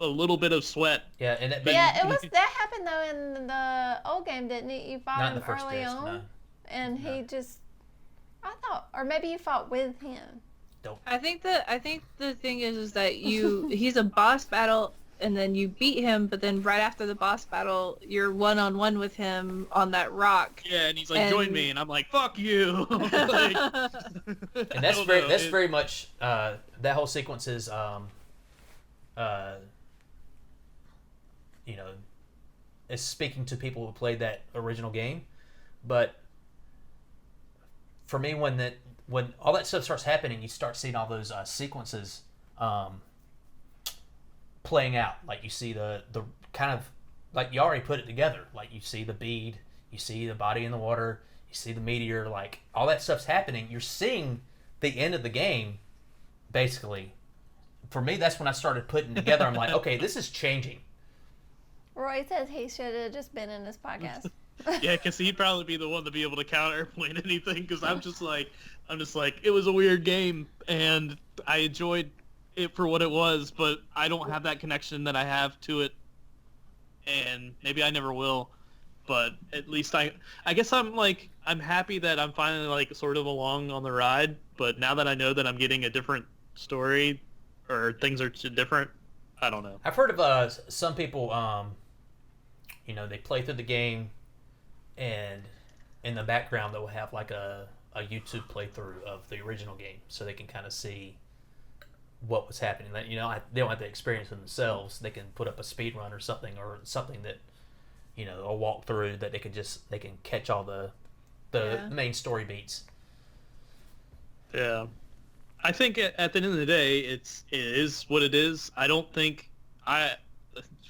little bit of sweat. Yeah, and But- Yeah, it was that happened though in the old game, didn't it? You fought not in him the first early disc. on, No. and No. he just, I thought, or maybe you fought with him. I think the thing is that he's a boss battle and then you beat him, but then right after the boss battle you're one-on-one with him on that rock. Yeah, and he's like, And- join me, and I'm like, fuck you. Like, And that's very much that whole sequence is is speaking to people who played that original game. But for me, when all that stuff starts happening, you start seeing all those sequences playing out. Like, you see the kind of, like, you already put it together. Like, you see the bead, you see the body in the water, you see the meteor, like, all that stuff's happening. You're seeing the end of the game, basically. For me, that's when I started putting together. I'm like, okay, this is changing. Roy says he should have just been in this podcast. yeah, because he'd probably be the one to be able to counterpoint anything. Because I'm just like, it was a weird game, and I enjoyed it for what it was, but I don't have that connection that I have to it, and maybe I never will. But at least I guess I'm happy that I'm finally like sort of along on the ride. But now that I know that I'm getting a different story, or things are different, I don't know. I've heard of some people, they play through the game, and in the background they'll have like a YouTube playthrough of the original game, so they can kind of see what was happening. That they don't have to experience it themselves. They can put up a speed run or something that a walkthrough that they can catch all the main story beats. Yeah, I think at the end of the day, it is what it is. I don't think I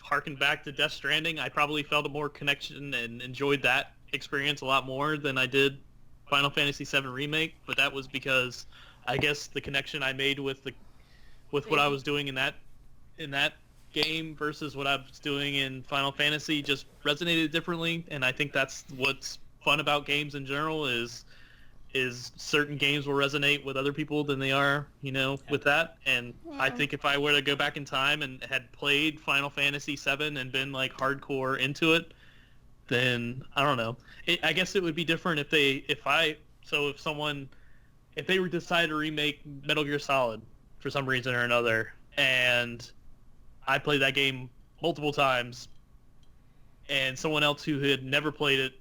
harken back to Death Stranding. I probably felt a more connection and enjoyed that experience a lot more than I did Final Fantasy VII Remake. But that was because I guess the connection I made with what I was doing in that game versus what I was doing in Final Fantasy just resonated differently. And I think that's what's fun about games in general is certain games will resonate with other people than they are, with that. And I think if I were to go back in time and had played Final Fantasy VII and been like hardcore into it, then I don't know. I guess it would be different if they would decide to remake Metal Gear Solid for some reason or another, and I played that game multiple times, and someone else who had never played it,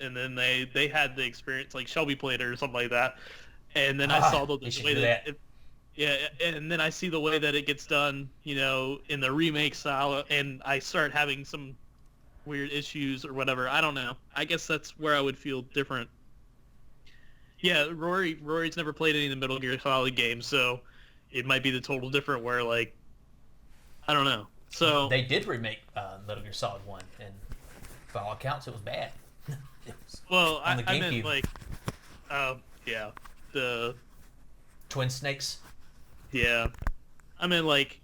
and then they had the experience, like Shelby played it or something like that, and then I saw the way that and then I see the way that it gets done, in the remake style, and I start having some weird issues or whatever. I don't know. I guess that's where I would feel different. Yeah, Rory's never played any of the Metal Gear Solid games, so it might be the total different where, like, I don't know. So they did remake Metal Gear Solid 1, and by all accounts, it was bad. Well, I meant like, yeah, the Twin Snakes. Yeah, I mean like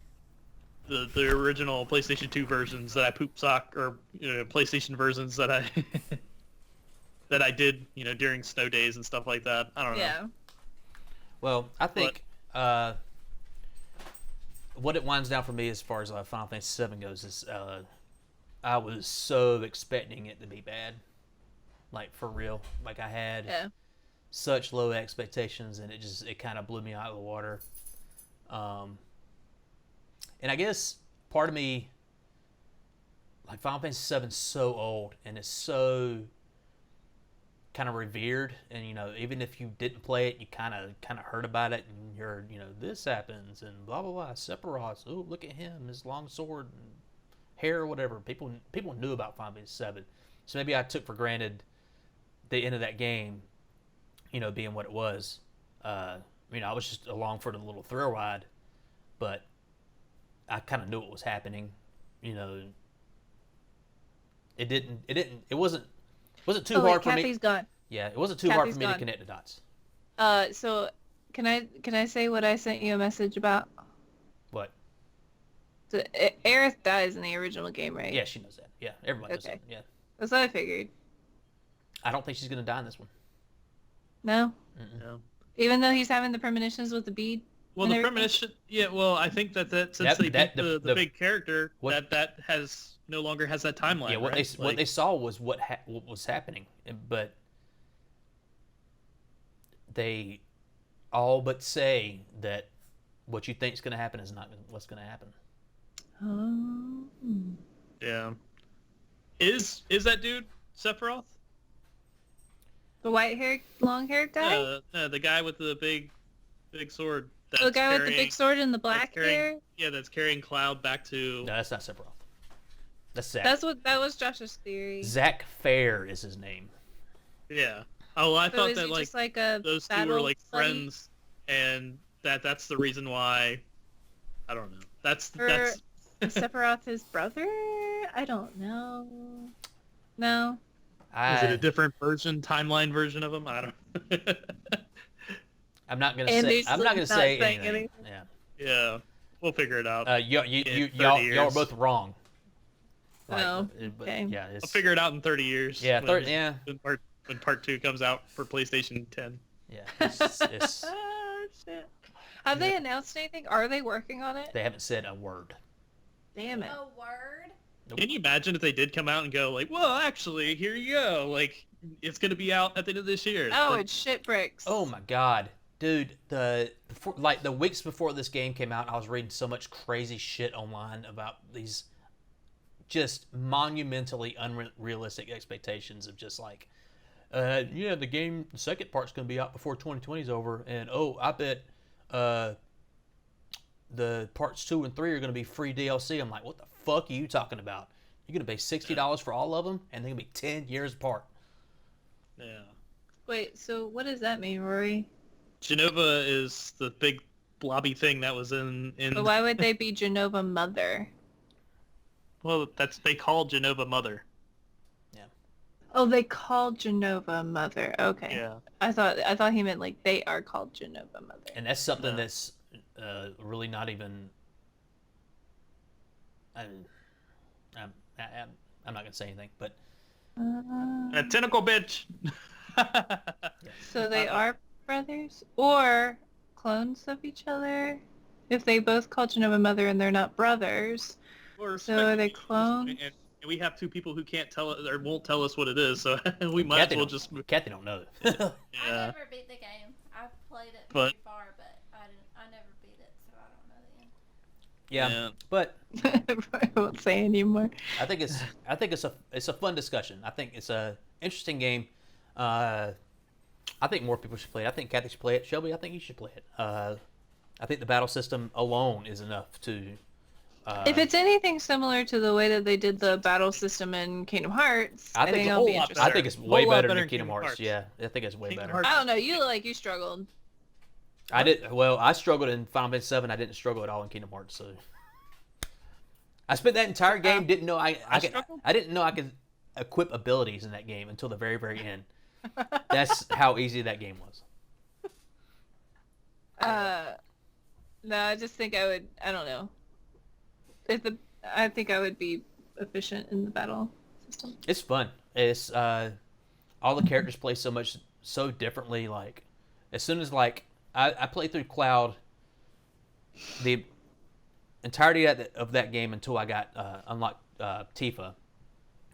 the original PlayStation 2 versions that I poop sock, or PlayStation versions that I that I did during snow days and stuff like that. I don't know. Yeah. Well, I think what it winds down for me as far as Final Fantasy VII goes is I was so expecting it to be bad, like for real. Like I had such low expectations, and it kind of blew me out of the water. And I guess part of me, like Final Fantasy VII is so old and it's so kind of revered, and even if you didn't play it, you kind of heard about it, and you heard this happens and blah blah blah. Sephiroth, oh look at him, his long sword and hair or whatever. People knew about Final Fantasy VII, so maybe I took for granted the end of that game, being what it was. I was just along for the little thrill ride, but I kind of knew what was happening. It wasn't too hard for me. Kathy's gone. Yeah, it wasn't too hard for me to connect the dots. So can I say what I sent you a message about? What? So, Aerith dies in the original game, right? Yeah, she knows that. Yeah, everybody knows that. Yeah. That's what I figured. I don't think she's gonna die in this one. No? No. Even though he's having the premonitions with the bead? Well, the premonition, yeah. Well, I think that since they beat the big character, that has no longer has that timeline. Yeah, what they saw was what was happening, but they all but say that what you think is going to happen is not what's going to happen. Oh. Yeah. Is that dude Sephiroth? The white-haired, long-haired guy? The guy with the big sword. The guy with the big sword and the black hair? Yeah, that's carrying Cloud back to... No, that's not Sephiroth. That's Zack. That was Josh's theory. Zack Fair is his name. Yeah. Oh, well, I thought that like those two were like friends, and that's the reason why. I don't know. That's Sephiroth his brother? I don't know. No. Is it a different timeline version of him? I don't. I'm not gonna say anything. Yeah. Yeah. We'll figure it out. Y'all are both wrong. Okay. Yeah, I'll figure it out in 30 years. Yeah, when part 2 comes out for PlayStation 10. Yeah. It's... Oh, shit. Have they announced anything? Are they working on it? They haven't said a word. Damn it. A word? Can you imagine if they did come out and go like, well, actually, here you go. Like, it's going to be out at the end of this year. Oh, Like, it's shit bricks. Oh my god, dude! The weeks before this game came out, I was reading so much crazy shit online about these just monumentally unrealistic expectations of just like, yeah, the second part's gonna be out before 2020 is over, and oh, I bet the parts 2 and 3 are gonna be free DLC. I'm like, what the fuck are you talking about? You're gonna pay $60 for all of them, and they're gonna be 10 years apart. yeah. Wait, so what does that mean, Rory? Genova is the big blobby thing that was in. But why would they be Genova Mother? Well, they call Genova Mother. Oh, they called Genova Mother. Okay. Yeah. I thought he meant like they are called Genova Mother. And that's something No. that's really not even. I'm not gonna say anything, but A tentacle bitch. So they are brothers or clones of each other? If they both call Genova Mother and they're not brothers. Or So are they speculating at this point, clones? And we have two people who can't tell us or won't tell us what it is, so we might Kathy as well don't- just. Kathy don't know. I Yeah. never beat the game. I played it But- pretty far, but I never beat it, so I don't know the end. Yeah, but I won't say anymore. I think it's a fun discussion. I think it's a interesting game. I think more people should play it. I think Kathy should play it. Shelby, I think you should play it. I think the battle system alone is enough to. If it's anything similar to the way that they did the battle system in Kingdom Hearts, I I think think it's a I'll whole be lot interested. I think it's way Whole lot better better than than Kingdom Kingdom Hearts. Hearts. Yeah, I think it's way Kingdom better. Hearts- I don't know. You struggled. I did well. I struggled in Final Fantasy VII. I didn't struggle at all in Kingdom Hearts. So I spent that entire game didn't know I struggled? didn't know I could equip abilities in that game until the very end. That's how easy that game was. No, I just think I would. I don't know. I think I would be efficient in the battle system. It's fun. It's all the characters play so differently. Like as soon as like I played through Cloud the entirety of that game until I got unlocked Tifa.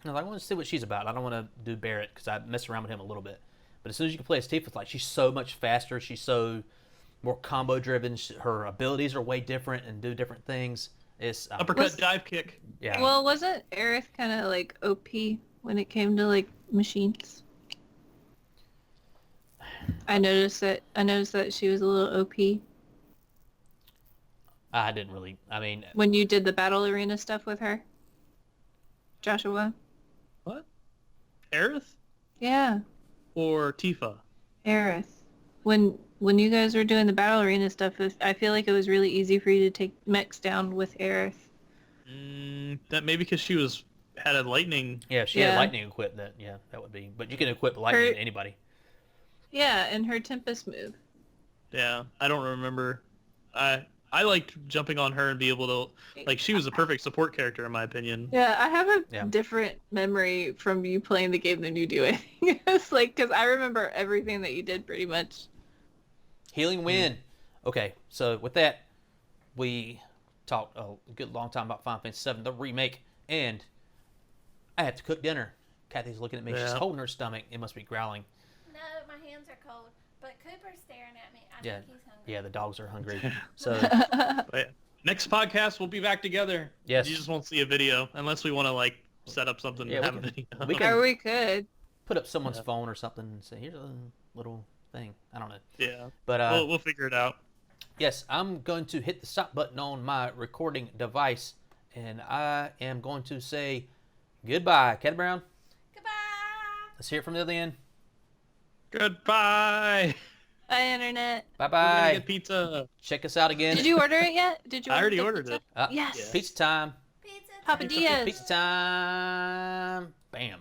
And I was like, I want to see what she's about. I don't want to do Barrett because I mess around with him a little bit. But as soon as you can play as Tifa, it's like she's so much faster. She's so more combo driven. Her abilities are way different and do different things. It's Uppercut dive kick. yeah. Well, wasn't Aerith kind of like OP when it came to like machines? I noticed that she was a little OP I didn't really. I mean, when you did the battle arena stuff with her. Joshua. What? Aerith Yeah, or Tifa? Aerith. When you guys were doing the battle arena stuff, I feel like it was really easy for you to take mechs down with Aerith. That maybe because she had a lightning. yeah, if she had Yeah. lightning equipped. That would be. But you can equip lightning to anybody. Yeah, and her Tempest move. Yeah, I don't remember. I liked jumping on her and be able to like. She was a perfect support character in my opinion. Yeah, I have a Yeah. different memory from you playing the game than you do. I think it's like because I remember everything that you did pretty much. Healing Wind. Okay, so with that, we talked a good long time about Final Fantasy VII, the remake, and I have to cook dinner. Kathy's looking at me. She's Yeah. holding her stomach. It must be growling. No, my hands are cold. But Cooper's staring at me. I Yeah, think he's hungry. yeah, the dogs are hungry. So But next podcast we'll be back together. Yes. You just won't see a video unless we want to like set up something Yeah, and have we a can- video. we can- Or we could. put up someone's Yeah. phone or something and say, here's a little thing. I don't know. Yeah. But We'll figure it out. yes, I'm going to hit the stop button on my recording device, and I am going to say goodbye. Kathy Brown, Goodbye. let's hear it from the other end. Goodbye. Bye, internet. Bye We're gonna bye. get pizza. Check us out again. Did you order it yet? Did you? I already the ordered pizza? it. Uh, Yes. Pizza time. Pizza. Papa time. Diaz. Pizza time. Bam.